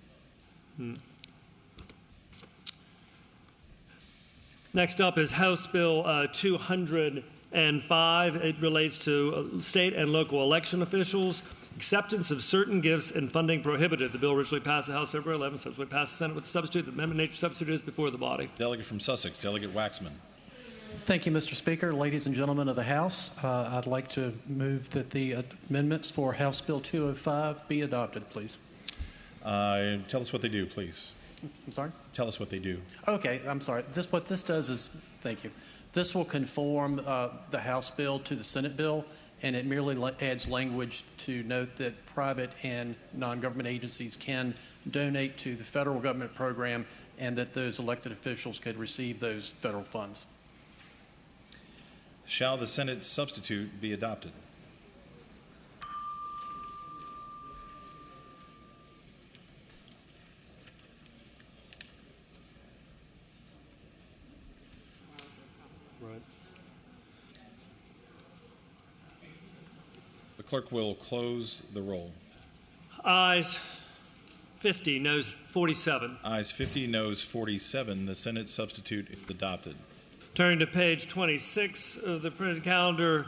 Next up is House Bill 205. It relates to state and local election officials. Acceptance of certain gifts and funding prohibited. The bill originally passed the House February 11th, subsequently passed the Senate with the substitute. The amendment nature substitute is before the body. Delegate from Sussex, Delegate Waxman. Thank you, Mr. Speaker. Ladies and gentlemen of the House, I'd like to move that the amendments for House Bill 205 be adopted, please. Tell us what they do, please. I'm sorry? Tell us what they do. Okay, I'm sorry. What this does is, thank you, this will conform the House bill to the Senate bill, and it merely adds language to note that private and non-government agencies can donate to the federal government program and that those elected officials could receive those federal funds. Shall the Senate substitute be adopted? Right. The clerk will close the roll. Ayes 50, noes 47. Ayes 50, noes 47. The Senate substitute is adopted. Turning to page 26 of the printed calendar.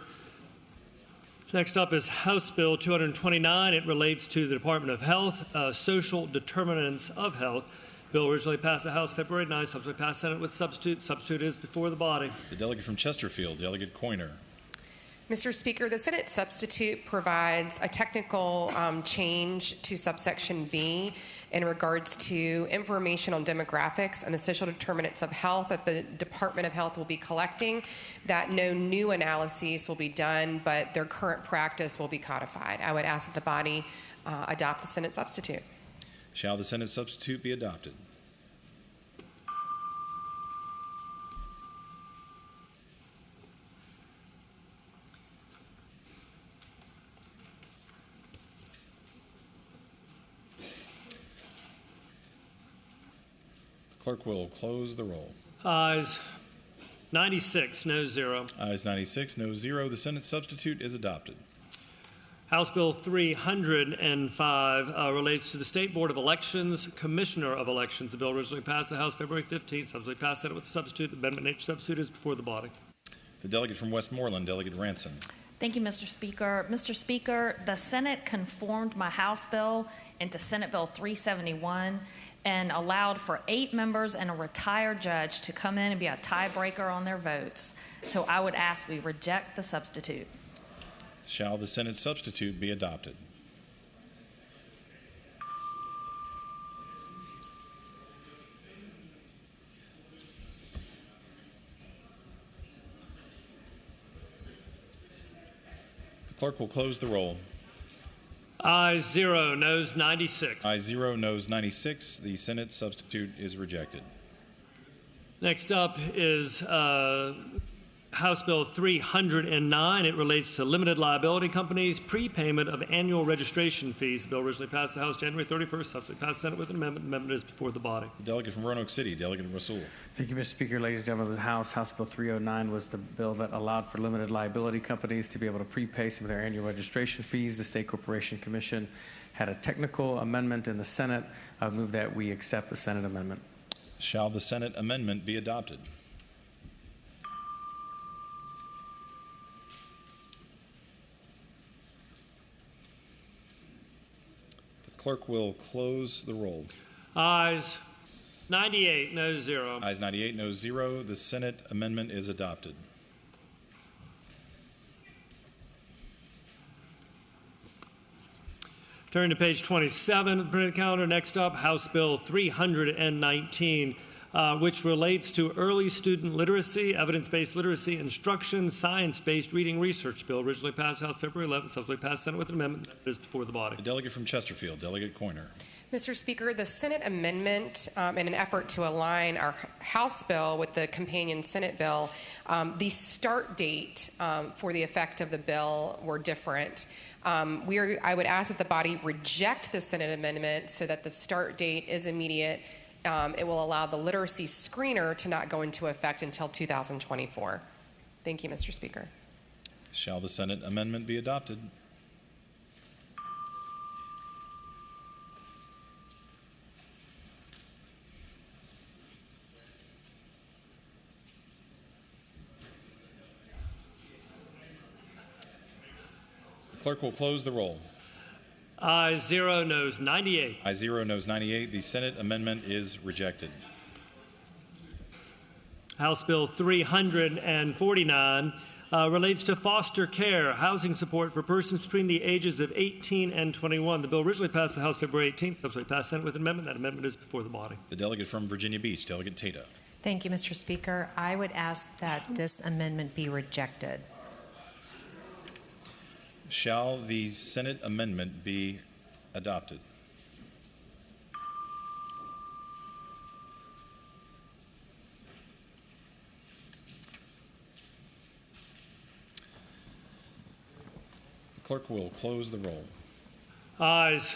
Next up is House Bill 229. It relates to the Department of Health, social determinants of health. Bill originally passed the House February 9th, subsequently passed Senate with substitute. Substitute is before the body. The delegate from Chesterfield, Delegate Coiner. Mr. Speaker, the Senate substitute provides a technical change to subsection B in regards to information on demographics and the social determinants of health that the Department of Health will be collecting, that no new analyses will be done, but their current practice will be codified. I would ask that the body adopt the Senate substitute. Shall the Senate substitute be adopted? Clerk will close the roll. Ayes 96, no 0. Ayes 96, no 0. The Senate substitute is adopted. House Bill 305 relates to the State Board of Elections, Commissioner of Elections. The bill originally passed the House February 15th, subsequently passed Senate with the substitute. The amendment nature substitute is before the body. The delegate from Westmoreland, Delegate Ranson. Thank you, Mr. Speaker. Mr. Speaker, the Senate conformed my House bill into Senate Bill 371 and allowed for 8 members and a retired judge to come in and be a tiebreaker on their votes. So I would ask we reject the substitute. Shall the Senate substitute be adopted? Clerk will close the roll. Ayes 0, noes 96. Ayes 0, noes 96. The Senate substitute is rejected. Next up is House Bill 309. It relates to limited liability companies' prepayment of annual registration fees. The bill originally passed the House January 31st, subsequently passed the Senate with an amendment. The amendment is before the body. The delegate from Roanoke City, Delegate Rasool. Thank you, Mr. Speaker. Ladies and gentlemen of the House, House Bill 309 was the bill that allowed for limited liability companies to be able to prepay some of their annual registration fees. The State Corporation Commission had a technical amendment in the Senate. I move that we accept the Senate amendment. Shall the Senate amendment be adopted? The clerk will close the roll. Ayes 98, noes 0. Ayes 98, noes 0. The Senate amendment is adopted. Turn to page 27 of the printed calendar. Next up, House Bill 319, which relates to early student literacy, evidence-based literacy instruction, science-based reading research bill. Originally passed House February 11th, subsequently passed Senate with an amendment that is before the body. The delegate from Chesterfield, Delegate Coiner. Mr. Speaker, the Senate amendment, in an effort to align our House bill with the companion Senate bill, the start date for the effect of the bill were different. I would ask that the body reject the Senate amendment so that the start date is immediate. It will allow the literacy screener to not go into effect until 2024. Thank you, Mr. Speaker. Shall the Senate amendment be adopted? The clerk will close the roll. Ayes 0, noes 98. Ayes 0, noes 98. The Senate amendment is rejected. House Bill 349 relates to foster care, housing support for persons between the ages of 18 and 21. The bill originally passed the House February 18th, subsequently passed Senate with an amendment. That amendment is before the body. The delegate from Virginia Beach, Delegate Tata. Thank you, Mr. Speaker. I would ask that this amendment be rejected. Shall the Senate amendment be adopted? The clerk will close the roll. Ayes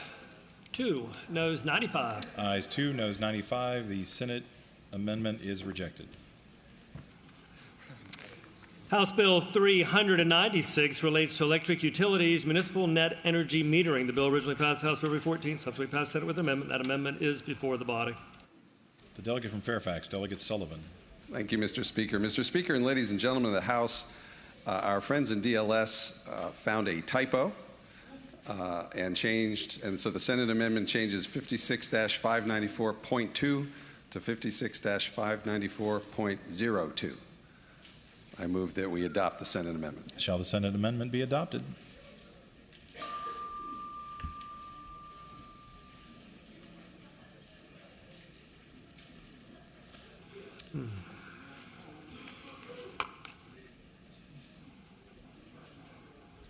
2, noes 95. Ayes 2, noes 95. The Senate amendment is rejected. House Bill 396 relates to electric utilities, municipal net energy metering. The bill originally passed the House February 14th, subsequently passed Senate with an amendment. That amendment is before the body. The delegate from Fairfax, Delegate Sullivan. Thank you, Mr. Speaker. Mr. Speaker and ladies and gentlemen of the House, our friends in DLS found a typo and changed, and so the Senate amendment changes 56-594.2 to 56-594.02. I move that we adopt the Senate amendment. Shall the Senate amendment be adopted?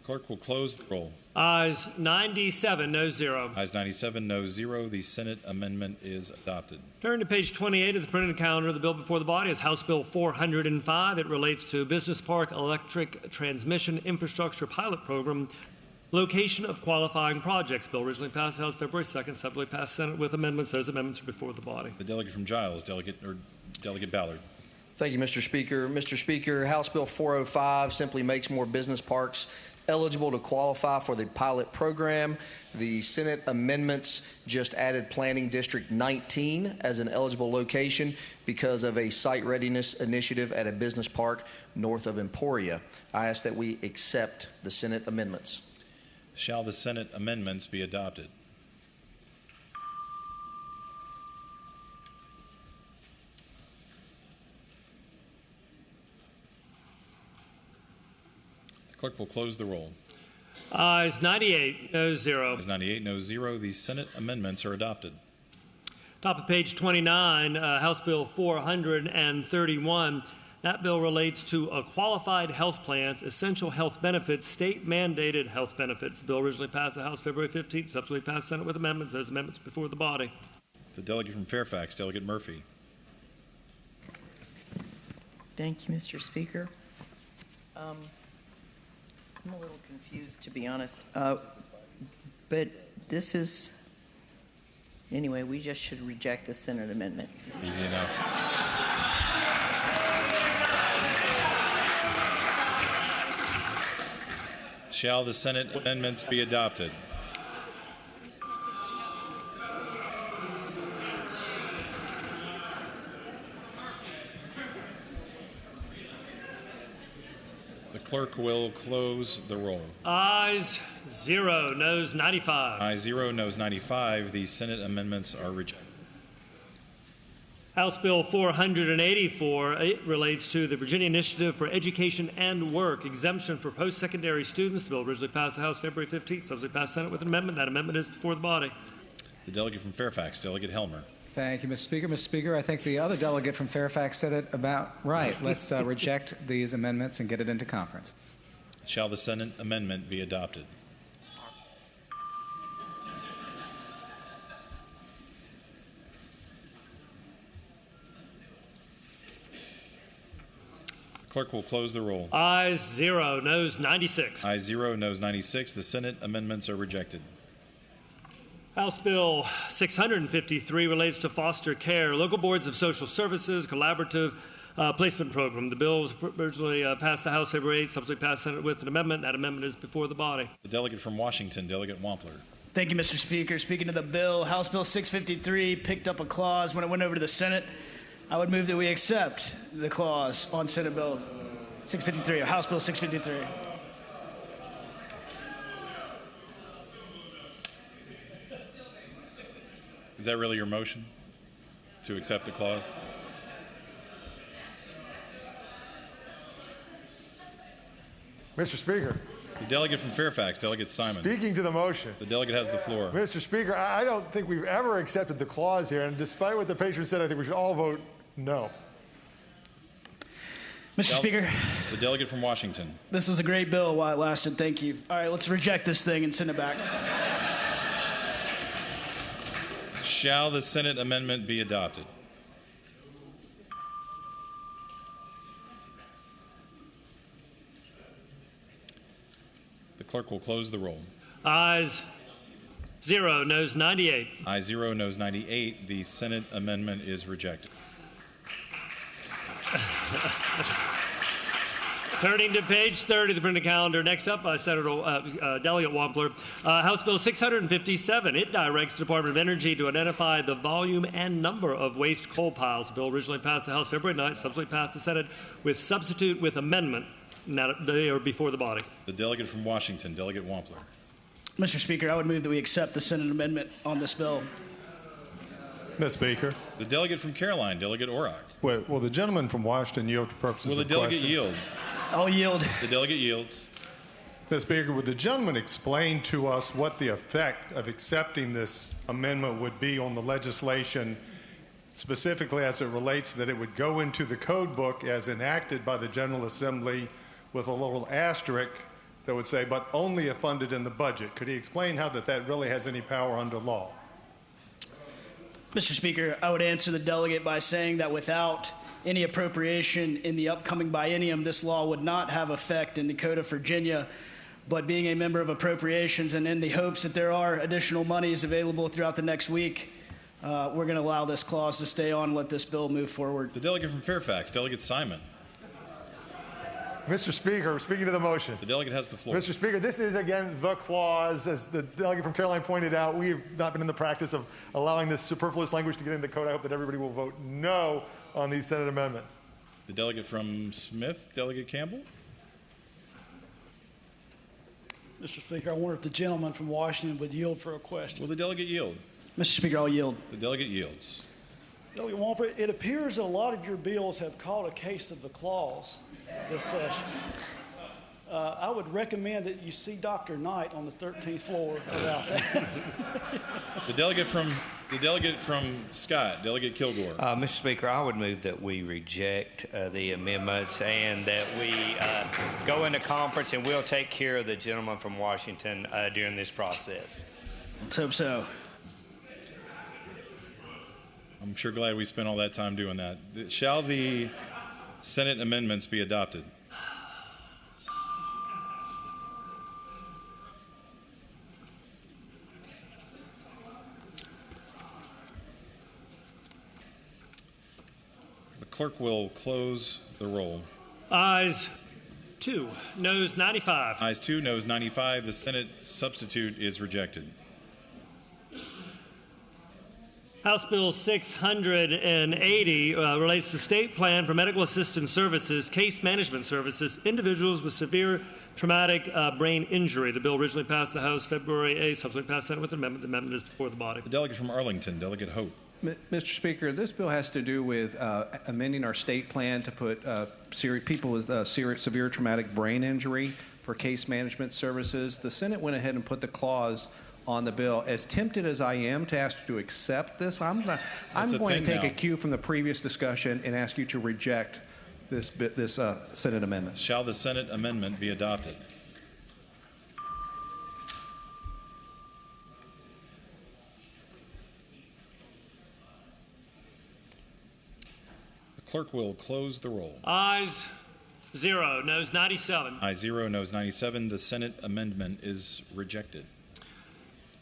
Clerk will close the roll. Ayes 97, noes 0. Ayes 97, noes 0. The Senate amendment is adopted. Turn to page 28 of the printed calendar. The bill before the body is House Bill 405. It relates to Business Park Electric Transmission Infrastructure Pilot Program, location of qualifying projects. Bill originally passed the House February 2nd, subsequently passed Senate with amendments. Those amendments are before the body. The delegate from Giles, Delegate Ballard. Thank you, Mr. Speaker. Mr. Speaker, House Bill 405 simply makes more business parks eligible to qualify for the pilot program. The Senate amendments just added Planning District 19 as an eligible location because of a site readiness initiative at a business park north of Emporia. I ask that we accept the Senate amendments. Shall the Senate amendments be adopted? Clerk will close the roll. Ayes 98, noes 0. Ayes 98, noes 0. The Senate amendments are adopted. Top of page 29, House Bill 431. That bill relates to qualified health plans, essential health benefits, state-mandated health benefits. The bill originally passed the House February 15th, subsequently passed the Senate with amendments. Those amendments before the body. The delegate from Fairfax, Delegate Murphy. Thank you, Mr. Speaker. I'm a little confused, to be honest. But this is, anyway, we just should reject the Senate amendment. Easy enough. Shall the Senate amendments be adopted? The clerk will close the roll. Ayes 0, noes 95. Ayes 0, noes 95. The Senate amendments are rejected. House Bill 484, it relates to the Virginia Initiative for Education and Work, exemption for post-secondary students. The bill originally passed the House February 15th, subsequently passed the Senate with an amendment. That amendment is before the body. The delegate from Fairfax, Delegate Helmer. Thank you, Mr. Speaker. Mr. Speaker, I think the other delegate from Fairfax said it about right. Let's reject these amendments and get it into conference. Shall the Senate amendment be adopted? Clerk will close the roll. Ayes 0, noes 96. Ayes 0, noes 96. The Senate amendments are rejected. House Bill 653 relates to foster care, local boards of social services, collaborative placement program. The bill was originally passed the House February 8th, subsequently passed the Senate with an amendment. That amendment is before the body. The delegate from Washington, Delegate Wampler. Thank you, Mr. Speaker. Speaking to the bill, House Bill 653 picked up a clause when it went over to the Senate. I would move that we accept the clause on Senate Bill 653, or House Bill 653. Is that really your motion? To accept the clause? Mr. Speaker. The delegate from Fairfax, Delegate Simon. Speaking to the motion. The delegate has the floor. Mr. Speaker, I don't think we've ever accepted the clause here, and despite what the patron said, I think we should all vote no. Mr. Speaker. The delegate from Washington. This was a great bill while it lasted. Thank you. All right, let's reject this thing and send it back. Shall the Senate amendment be adopted? The clerk will close the roll. Ayes 0, noes 98. Ayes 0, noes 98. The Senate amendment is rejected. Turning to page 30 of the printed calendar. Next up, Senator Delegate Wampler. House Bill 657. It directs the Department of Energy to identify the volume and number of waste coal piles. The bill originally passed the House February 9th, subsequently passed the Senate with substitute with amendment. Now they are before the body. The delegate from Washington, Delegate Wampler. Mr. Speaker, I would move that we accept the Senate amendment on this bill. Mr. Speaker. The delegate from Caroline, Delegate Orrock. Wait, will the gentleman from Washington yield to purposes Will the of delegate question? yield? I'll yield. The delegate yields. Mr. Speaker, would the gentleman explain to us what the effect of accepting this amendment would be on the legislation, specifically as it relates that it would go into the code book as enacted by the General Assembly with a little asterisk that would say, but only if funded in the budget? Could he explain how that really has any power under law? Mr. Speaker, I would answer the delegate by saying that without any appropriation in the upcoming biennium, this law would not have effect in the Code of Virginia. But being a member of appropriations and in the hopes that there are additional monies available throughout the next week, we're going to allow this clause to stay on and let this bill move forward. The delegate from Fairfax, Delegate Simon. Mr. Speaker, speaking to the motion. The delegate has the floor. Mr. Speaker, this is, again, the clause. As the delegate from Caroline pointed out, we have not been in the practice of allowing this superfluous language to get into the code. I hope that everybody will vote no on these Senate amendments. The delegate from Smith, Delegate Campbell. Mr. Speaker, I wonder if the gentleman from Washington would yield for a question. Will the delegate yield? Mr. Speaker, I'll yield. The delegate yields. Delegate Wampler, it appears that a lot of your bills have caught a case of the clause this session. I would recommend that you see Dr. Knight on the 13th floor about that. The delegate from The delegate from Scott, Delegate Kilgore. Mr. Speaker, I would move that we reject the amendments and that we go into conference, and we'll take care of the gentleman from Washington during this process. Let's hope so. I'm sure glad we spent all that time doing that. Shall the Senate amendments be adopted? The clerk will close the roll. Ayes 2, noes 95. Ayes 2, noes 95. The Senate substitute is rejected. House Bill 680 relates to state plan for medical assistance services, case management services, individuals with severe traumatic brain injury. The bill originally passed the House February 8th, subsequently passed Senate with an amendment. The amendment is before the body. The delegate from Arlington, Delegate Hope. Mr. Speaker, this bill has to do with amending our state plan to put people with severe traumatic brain injury for case management services. The Senate went ahead and put the clause on the bill. As tempted as I am to ask you to accept this, I'm going to take a cue from the previous discussion and ask you to reject this Senate amendment. Shall the Senate amendment be adopted? The clerk will close the roll. Ayes 0, noes 97. Ayes 0, noes 97. The Senate amendment is rejected.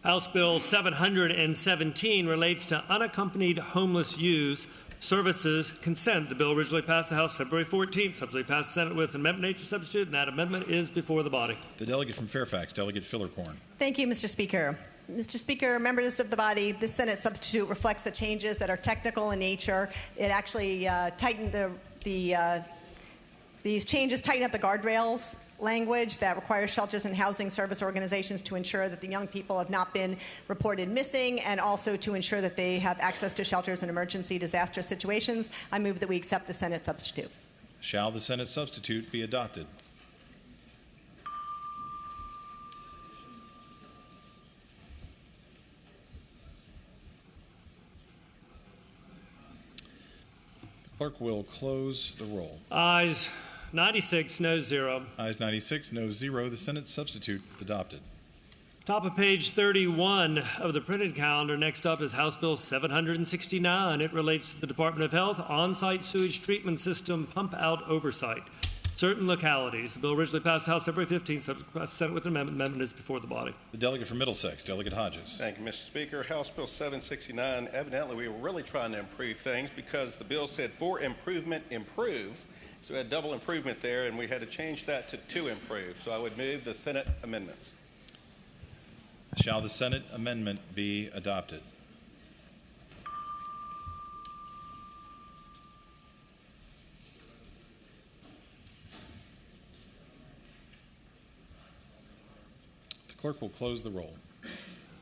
House Bill 717 relates to unaccompanied homeless youth services consent. The bill originally passed the House February 14th, subsequently passed the Senate with an amendment nature substitute, and that amendment is before the body. The delegate from Fairfax, Delegate Fillercorn. Thank you, Mr. Speaker. Mr. Speaker, members of the body, this Senate substitute reflects the changes that are technical in nature. It actually tightened these changes tighten up the guardrails language that requires shelters and housing service organizations to ensure that the young people have not been reported missing, and also to ensure that they have access to shelters in emergency disaster situations. I move that we accept the Senate substitute. Shall the Senate substitute be adopted? The clerk will close the roll. Ayes 96, no 0. Ayes 96, no 0. The Senate substitute adopted. Top of page 31 of the printed calendar. Next up is House Bill 769. It relates to the Department of Health on-site sewage treatment system pump-out oversight. Certain localities. The bill originally passed the House February 15th, subsequently passed the Senate with an amendment. Amendment is before the body. The delegate from Middlesex, Delegate Hodges. Thank you, Mr. Speaker. House Bill 769, evidently we were really trying to improve things because the bill said for improvement, improve. So we had double improvement there, and we had to change that to improve. So I would move the Senate amendments. Shall the Senate amendment be adopted? The clerk will close the roll.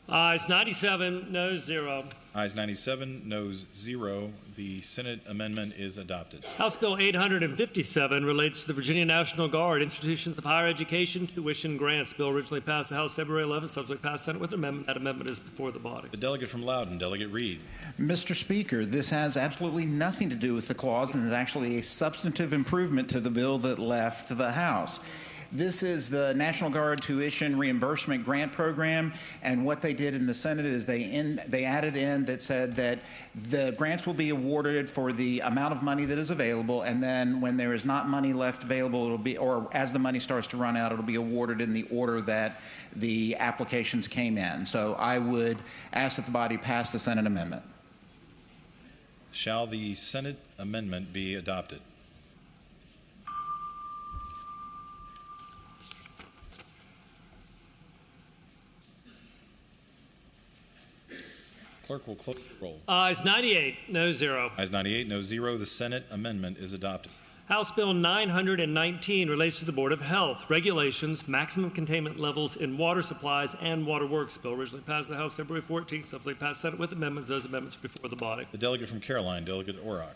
Ayes 97, no 0. Ayes 97, noes 0. The Senate amendment is adopted. House Bill 857 relates to the Virginia National Guard, institutions of higher education, tuition grants. The bill originally passed the House February 11th, subsequently passed the Senate with an amendment. That amendment is before the body. The delegate from Loudoun, Delegate Reed. Mr. Speaker, this has absolutely nothing to do with the clause and is actually a substantive improvement to the bill that left the House. This is the National Guard Tuition Reimbursement Grant Program, and what they did in the Senate is they added in that said that the grants will be awarded for the amount of money that is available, and then when there is not money left available, it'll be, or as the money starts to run out, it'll be awarded in the order that the applications came in. So I would ask that the body pass the Senate amendment. Shall the Senate amendment be adopted? Clerk will close the roll. Ayes 98, no 0. Ayes 98, no 0. The Senate amendment is adopted. House Bill 919 relates to the Board of Health, regulations, maximum containment levels in water supplies and water works. The bill originally passed the House February 14th, subsequently passed Senate with amendments. Those amendments are before the body. The delegate from Caroline, Delegate Orrock.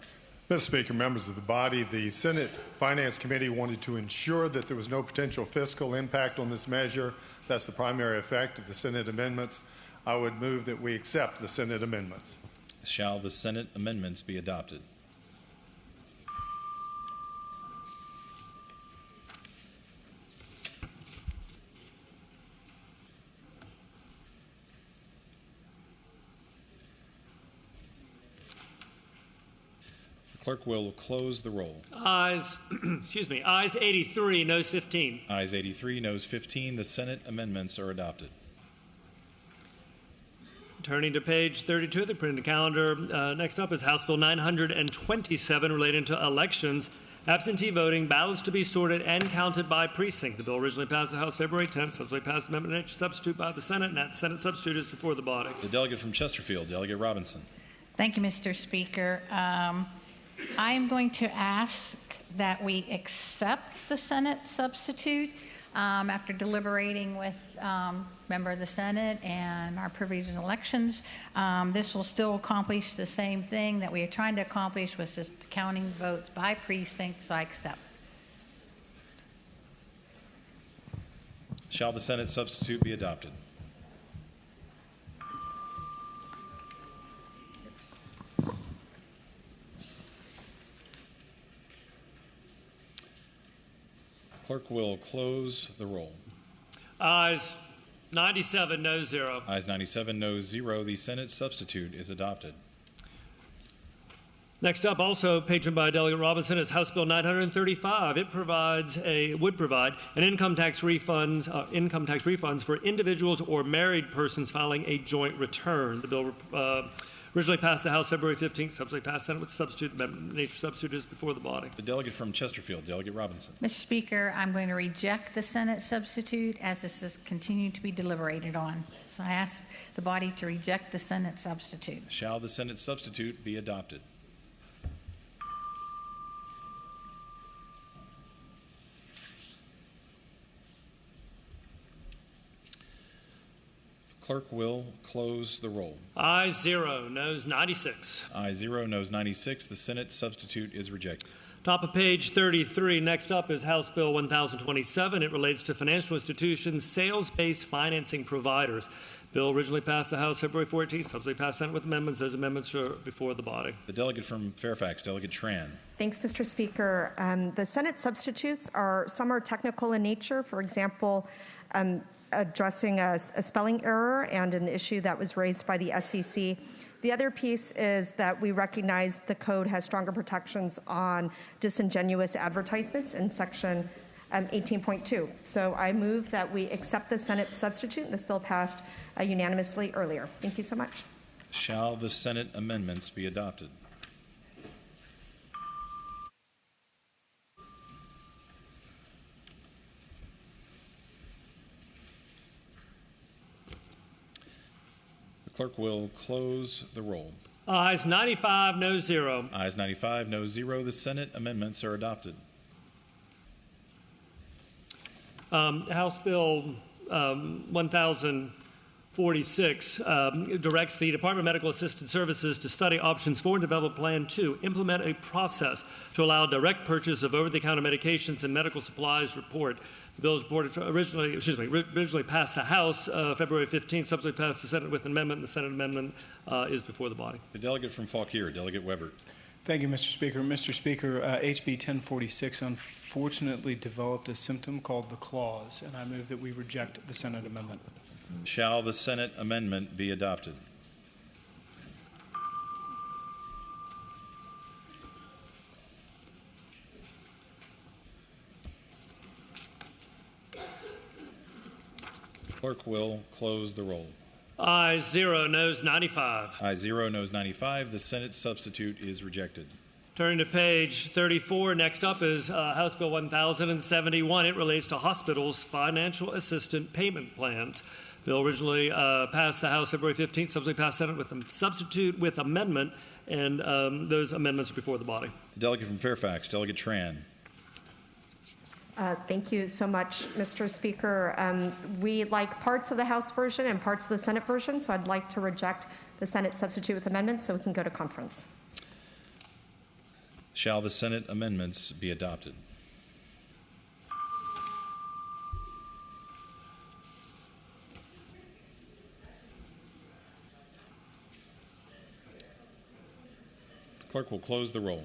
Mr. Speaker, members of the body, the Senate Finance Committee wanted to ensure that there was no potential fiscal impact on this measure. That's the primary effect of the Senate amendments. I would move that we accept the Senate amendments. Shall the Senate amendments be adopted? The clerk will close the roll. Ayes, ayes 83, noes 15. Ayes 83, noes 15. The Senate amendments are adopted. Turning to page 32 of the printed calendar, next up is House Bill 927 relating to elections, absentee voting, ballots to be sorted and counted by precinct. The bill originally passed the House February 10th, subsequently passed amendment H substitute by the Senate, and that Senate substitute is before the body. The delegate from Chesterfield, Delegate Robinson. Thank you, Mr. Speaker. I am going to ask that we accept the Senate substitute after deliberating with member of the Senate and our privileged elections. This will still accomplish the same thing that we are trying to accomplish, was just counting votes by precinct, so I accept. Shall the Senate substitute be adopted? Clerk will close the roll. Ayes 97, no 0. Ayes 97, no 0. The Senate substitute is adopted. Next up, also patroned by Delegate Robinson, is House Bill 935. It would provide an income tax refunds for individuals or married persons filing a joint return. The bill originally passed the House February 15th, subsequently passed Senate with substitute amendment. Nature substitute is before the body. The delegate from Chesterfield, Delegate Robinson. Mr. Speaker, I'm going to reject the Senate substitute as this is continuing to be deliberated on. So I ask the body to reject the Senate substitute. Shall the Senate substitute be adopted? Clerk will close the roll. Ayes 0, noes 96. Ayes 0, noes 96. The Senate substitute is rejected. Top of page 33. Next up is House Bill 1027. It relates to financial institutions, sales-based financing providers. Bill originally passed the House February 14th, subsequently passed Senate with amendments. Those amendments are before the body. The delegate from Fairfax, Delegate Tran. Thanks, Mr. Speaker. The Senate substitutes some are technical in nature. For example, addressing a spelling error and an issue that was raised by the SEC. The other piece is that we recognize the code has stronger protections on disingenuous advertisements in section 18.2. So I move that we accept the Senate substitute. This bill passed unanimously earlier. Thank you so much. Shall the Senate amendments be adopted? Clerk will close the roll. Ayes 95, no 0. Ayes 95, no 0. The Senate amendments are adopted. House Bill 1046 directs the Department of Medical Assistance Services to study options for and develop a plan to implement a process to allow direct purchase of over-the-counter medications and medical supplies report. The bill is originally passed the House February 15th, subsequently passed the Senate with an amendment, and the Senate amendment is before the body. The delegate from Fauquier, Delegate Weber. Thank you, Mr. Speaker. Mr. Speaker, HB 1046 unfortunately developed a symptom called the clause, and I move that we reject the Senate amendment. Shall the Senate amendment be adopted? Clerk will close the roll. Ayes 0, noes 95. Ayes 0, noes 95. The Senate substitute is rejected. Turning to page 34, next up is House Bill 1071. It relates to hospitals' financial assistance payment plans. Bill originally passed the House February 15th, subsequently passed Senate with a substitute with amendment, and those amendments are before the body. The delegate from Fairfax, Delegate Tran. Thank you so much, Mr. Speaker. We like parts of the House version and parts of the Senate version, so I'd like to reject the Senate substitute with amendments so we can go to conference. Shall the Senate amendments be adopted? Clerk will close the roll.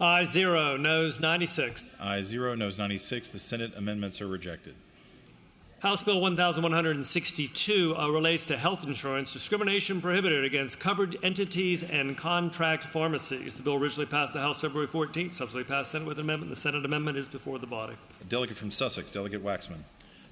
Ayes 0, noes 96. Ayes 0, noes 96. The Senate amendments are rejected. House Bill 1162 relates to health insurance, discrimination prohibited against covered entities and contract pharmacies. The bill originally passed the House February 14th, subsequently passed Senate with an amendment. The Senate amendment is before the body. A delegate from Sussex, Delegate Waxman.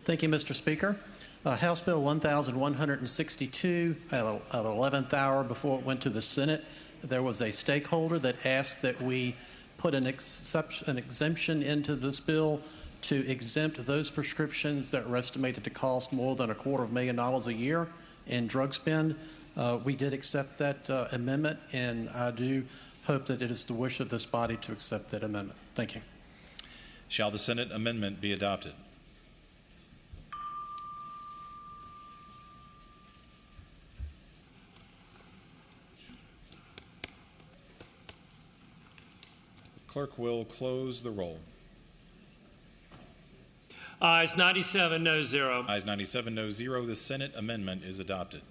Thank you, Mr. Speaker. House Bill 1162, at 11th hour before it went to the Senate, there was a stakeholder that asked that we put an exemption into this bill to exempt those prescriptions that are estimated to cost more than $250,000 a year in drug spend. We did accept that amendment, and I do hope that it is the wish of this body to accept that amendment. Thank you. Shall the Senate amendment be adopted? The clerk will close the roll. Ayes 97, noes 0. Ayes 97, noes 0. The Senate amendment is adopted.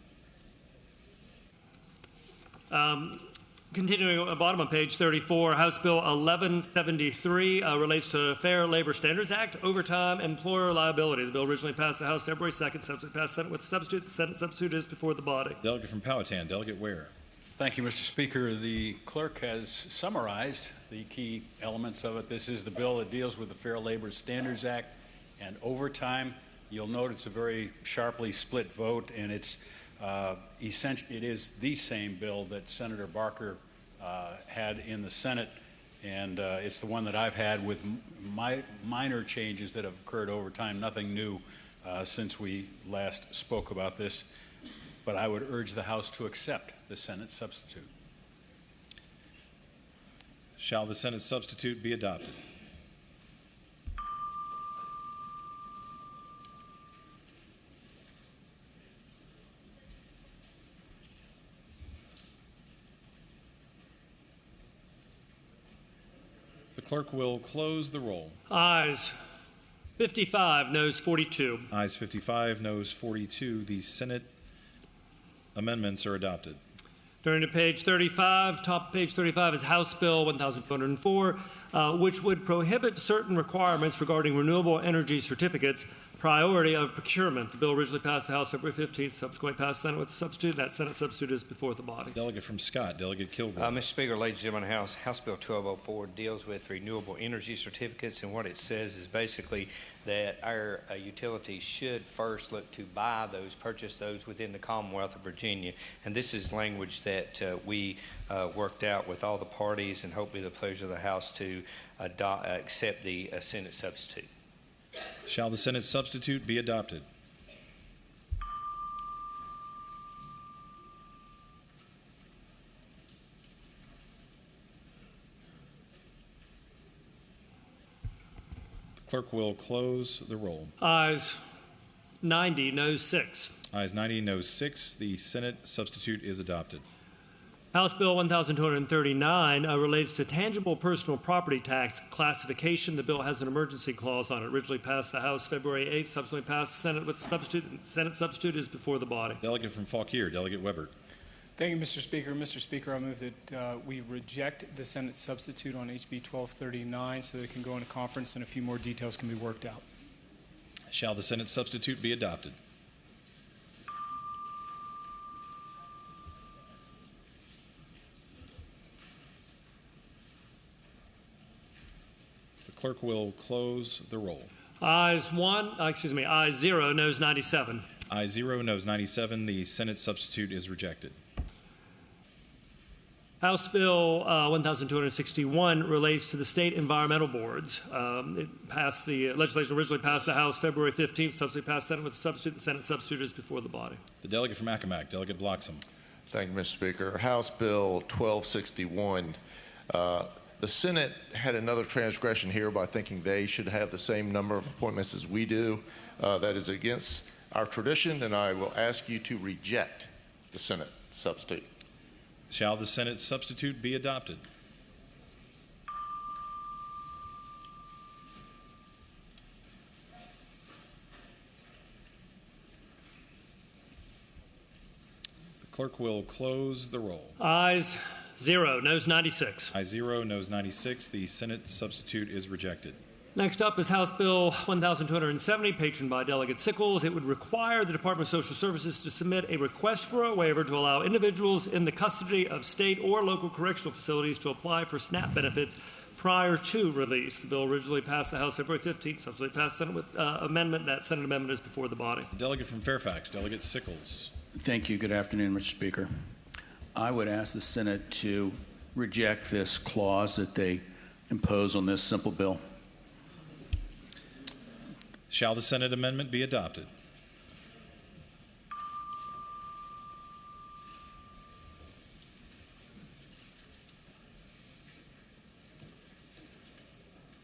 Continuing at the bottom of page 34, House Bill 1173 relates to Fair Labor Standards Act, overtime employer liability. The bill originally passed the House February 2nd, subsequently passed Senate with a substitute. The Senate substitute is before the body. Delegate from Powhatan, Delegate Ware. Thank you, Mr. Speaker. The clerk has summarized the key elements of it. This is the bill that deals with the Fair Labor Standards Act and overtime. You'll note it's a very sharply split vote, and it's it is the same bill that Senator Barker had in the Senate, and it's the one that I've had with minor changes that have occurred over time. Nothing new since we last spoke about this, but I would urge the House to accept the Senate substitute. Shall the Senate substitute be adopted? The clerk will close the roll. Ayes 55, noes 42. Ayes 55, noes 42. The Senate amendments are adopted. Turning to page 35, top of page 35 is House Bill 1204, which would prohibit certain requirements regarding renewable energy certificates, priority of procurement. The bill originally passed the House February 15th, subsequently passed the Senate with a substitute. That Senate substitute is before the body. Delegate from Scott, Delegate Kilgore. Mr. Speaker, ladies and gentlemen, House Bill 1204 deals with renewable energy certificates, and what it says is basically that our utilities should first look to purchase those within the Commonwealth of Virginia. And this is language that we worked out with all the parties, and hopefully the pleasure of the House to accept the Senate substitute. Shall the Senate substitute be adopted? The clerk will close the roll. Ayes 90, noes 6. Ayes 90, noes 6. The Senate substitute is adopted. House Bill 1239 relates to tangible personal property tax classification. The bill has an emergency clause on it. Originally passed the House February 8th, subsequently passed the Senate with substitute. The Senate substitute is before the body. Delegate from Fauquier, Delegate Weber. Thank you, Mr. Speaker. Mr. Speaker, I move that we reject the Senate substitute on HB 1239 so that it can go into conference and a few more details can be worked out. Shall the Senate substitute be adopted? Clerk will close the roll. Ayes 0, noes 97. Ayes 0, noes 97. The Senate substitute is rejected. House Bill 1261 relates to the state environmental boards. The legislation originally passed the House February 15th, subsequently passed Senate with a substitute. The Senate substitute is before the body. The delegate from Accomack, Delegate Bloxham. Thank you, Mr. Speaker. House Bill 1261. The Senate had another transgression here by thinking they should have the same number of appointments as we do. That is against our tradition, and I will ask you to reject the Senate substitute. Shall the Senate substitute be adopted? The clerk will close the roll. Ayes 0, noes 96. Ayes 0, noes 96. The Senate substitute is rejected. Next up is House Bill 1270, patroned by Delegate Sickles. It would require the Department of Social Services to submit a request for a waiver to allow individuals in the custody of state or local correctional facilities to apply for SNAP benefits prior to release. The bill originally passed the House February 15th, subsequently passed Senate with amendment. That Senate amendment is before the body. The delegate from Fairfax, Delegate Sickles. Thank you. Good afternoon, Mr. Speaker. I would ask the Senate to reject this clause that they impose on this simple bill. Shall the Senate amendment be adopted?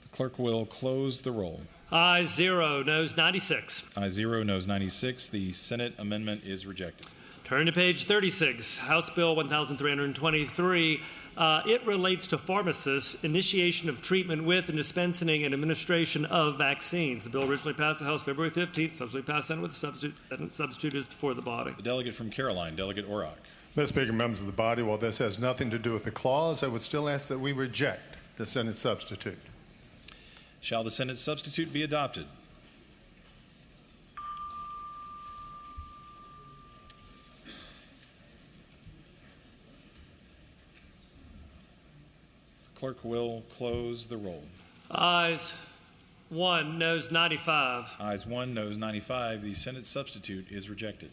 The clerk will close the roll. Ayes 0, noes 96. Ayes 0, noes 96. The Senate amendment is rejected. Turn to page 36, House Bill 1323. It relates to pharmacists' initiation of treatment with and dispensing and administration of vaccines. The bill originally passed the House February 15th, subsequently passed Senate with a substitute. Senate substitute is before the body. The delegate from Caroline, Delegate Orrock. Mr. Speaker, members of the body, while this has nothing to do with the clause, I would still ask that we reject the Senate substitute. Shall the Senate substitute be adopted? Clerk will close the roll. Ayes 1, noes 95. Ayes 1, noes 95. The Senate substitute is rejected.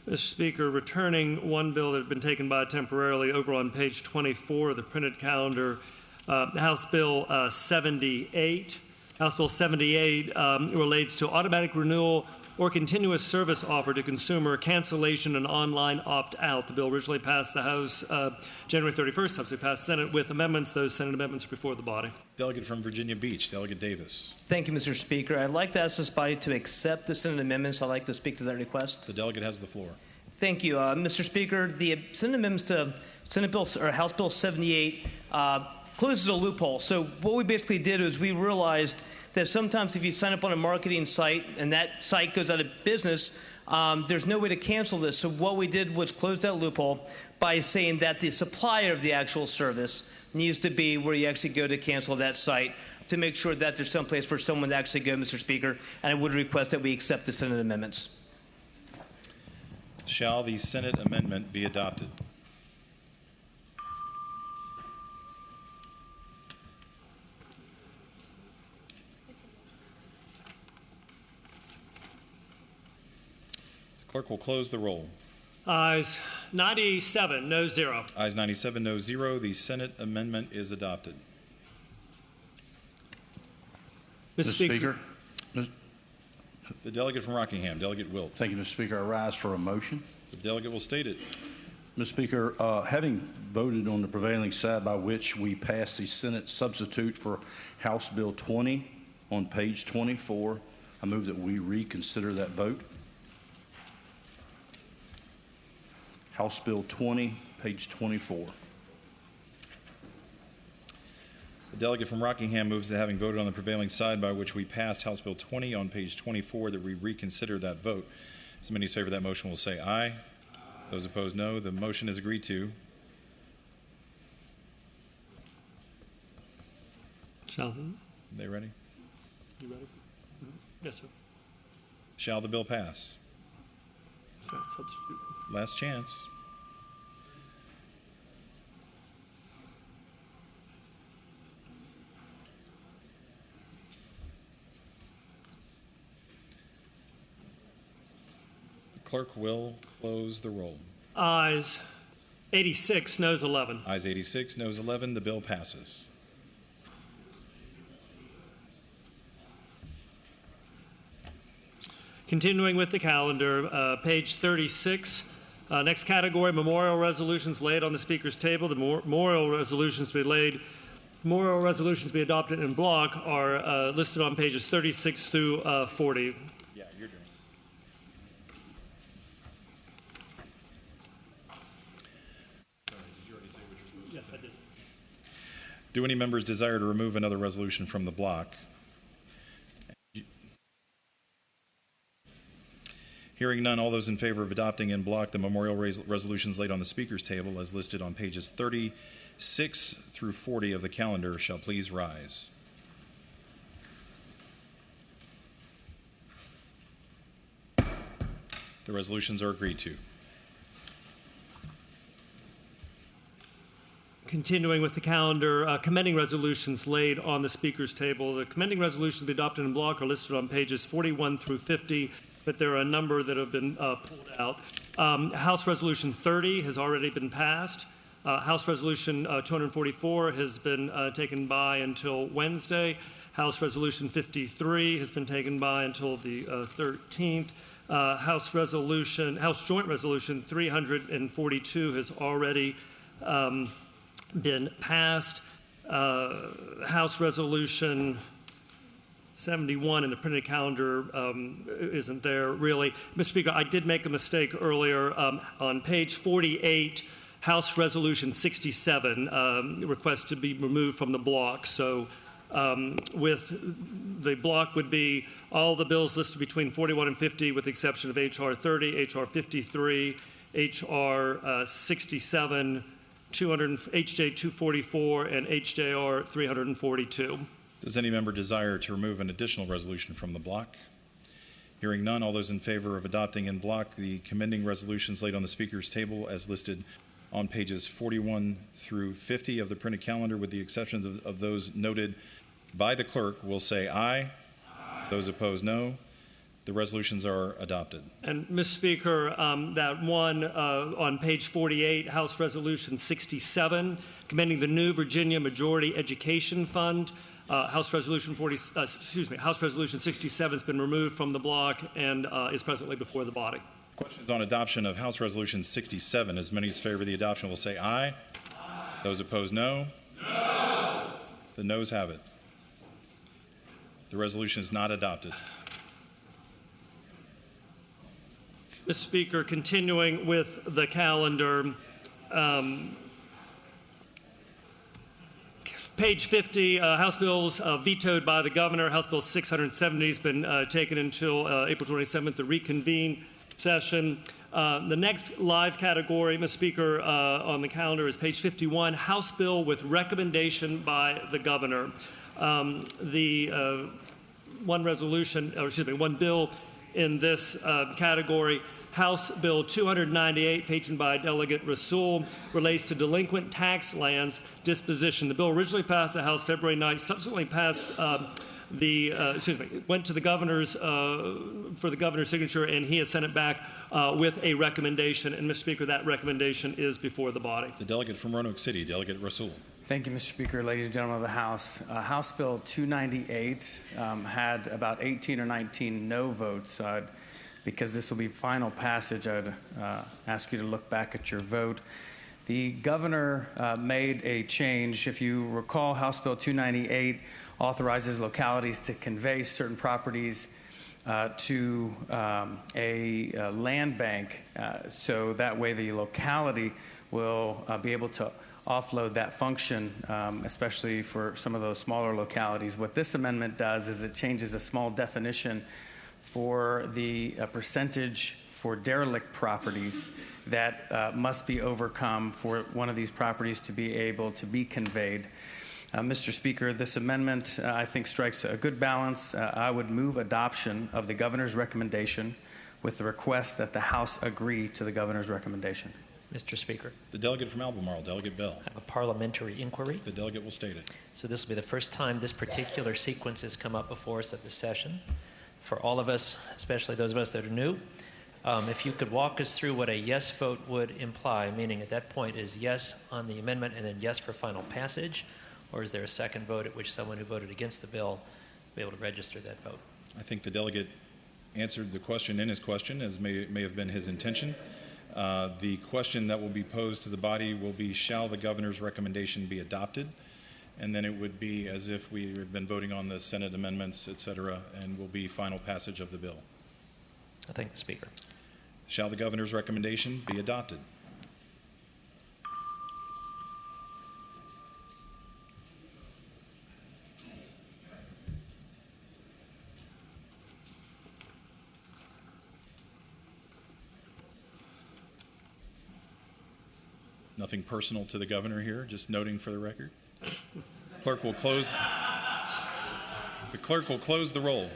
Mr. Speaker, returning one bill that had been taken by temporarily over on page 24 of the printed calendar, House Bill 78. House Bill 78 relates to automatic renewal or continuous service offer to consumer, cancellation, and online opt-out. The bill originally passed the House January 31st, subsequently passed Senate with amendments. Those Senate amendments are before the body. Delegate from Virginia Beach, Delegate Davis. Thank you, Mr. Speaker. I'd like to ask this body to accept the Senate amendments. I'd like to speak to that request. The delegate has the floor. Thank you, Mr. Speaker. The Senate amendments to Senate Bill or House Bill 78 closes a loophole. So what we basically did is we realized that sometimes if you sign up on a marketing site and that site goes out of business, there's no way to cancel this. So what we did was close that loophole by saying that the supplier of the actual service needs to be where you actually go to cancel that site to make sure that there's some place for someone to actually go, Mr. Speaker. And I would request that we accept the Senate amendments. Shall the Senate amendment be adopted? The clerk will close the roll. Ayes 97, no 0. Ayes 97, no 0. The Senate amendment is adopted. Mr. Speaker. The delegate from Rockingham, Delegate Wilt. Thank you, Mr. Speaker. I rise for a motion. The delegate will state it. Mr. Speaker, having voted on the prevailing side by which we passed the Senate substitute for House Bill 20 on page 24, I move that we reconsider that vote. House Bill 20, page 24. The delegate from Rockingham moves that having voted on the prevailing side by which we passed House Bill 20 on page 24, that we reconsider that vote. As many as favor that motion will say aye. Those opposed, no. The motion is agreed to. Shall They ready? you ready? Yes, sir. Shall the bill pass? Senate substitute. Last chance. The clerk will close the roll. Ayes 86, noes 11. Ayes 86, noes 11. The bill passes. Continuing with the calendar, page 36. Next category, memorial resolutions laid on the Speaker's table. The memorial resolutions to be adopted in block are listed on pages 36 through 40. Yeah, you're doing it. Yes, I did. Do any members desire to remove another resolution from the block? Hearing none, all those in favor of adopting in block the memorial resolutions laid on the Speaker's table as listed on pages 36 through 40 of the calendar shall please rise. The resolutions are agreed to. Continuing with the calendar, commending resolutions laid on the Speaker's table. The commending resolutions to be adopted in block are listed on pages 41 through 50, but there are a number that have been pulled out. House Resolution 30 has already been passed. House Resolution 244 has been taken by until Wednesday. House Resolution 53 has been taken by until the 13th. House Joint Resolution 342 has already been passed. House Resolution 71 in the printed calendar isn't there really. Mr. Speaker, I did make a mistake earlier. On page 48, House Resolution 67 requests to be removed from the block. So with the block would be all the bills listed between 41 and 50 with the exception of H.R. 30, H.R. 53, H.R. 67, H.J. 244, and H.J.R. 342. Does any member desire to remove an additional resolution from the block? Hearing none, all those in favor of adopting in block the commending resolutions laid on the Speaker's table as listed on pages 41 through 50 of the printed calendar with the exceptions of those noted by the clerk will say aye. Aye. Those opposed, no. The resolutions are adopted. And, Mr. Speaker, that one on page 48, House Resolution 67, commending the New Virginia Majority Education Fund. House Resolution 67 has been removed from the block and is presently before the body. Questions on adoption of House Resolution 67. As many as favor the adoption will say aye. Aye. Those opposed, no. No. The noes have it. The resolution is not adopted. Mr. Speaker, continuing with the calendar, page 50, House bills vetoed by the governor. House Bill 670 has been taken until April 27th to reconvene session. The next live category, Mr. Speaker, on the calendar is page 51, House bill with recommendation by the governor. One bill in this category, House Bill 298, patroned by Delegate Rasool, relates to delinquent tax lands disposition. The bill originally passed the House February 9th, subsequently passed went to the governor's for the governor's signature, and he has sent it back with a recommendation. And, Mr. Speaker, that recommendation is before the body. The delegate from Roanoke City, Delegate Rasool. Thank you, Mr. Speaker, ladies and gentlemen of the House. House Bill 298 had about 18 or 19 no votes. Because this will be final passage, I'd ask you to look back at your vote. The governor made a change. If you recall, House Bill 298 authorizes localities to convey certain properties to a land bank, so that way the locality will be able to offload that function, especially for some of those smaller localities. What this amendment does is it changes a small definition for the percentage for derelict properties that must be overcome for one of these properties to be able to be conveyed. Mr. Speaker, this amendment, I think, strikes a good balance. I would move adoption of the governor's recommendation with the request that the House agree to the governor's recommendation. Mr. Speaker. The delegate from Albemarle, Delegate Bell. I have a parliamentary inquiry. The delegate will state it. So this will be the first time this particular sequence has come up before us at the session. For all of us, especially those of us that are new, if you could walk us through what a yes vote would imply, meaning at that point is yes on the amendment and then yes for final passage, or is there a second vote at which someone who voted against the bill will be able to register that vote? I think the delegate answered the question in his question, as may have been his intention. The question that will be posed to the body will be, shall the governor's recommendation be adopted? And then it would be as if we had been voting on the Senate amendments, et cetera, and will be final passage of the bill. I thank the Speaker. Shall the governor's recommendation be adopted? Nothing personal to the governor here, just noting for the record. Clerk will close. The clerk will close the roll.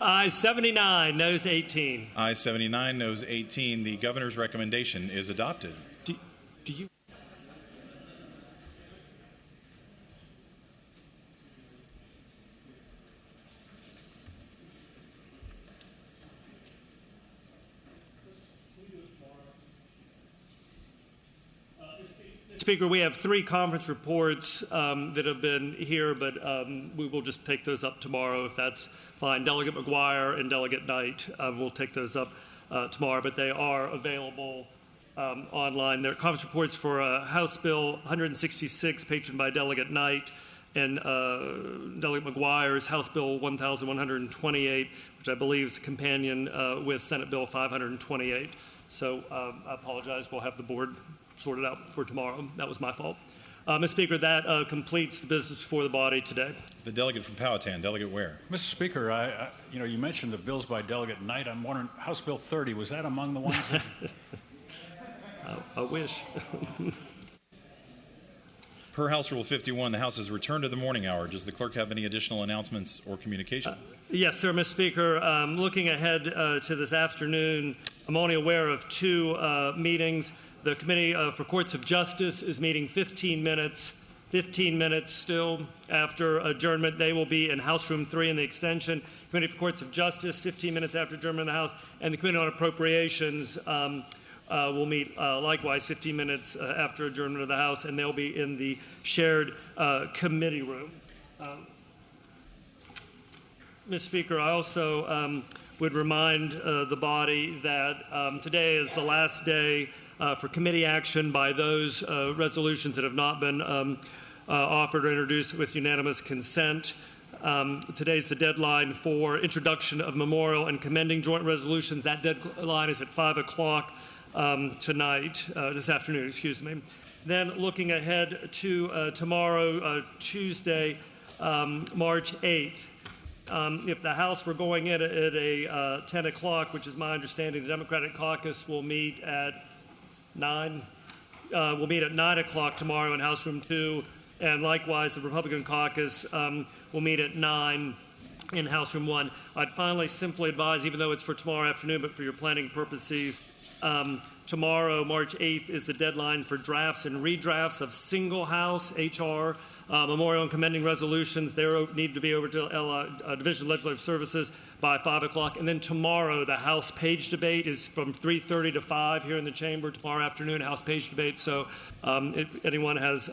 Ayes 79, noes 18. Ayes 79, noes 18. The governor's recommendation is adopted. Do you? Speaker, we have 3 conference reports that have been here, but we will just take those up tomorrow if that's fine. Delegate McGuire and Delegate Knight, we'll take those up tomorrow, but they are available online. They're conference reports for House Bill 166, patroned by Delegate Knight, and Delegate McGuire's House Bill 1128, which I believe is a companion with Senate Bill 528. So I apologize. We'll have the board sorted out for tomorrow. That was my fault. Mr. Speaker, that completes the business before the body today. The delegate from Powhatan, Delegate Ware. Mr. Speaker, you mentioned the bills by Delegate Knight. I'm wondering, House Bill 30, was that among the ones that... I wish. Per House Rule 51, the House has returned to the morning hour. Does the clerk have any additional announcements or communications? Yes, sir, Mr. Speaker. Looking ahead to this afternoon, I'm only aware of 2 meetings. The Committee for Courts of Justice is meeting 15 minutes still after adjournment. They will be in House Room 3 in the extension. Committee for Courts of Justice, 15 minutes after adjournment in the House. And the Committee on Appropriations will meet likewise 15 minutes after adjournment of the House, and they'll be in the shared committee room. Mr. Speaker, I also would remind the body that today is the last day for committee action by those resolutions that have not been offered or introduced with unanimous consent. Today's the deadline for introduction of memorial and commending joint resolutions. That deadline is at 5 o'clock this afternoon, excuse me. Then looking ahead to tomorrow, Tuesday, March 8th. If the House were going in at a 10 o'clock, which is my understanding, the Democratic caucus will meet at 9. We'll meet at 9 o'clock tomorrow in House Room 2, and likewise the Republican caucus will meet at 9 in House Room 1. I'd finally simply advise, even though it's for tomorrow afternoon, but for your planning purposes, tomorrow, March 8th, is the deadline for drafts and redrafts of single House HR memorial and commending resolutions. They need to be over to Division of Legislative Services by 5 o'clock. And then tomorrow, the House page debate is from 3:30 to 5 here in the chamber. Tomorrow afternoon, House page debate. So if anyone has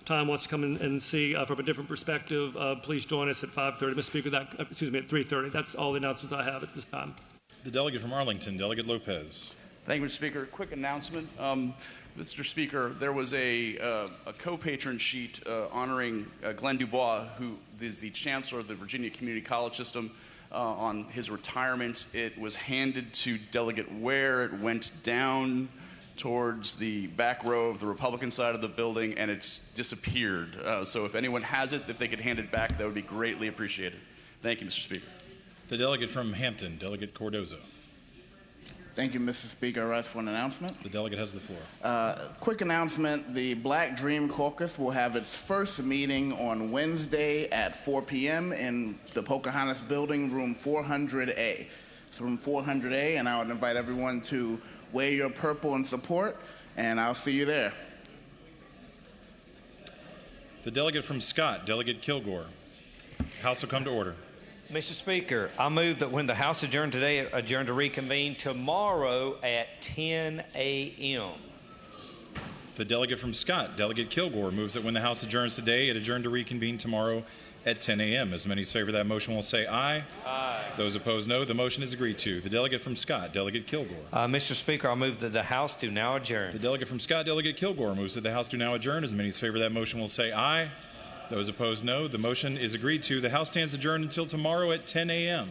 time, wants to come and see from a different perspective, please join us at 5:30. Mr. Speaker, at 3:30. That's all the announcements I have at this time. The delegate from Arlington, Delegate Lopez. Thank you, Mr. Speaker. Quick announcement. Mr. Speaker, there was a co-patron sheet honoring Glenn Dubois, who is the Chancellor of the Virginia Community College System, on his retirement. It was handed to Delegate Ware. It went down towards the back row of the Republican side of the building, and it's disappeared. So if anyone has it, if they could hand it back, that would be greatly appreciated. Thank you, Mr. Speaker. The delegate from Hampton, Delegate Cordozo. Thank you, Mr. Speaker. I rise for an announcement. The delegate has the floor. Quick announcement. The Black Dream Caucus will have its first meeting on Wednesday at 4 p.m. in the Pocahontas Building, room 400A. It's room 400A, and I would invite everyone to wear your purple in support, and I'll see you there. The delegate from Scott, Delegate Kilgore. House will come to order. Mr. Speaker, I move that when the House adjourned today, adjourn to reconvene tomorrow at 10 a.m. The delegate from Scott, Delegate Kilgore, moves that when the House adjourns today, it adjourn to reconvene tomorrow at 10 a.m. As many as favor that motion will say aye. Aye. Those opposed, no. The motion is agreed to. The delegate from Scott, Delegate Kilgore. Mr. Speaker, I move that the House do now adjourn. The delegate from Scott, Delegate Kilgore, moves that the House do now adjourn. As many as favor that motion will say aye. Those opposed, no. The motion is agreed to. The House stands adjourned until tomorrow at 10 a.m.